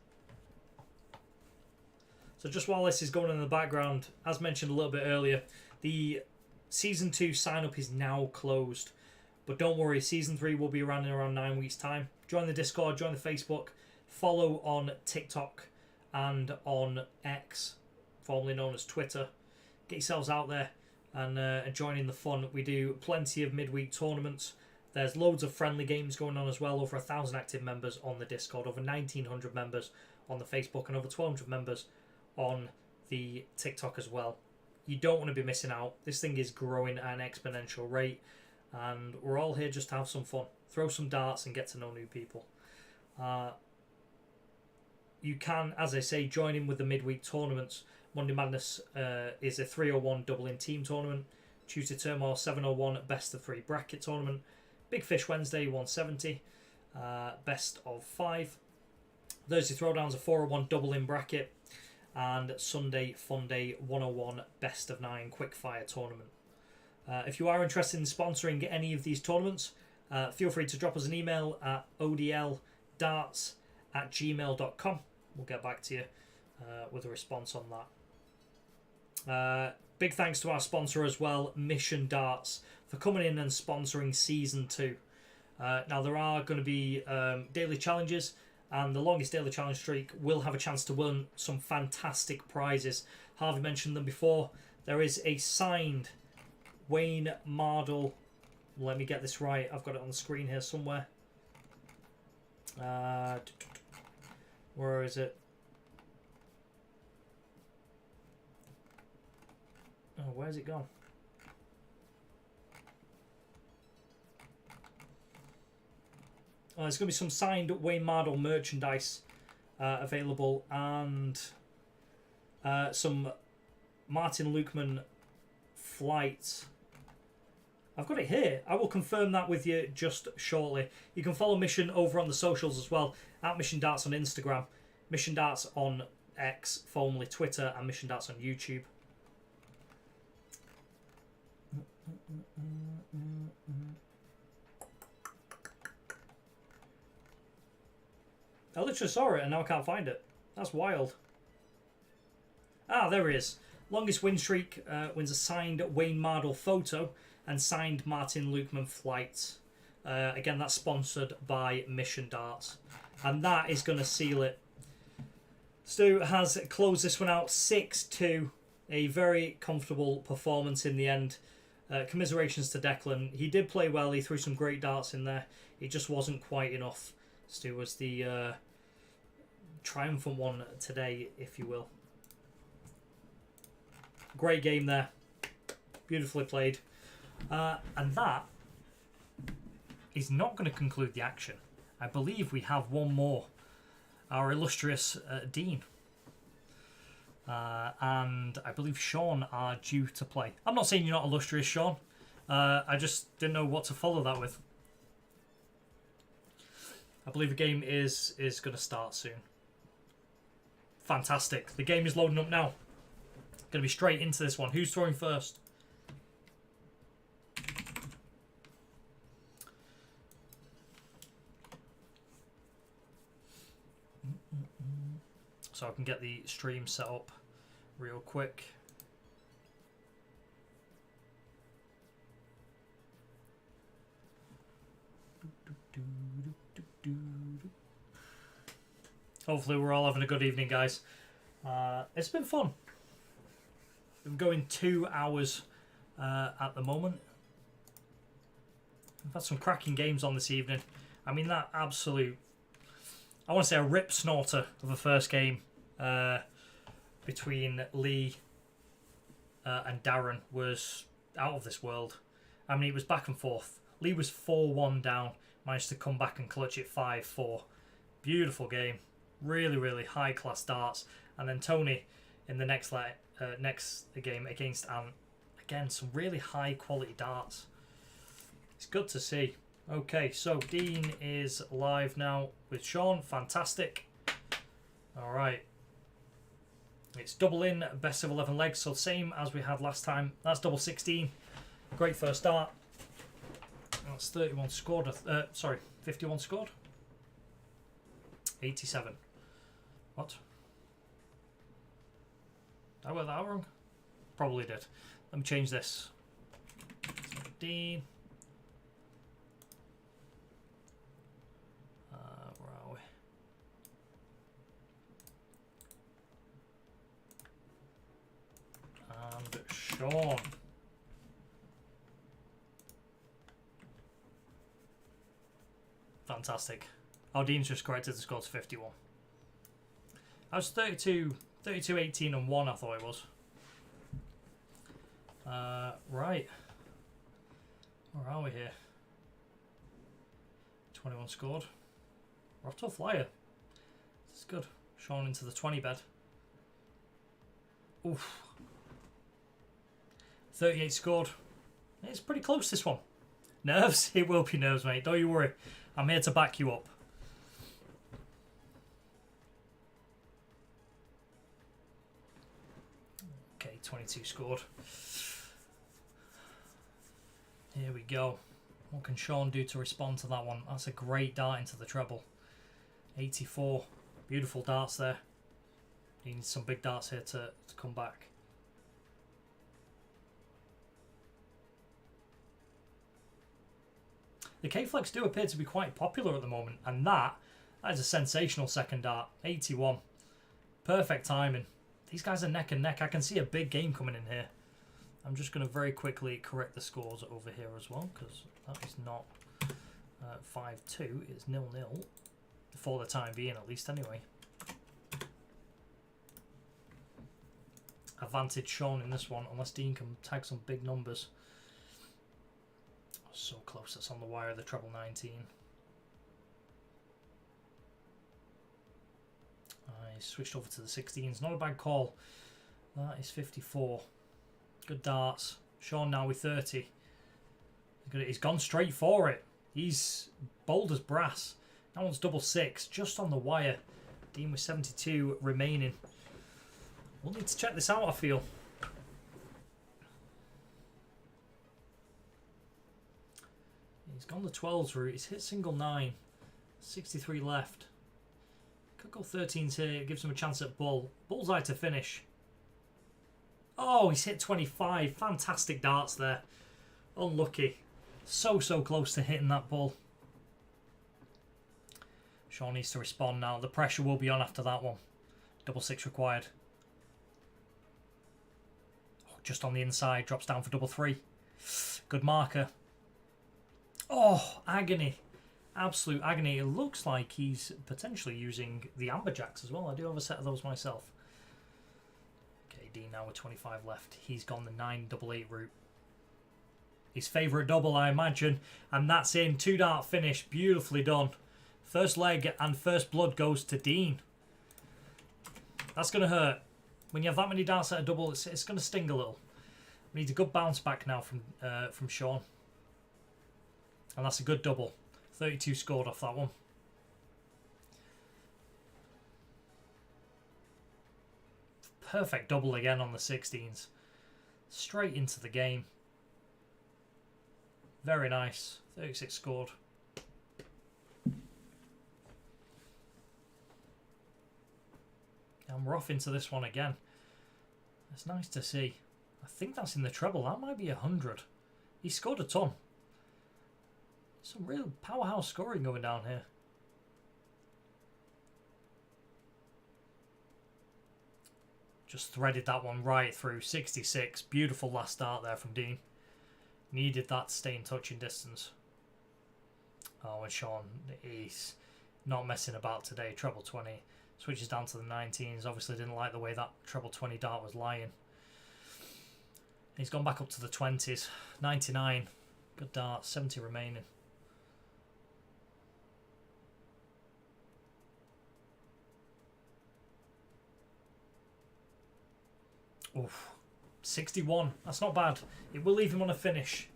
So just while this is going on in the background, as mentioned a little bit earlier, the Season 2 sign-up is now closed. But don't worry, Season 3 will be around in around 9 weeks' time. Join the Discord, join the Facebook, follow on TikTok and on X, formerly known as Twitter. Get yourselves out there and join in the fun. We do plenty of midweek tournaments. There's loads of friendly games going on as well. Over 1,000 active members on the Discord, over 1,900 members on the Facebook, and over 1,200 members on the TikTok as well. You don't want to be missing out. This thing is growing at an exponential rate, and we're all here just to have some fun. Throw some darts and get to know new people. You can, as I say, join in with the midweek tournaments. Monday Madness is a 301 double-in team tournament. Tuesday Turmoil 701 best of 3 bracket tournament. Big Fish Wednesday 170 best of 5. Thursday Throwdowns a 401 double-in bracket. And Sunday Fun Day 101 best of 9 quickfire tournament. If you are interested in sponsoring any of these tournaments, feel free to drop us an email at odldarts@gmail.com. We'll get back to you with a response on that. Big thanks to our sponsor as well, Mission Darts, for coming in and sponsoring Season 2. Now there are going to be daily challenges, and the longest daily challenge streak will have a chance to win some fantastic prizes. Harvey mentioned them before. There is a signed Wayne Mardle. Let me get this right. I've got it on the screen here somewhere. Where is it? Oh, where's it gone? There's going to be some signed Wayne Mardle merchandise available, and some Martin Lukeman flights. I've got it here. I will confirm that with you just shortly. You can follow Mission over on the socials as well, at Mission Darts on Instagram, Mission Darts on X, formerly Twitter, and Mission Darts on YouTube. I literally saw it and now I can't find it. That's wild. Ah, there he is. Longest win streak wins a signed Wayne Mardle photo and signed Martin Lukeman flight. Again, that's sponsored by Mission Darts. And that is going to seal it. Stu has closed this one out 6-2. A very comfortable performance in the end. Commiserations to Declan. He did play well. He threw some great darts in there. It just wasn't quite enough. Stu was the triumphant one today, if you will. Great game there. Beautifully played. And that is not going to conclude the action. I believe we have one more. Our illustrious Dean. And I believe Sean are due to play. I'm not saying you're not illustrious, Sean. I just didn't know what to follow that with. I believe the game is going to start soon. Fantastic. The game is loading up now. Going to be straight into this one. Who's throwing first? So I can get the stream set up real quick. Hopefully we're all having a good evening, guys. It's been fun. We're going 2 hours at the moment. We've had some cracking games on this evening. I mean, that absolute... I want to say a rip snorter of a first game between Lee and Darren was out of this world. I mean, it was back and forth. Lee was 4-1 down, managed to come back and clutch it 5-4. Beautiful game. Really, really high-class darts. And then Tony in the next game against Ant. Again, some really high-quality darts. It's good to see. Okay, so Dean is live now with Sean. Fantastic. All right. It's double in, best of 11 legs, so same as we had last time. That's double 16. Great first start. That's 31 scored. Sorry, 51 scored. 87. What? Did I work that out wrong? Probably did. Let me change this. Dean. Where are we? And Sean. Fantastic. Oh, Dean's just corrected the score to 51. I was 32, 18 and 1, I thought it was. Right. Where are we here? 21 scored. We're off to a flyer. This is good. Sean into the 20 bed. Oof. 38 scored. It's pretty close, this one. Nerves? It will be nerves, mate. Don't you worry. I'm here to back you up. Okay, 22 scored. Here we go. What can Sean do to respond to that one? That's a great dart into the treble. 84. Beautiful darts there. He needs some big darts here to come back. The K-Flex do appear to be quite popular at the moment, and that is a sensational second dart. 81. Perfect timing. These guys are neck and neck. I can see a big game coming in here. I'm just going to very quickly correct the scores over here as well, because that is not 5-2. It's 0-0 for the time being, at least anyway. Advantage Sean in this one, unless Dean can tag some big numbers. So close, that's on the wire, the treble 19. I switched over to the 16s. Not a bad call. That is 54. Good darts. Sean now with 30. He's gone straight for it. He's bold as brass. That one's double 6, just on the wire. Dean with 72 remaining. We'll need to check this out, I feel. He's gone the 12s route. He's hit single 9. 63 left. Could go 13s here. Gives him a chance at bull. Bullseye to finish. Oh, he's hit 25. Fantastic darts there. Unlucky. So close to hitting that ball. Sean needs to respond now. The pressure will be on after that one. Double six required. Oh, just on the inside. Drops down for double three. Good marker. Oh, agony. Absolute agony. It looks like he's potentially using the amberjacks as well. I do have a set of those myself. Okay, Dean now with 25 left. He's gone the 9-8-8 route. His favourite double, I imagine. And that's in. 2-dart finish. Beautifully done. First leg and first blood goes to Dean. That's going to hurt. When you have that many darts at a double, it's going to sting a little. We need a good bounce back now from Sean. And that's a good double. 32 scored off that one. Perfect double again on the 16s. Straight into the game. Very nice. 36 scored. And we're off into this one again. It's nice to see. I think that's in the treble. That might be 100. He scored a ton. Some real powerhouse scoring going down here. Just threaded that one right through. 66. Beautiful last start there from Dean. Needed that to stay in touching distance. Oh, and Sean is not messing about today. Treble 20. Switches down to the 19s. Obviously didn't like the way that treble 20 dart was lying. He's gone back up to the 20s. 99. Good dart. 70 remaining. Oof. 61. That's not bad. It will leave him on a finish.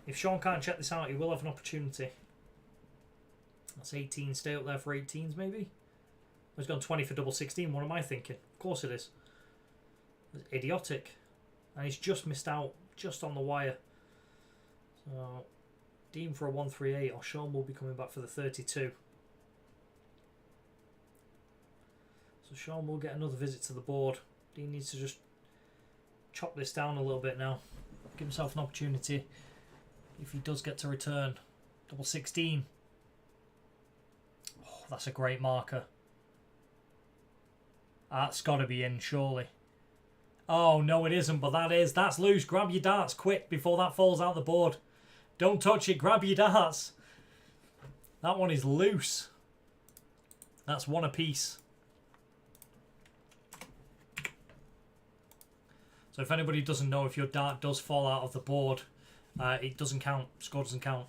If Sean can't check this out, he will have an opportunity. That's 18. Stay up there for 18s maybe. He's gone 20 for double 16. What am I thinking? Of course it is. It's idiotic. And he's just missed out. Just on the wire. So, Dean for a 138. Or Sean will be coming back for the 32. So Sean will get another visit to the board. Dean needs to just chop this down a little bit now. Give himself an opportunity. If he does get to return. Double 16. Oh, that's a great marker. That's got to be in, surely. Oh, no, it isn't, but that is. That's loose. Grab your darts quick before that falls out the board. Don't touch it. Grab your darts. That one is loose. That's one apiece. So if anybody doesn't know, if your dart does fall out of the board, it doesn't count. Score doesn't count.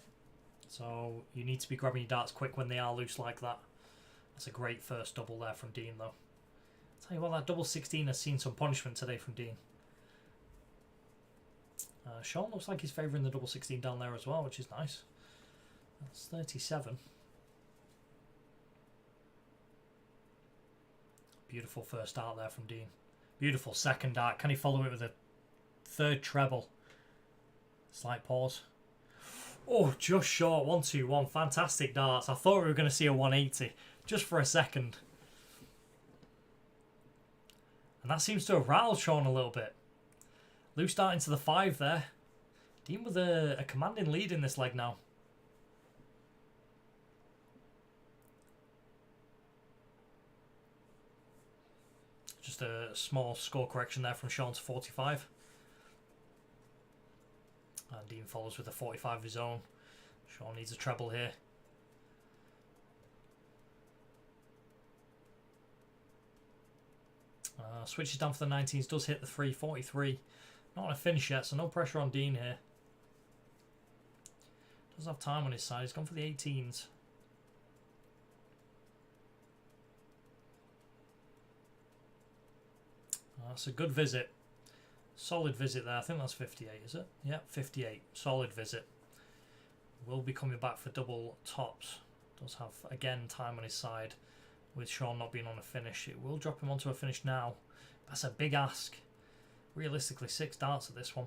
So you need to be grabbing your darts quick when they are loose like that. That's a great first double there from Dean, though. Tell you what, that double 16 has seen some punishment today from Dean. Sean looks like he's favouring the double 16 down there as well, which is nice. That's 37. Beautiful first dart there from Dean. Beautiful second dart. Can he follow it with a third treble? Slight pause. Oh, just short. 1-2-1. Fantastic darts. I thought we were going to see a 180 just for a second. And that seems to have rattled Sean a little bit. Loose dart into the 5 there. Dean with a commanding lead in this leg now. Just a small score correction there from Sean to 45. And Dean follows with a 45 of his own. Sean needs a treble here. Switches down for the 19s, does hit the 3, 43. Not on a finish yet, so no pressure on Dean here. Does have time on his side, he's gone for the 18s. That's a good visit. Solid visit there. I think that's 58, is it? Yep, 58. Solid visit. Will be coming back for double tops. Does have, again, time on his side. With Sean not being on a finish. It will drop him onto a finish now. That's a big ask. Realistically, 6 darts at this one.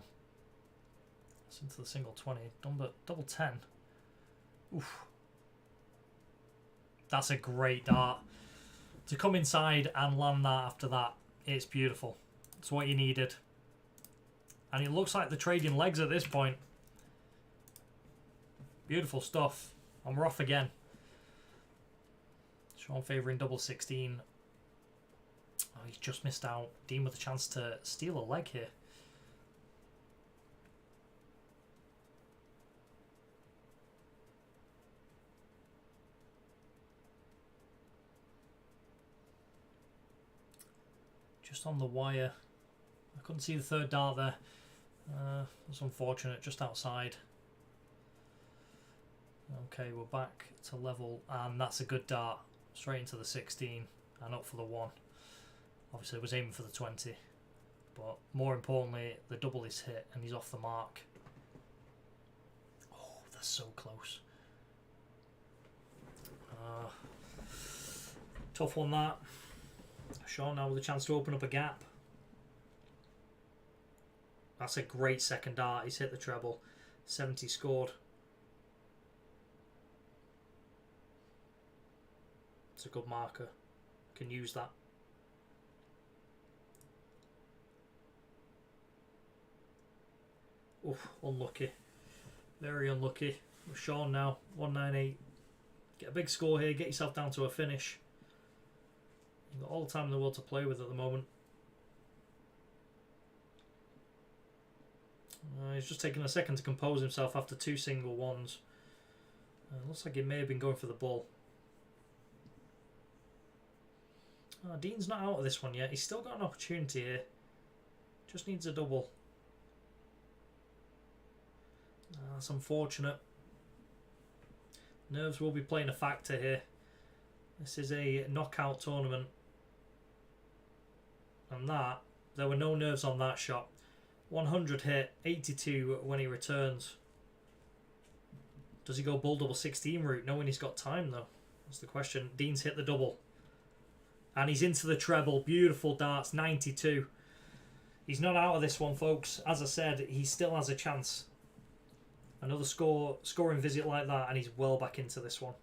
That's into the single 20. Double 10. Oof. That's a great dart. To come inside and land that after that, it's beautiful. It's what you needed. And it looks like they're trading legs at this point. Beautiful stuff. And we're off again. Sean favouring double 16. Oh, he's just missed out. Dean with a chance to steal a leg here. Just on the wire. I couldn't see the third dart there. That's unfortunate, just outside. Okay, we're back to level, and that's a good dart. Straight into the 16 and up for the 1. Obviously, was aiming for the 20, but more importantly, the double is hit and he's off the mark. Oh, that's so close. Tough one, that. Sean now with a chance to open up a gap. That's a great second dart. He's hit the treble. 70 scored. It's a good marker. Can use that. Oof, unlucky. Very unlucky. With Sean now, 198. Get a big score here. Get yourself down to a finish. You've got all the time in the world to play with at the moment. He's just taking a second to compose himself after 2 single ones. Looks like he may have been going for the ball. Dean's not out of this one yet. He's still got an opportunity here. Just needs a double. That's unfortunate. Nerves will be playing a factor here. This is a knockout tournament. And that, there were no nerves on that shot. 100 hit, 82 when he returns. Does he go bull double 16 route knowing he's got time though? That's the question. Dean's hit the double. And he's into the treble. Beautiful darts, 92. He's not out of this one, folks. As I said, he still has a chance. Another scoring visit like that, and he's well back into this one.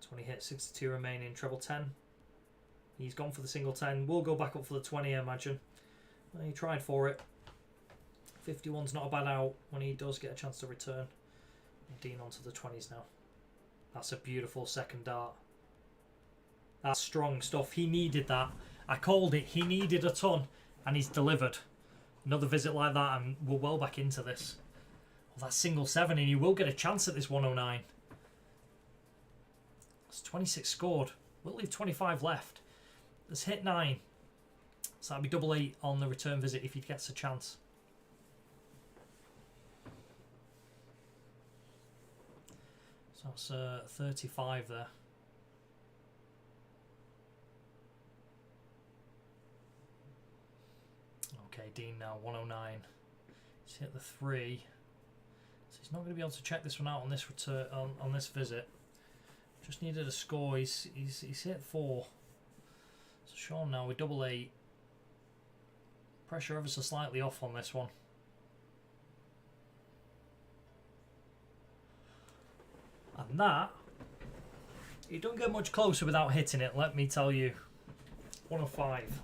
20 hits, 62 remaining, treble 10. He's gone for the single 10. We'll go back up for the 20, I imagine. Well, he tried for it. 51's not a bad out when he does get a chance to return. And Dean onto the 20s now. That's a beautiful second dart. That's strong stuff. He needed that. I called it. He needed a ton, and he's delivered. Another visit like that, and we're well back into this. Well, that's single 7, and he will get a chance at this 109. It's 26 scored. We'll leave 25 left. Let's hit 9. So that'll be double 8 on the return visit if he gets a chance. So that's 35 there. Okay, Dean now, 109. He's hit the 3. So he's not going to be able to check this one out on this return on this visit. Just needed a score. He's hit 4. So Sean now with double 8. Pressure ever so slightly off on this one. And that, you don't get much closer without hitting it, let me tell you. 105.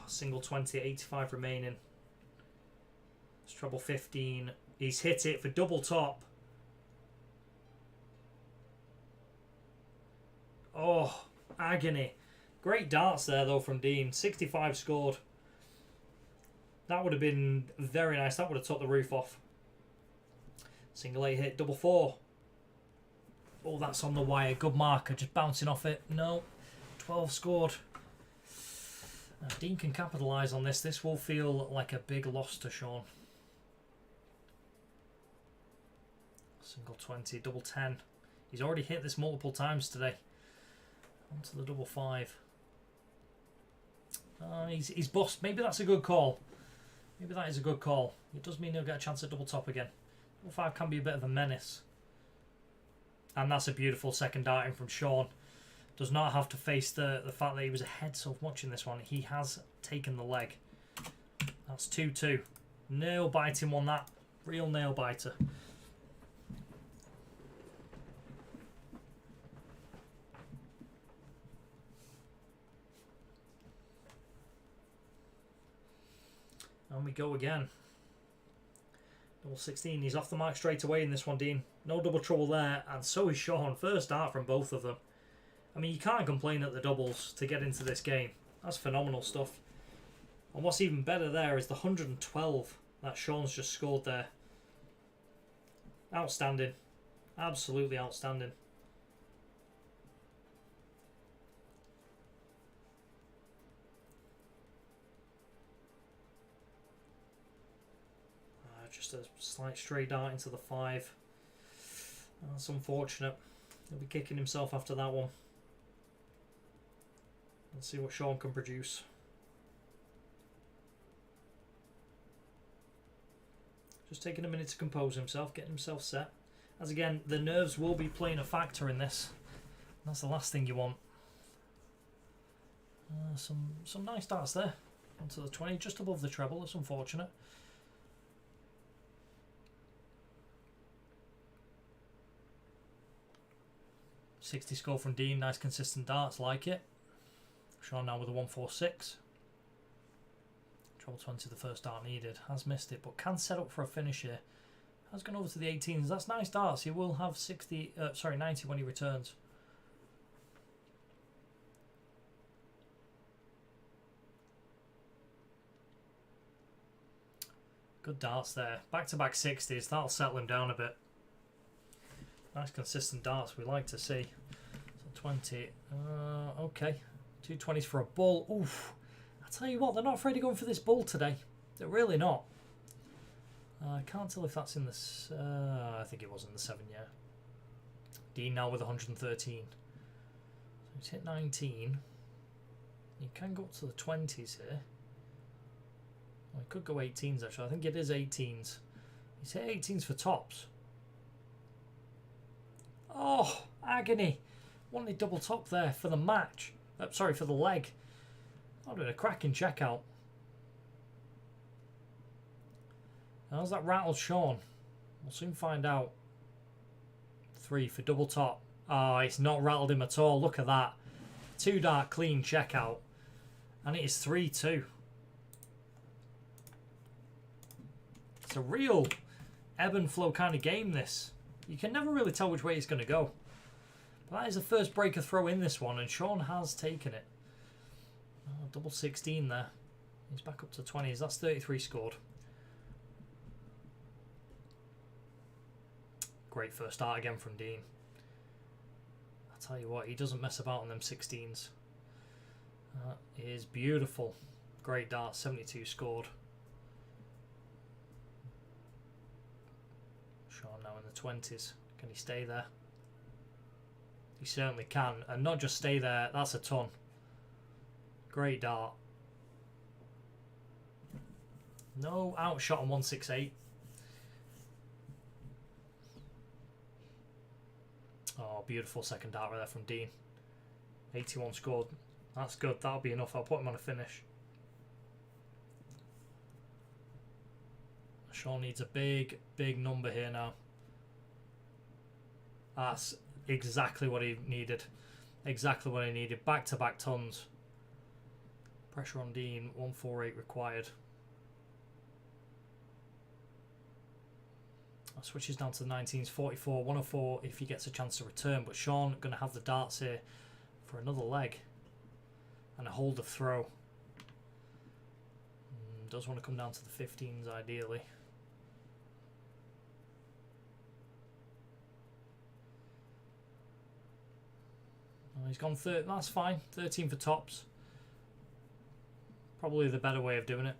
Single 20, 85 remaining. It's treble 15. He's hit it for double top. Oh, agony. Great darts there though from Dean. 65 scored. That would have been very nice. That would have took the roof off. Single 8 hit, double 4. Oh, that's on the wire. Good marker. Just bouncing off it. No. 12 scored. Dean can capitalise on this. This will feel like a big loss to Sean. Single 20, double 10. He's already hit this multiple times today. On to the double 5. He's bust. Maybe that's a good call. Maybe that is a good call. It does mean he'll get a chance at double top again. Double 5 can be a bit of a menace. And that's a beautiful second darting from Sean. Does not have to face the fact that he was ahead so much in this one. He has taken the leg. That's 2-2. Nail biting one, that. Real nail biter. And we go again. Double 16. He's off the mark straight away in this one, Dean. No double trouble there. And so is Sean. First start from both of them. I mean, you can't complain at the doubles to get into this game. That's phenomenal stuff. And what's even better there is the 112 that Sean's just scored there. Outstanding. Absolutely outstanding. Just a slight stray dart into the 5. That's unfortunate. He'll be kicking himself after that one. Let's see what Sean can produce. Just taking a minute to compose himself, getting himself set. As again, the nerves will be playing a factor in this. That's the last thing you want. Some nice darts there. Onto the 20, just above the treble. That's unfortunate. .60 score from Dean. Nice consistent darts, like it. Sean now with a 146. Treble 20, the first dart needed. Has missed it, but can set up for a finish here. Has gone over to the 18s. That's nice darts. He will have 90 when he returns. Good darts there. Back-to-back 60s. That'll settle him down a bit. Nice consistent darts we like to see. So 20. Okay. 220s for a bull. Oof. I tell you what, they're not afraid of going for this bull today. They're really not. I can't tell if that's in this. I think it was in the 7, yeah. Dean now with 113. So he's hit 19. You can go up to the 20s here. Well, he could go 18s actually. I think it is 18s. He's hit 18s for tops. Oh, agony. Wanted double top there for the match. Sorry, for the leg. That would have been a cracking checkout. How's that rattled Sean? We'll soon find out. 3 for double top. Oh, it's not rattled him at all. Look at that. 2 dart clean checkout. And it is 3-2. It's a real ebb and flow kind of game, this. You can never really tell which way it's going to go. But that is the first breaker throw in this one, and Sean has taken it. Oh, double 16 there. He's back up to 20s. That's 33 scored. Great first start again from Dean. I'll tell you what, he doesn't mess about on them 16s. That is beautiful. Great dart, 72 scored. Sean now in the 20s. Can he stay there? He certainly can. And not just stay there, that's a ton. Great dart. No outshot on 168. Oh, beautiful second dart right there from Dean. 81 scored. That's good. That'll be enough. I'll put him on a finish. Sean needs a big, big number here now. That's exactly what he needed. Exactly what he needed. Back-to-back tons. Pressure on Dean. 148 required. Switches down to the 19s. 44. 104 if he gets a chance to return. But Sean going to have the darts here for another leg. And a hold of throw. Does want to come down to the 15s ideally. Oh, he's gone 30. That's fine. 13 for tops. Probably the better way of doing it.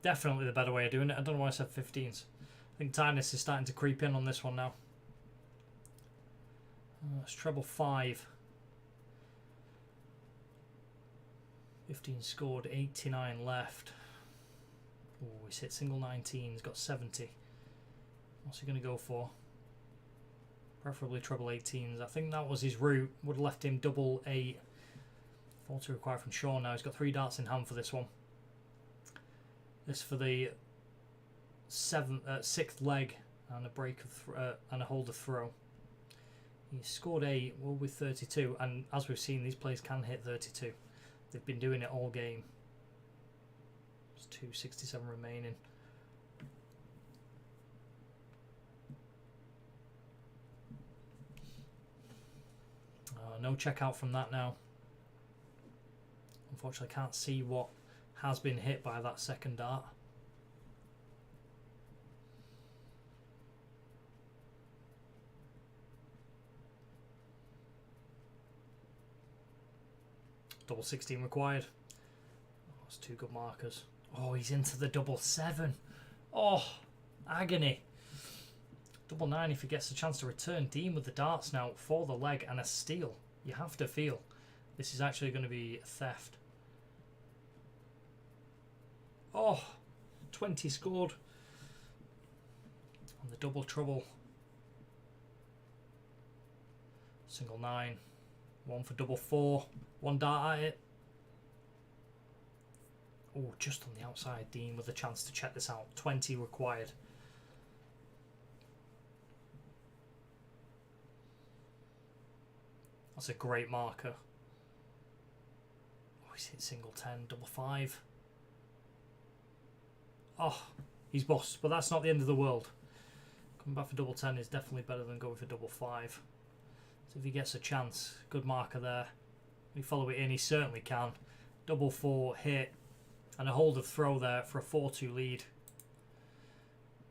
Definitely the better way of doing it. I don't know why I said 15s. I think tiredness is starting to creep in on this one now. It's treble 5. 15 scored, 89 left. Oh, he's hit single 19. He's got 70. What's he going to go for? Preferably treble 18s. I think that was his route. Would have left him double 8. 40 required from Sean now. He's got 3 darts in hand for this one. This for the 6th leg and a break of and a hold of throw. He scored 8, well with 32, and as we've seen, these players can hit 32. They've been doing it all game. There's 267 remaining. No checkout from that now. Unfortunately, I can't see what has been hit by that second dart. Double 16 required. Oh, that's two good markers. Oh, he's into the double 7. Oh, agony. Double 9 if he gets a chance to return. Dean with the darts now for the leg and a steal. You have to feel this is actually going to be a theft. Oh, 20 scored on the double trouble. Single 9. One for double 4. One dart at it. Oh, just on the outside. Dean with a chance to check this out. 20 required. That's a great marker. Oh, he's hit single 10, double 5. Oh, he's bossed, but that's not the end of the world. Coming back for double 10 is definitely better than going for double 5. So if he gets a chance, good marker there. Can he follow it in? He certainly can. Double 4 hit and a hold of throw there for a 4-2 lead.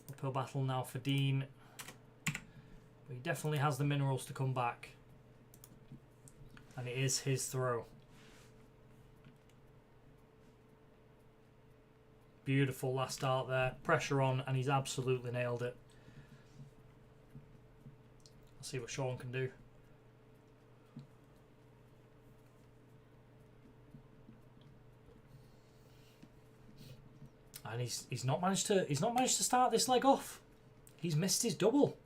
Uphill battle now for Dean. But he definitely has the minerals to come back. And it is his throw. Beautiful last start there. Pressure on, and he's absolutely nailed it. Let's see what Sean can do. And he's not managed to start this leg off. He's missed his double.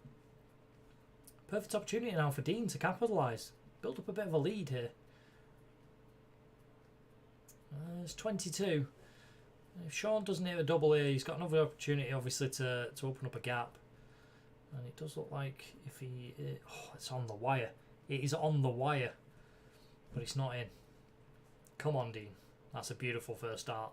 Perfect opportunity now for Dean to capitalise. Build up a bit of a lead here. It's 22. If Sean doesn't hit a double here, he's got another opportunity, obviously, to open up a gap. And it does look like if he... Oh, it's on the wire. It is on the wire. But it's not in. Come on, Dean. That's a beautiful first start.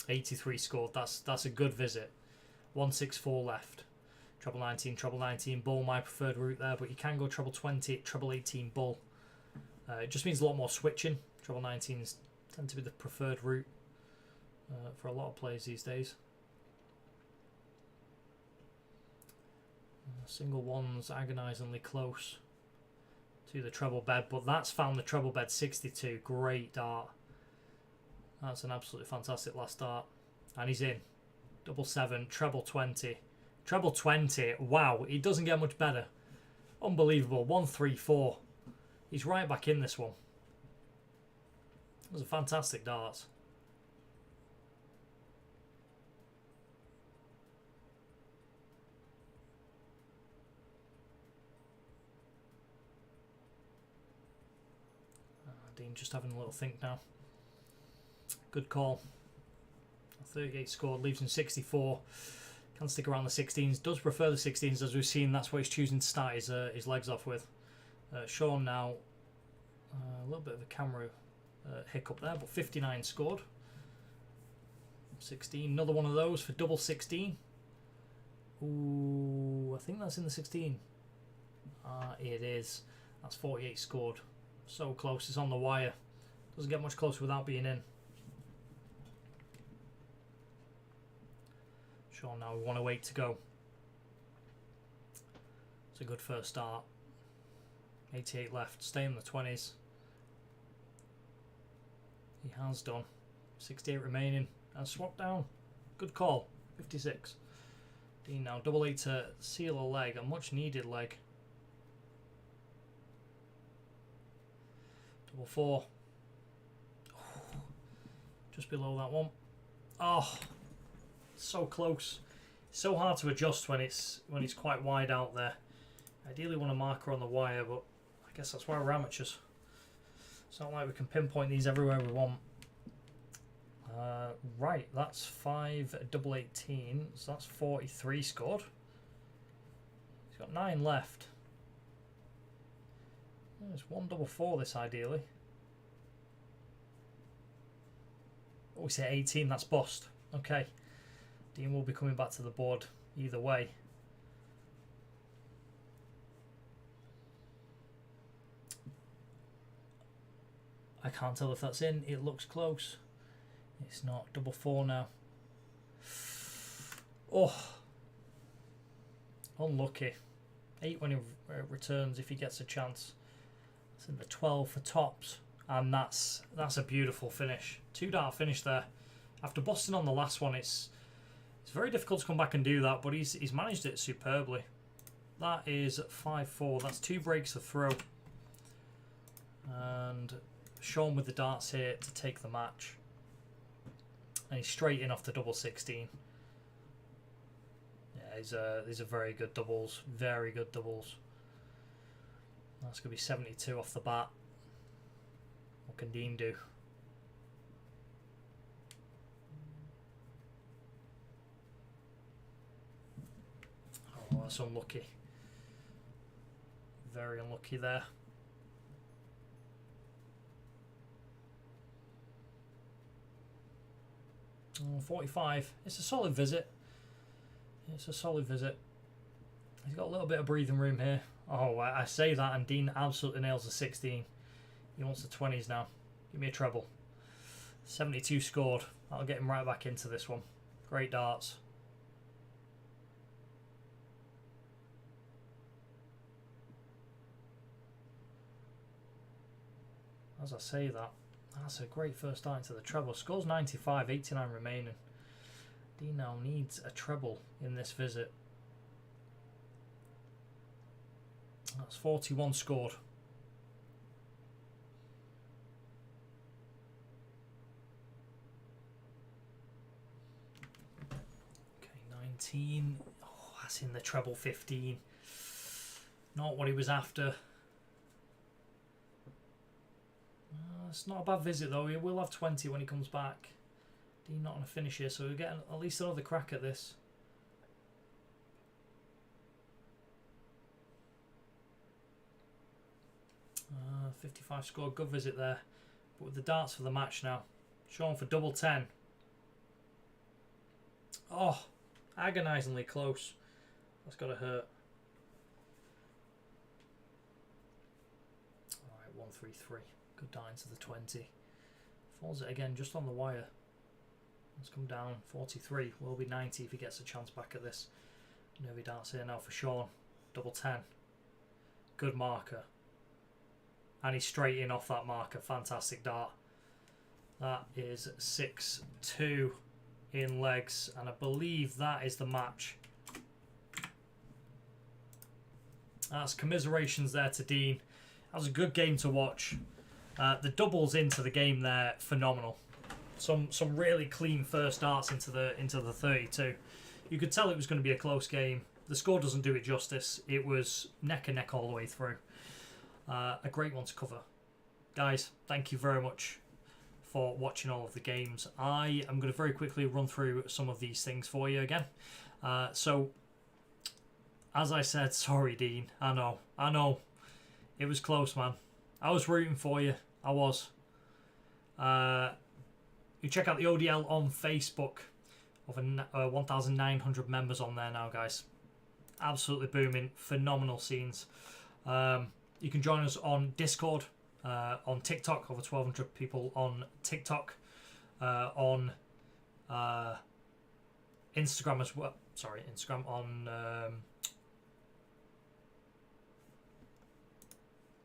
$83 scored. That's a good visit. 164 left. Treble 19, bull, my preferred route there, but you can go treble 20, treble 18, bull. It just means a lot more switching. Treble 19s tend to be the preferred route for a lot of players these days. Single ones agonisingly close to the treble bed, but that's found the treble bed 62. Great dart. That's an absolutely fantastic last dart. And he's in. Double 7, treble 20. Treble 20, wow, it doesn't get much better. Unbelievable, 134. He's right back in this one. Those are fantastic darts. Dean just having a little think now. Good call. 38 scored, leaves him 64. Can stick around the 16s. Does prefer the 16s, as we've seen. That's what he's choosing to start his legs off with. Sean now, a little bit of a camera hiccup there, but 59 scored. 16, another one of those for double 16. Ooh, I think that's in the 16. It is. That's 48 scored. So close, it's on the wire. Doesn't get much closer without being in. Sean now, we want to wait to go. It's a good first start. 88 left, stay in the 20s. He has done. 68 remaining, and swap down. Good call, 56. Dean now, double 8 to seal a leg, a much needed leg. Double 4. Just below that one. Oh, so close. So hard to adjust when it's quite wide out there. Ideally want a marker on the wire, but I guess that's why we're amateurs. It's not like we can pinpoint these everywhere we want. Right, that's 5 double 18, so that's 43 scored. He's got 9 left. It's 144 this ideally. Oh, we say 18, that's bust. Okay. Dean will be coming back to the board either way. I can't tell if that's in. It looks close. It's not. 4 now. Oh. Unlucky. 8 when he returns if he gets a chance. It's in the 12 for tops. And that's a beautiful finish. 2-dart finish there. After busting on the last one, it's very difficult to come back and do that, but he's managed it superbly. That is 5-4. That's 2 breaks of throw. And Sean with the darts here to take the match. And he's straight in off the double 16. Yeah, these are very good doubles. Very good doubles. That's going to be 72 off the bat. What can Dean do? Oh, that's unlucky. Very unlucky there. Oh, 45. It's a solid visit. It's a solid visit. He's got a little bit of breathing room here. Oh, I say that and Dean absolutely nails the 16. He wants the 20s now. Give me a treble. 72 scored. That'll get him right back into this one. Great darts. As I say that, that's a great first start into the treble. Scores 95, 89 remaining. Dean now needs a treble in this visit. That's 41 scored. Okay, 19. Oh, that's in the treble 15. Not what he was after. It's not a bad visit though. He will have 20 when he comes back. Dean not on a finish here, so we'll get at least another crack at this. 55 score, good visit there. But with the darts for the match now. Sean for double 10. Oh, agonisingly close. That's got to hurt. Alright, 133. Good dart into the 20. Falls it again just on the wire. Let's come down. 43. Will be 90 if he gets a chance back at this. Nervy darts here now for Sean. Double 10. Good marker. And he's straight in off that marker. Fantastic dart. That is 6-2 in legs. And I believe that is the match. That's commiserations there to Dean. That was a good game to watch. The doubles into the game there, phenomenal. Some really clean first darts into the 32. You could tell it was going to be a close game. The score doesn't do it justice. It was neck and neck all the way through. A great one to cover. Guys, thank you very much for watching all of the games. I am going to very quickly run through some of these things for you again. So, as I said, sorry Dean. I know. It was close, man. I was rooting for you. I was. You check out the ODL on Facebook. Over 1,900 members on there now, guys. Absolutely booming. Phenomenal scenes. You can join us on Discord, on TikTok. Over 1,200 people on TikTok. On Instagram as well. Sorry, Instagram on...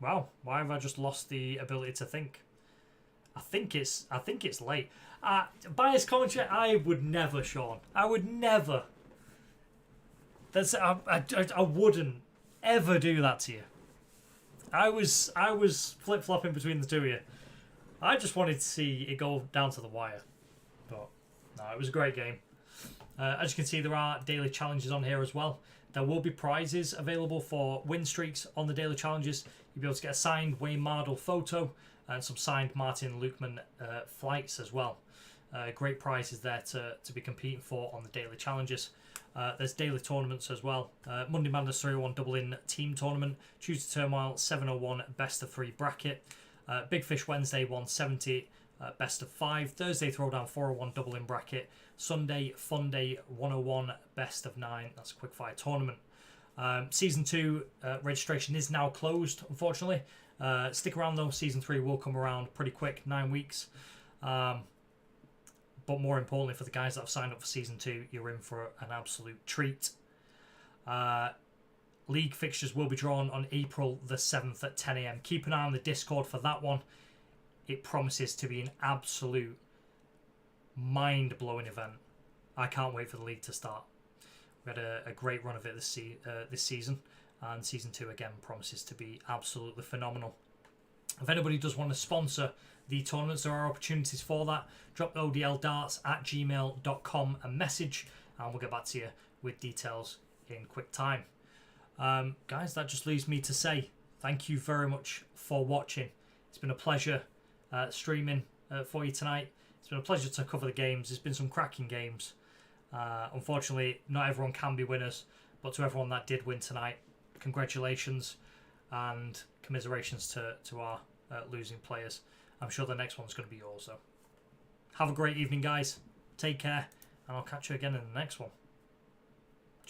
Wow, why have I just lost the ability to think? I think it's late. Biased commentary, I would never, Sean. I would never. I wouldn't ever do that to you. I was flip-flopping between the two of you. I just wanted to see it go down to the wire. But no, it was a great game. As you can see, there are daily challenges on here as well. There will be prizes available for win streaks on the daily challenges. You'll be able to get a signed Wayne Mardle photo and some signed Martin Lukeman flights as well. Great prizes there to be competing for on the daily challenges. There's daily tournaments as well. Monday Madness 301 double in team tournament. Tuesday Turmoil 701 best of 3 bracket. Big Fish Wednesday 170 best of 5. Thursday Throwdown 401 double in bracket. Sunday Fun Day 101 best of 9. That's a quickfire tournament. Season 2 registration is now closed, unfortunately. Stick around though, Season 3 will come around pretty quick, 9 weeks. But more importantly, for the guys that have signed up for Season 2, you're in for an absolute treat. League fixtures will be drawn on April the 7th at 10 a.m. Keep an eye on the Discord for that one. It promises to be an absolute mind-blowing event. I can't wait for the league to start. We had a great run of it this season, and Season 2 again promises to be absolutely phenomenal. If anybody does want to sponsor the tournaments, there are opportunities for that. Drop odldarts@gmail.com a message, and we'll get back to you with details in quick time. Guys, that just leaves me to say thank you very much for watching. It's been a pleasure streaming for you tonight. It's been a pleasure to cover the games. There's been some cracking games. Unfortunately, not everyone can be winners, but to everyone that did win tonight, congratulations and commiserations to our losing players. I'm sure the next one's going to be yours, though. Have a great evening, guys. Take care, and I'll catch you again in the next one.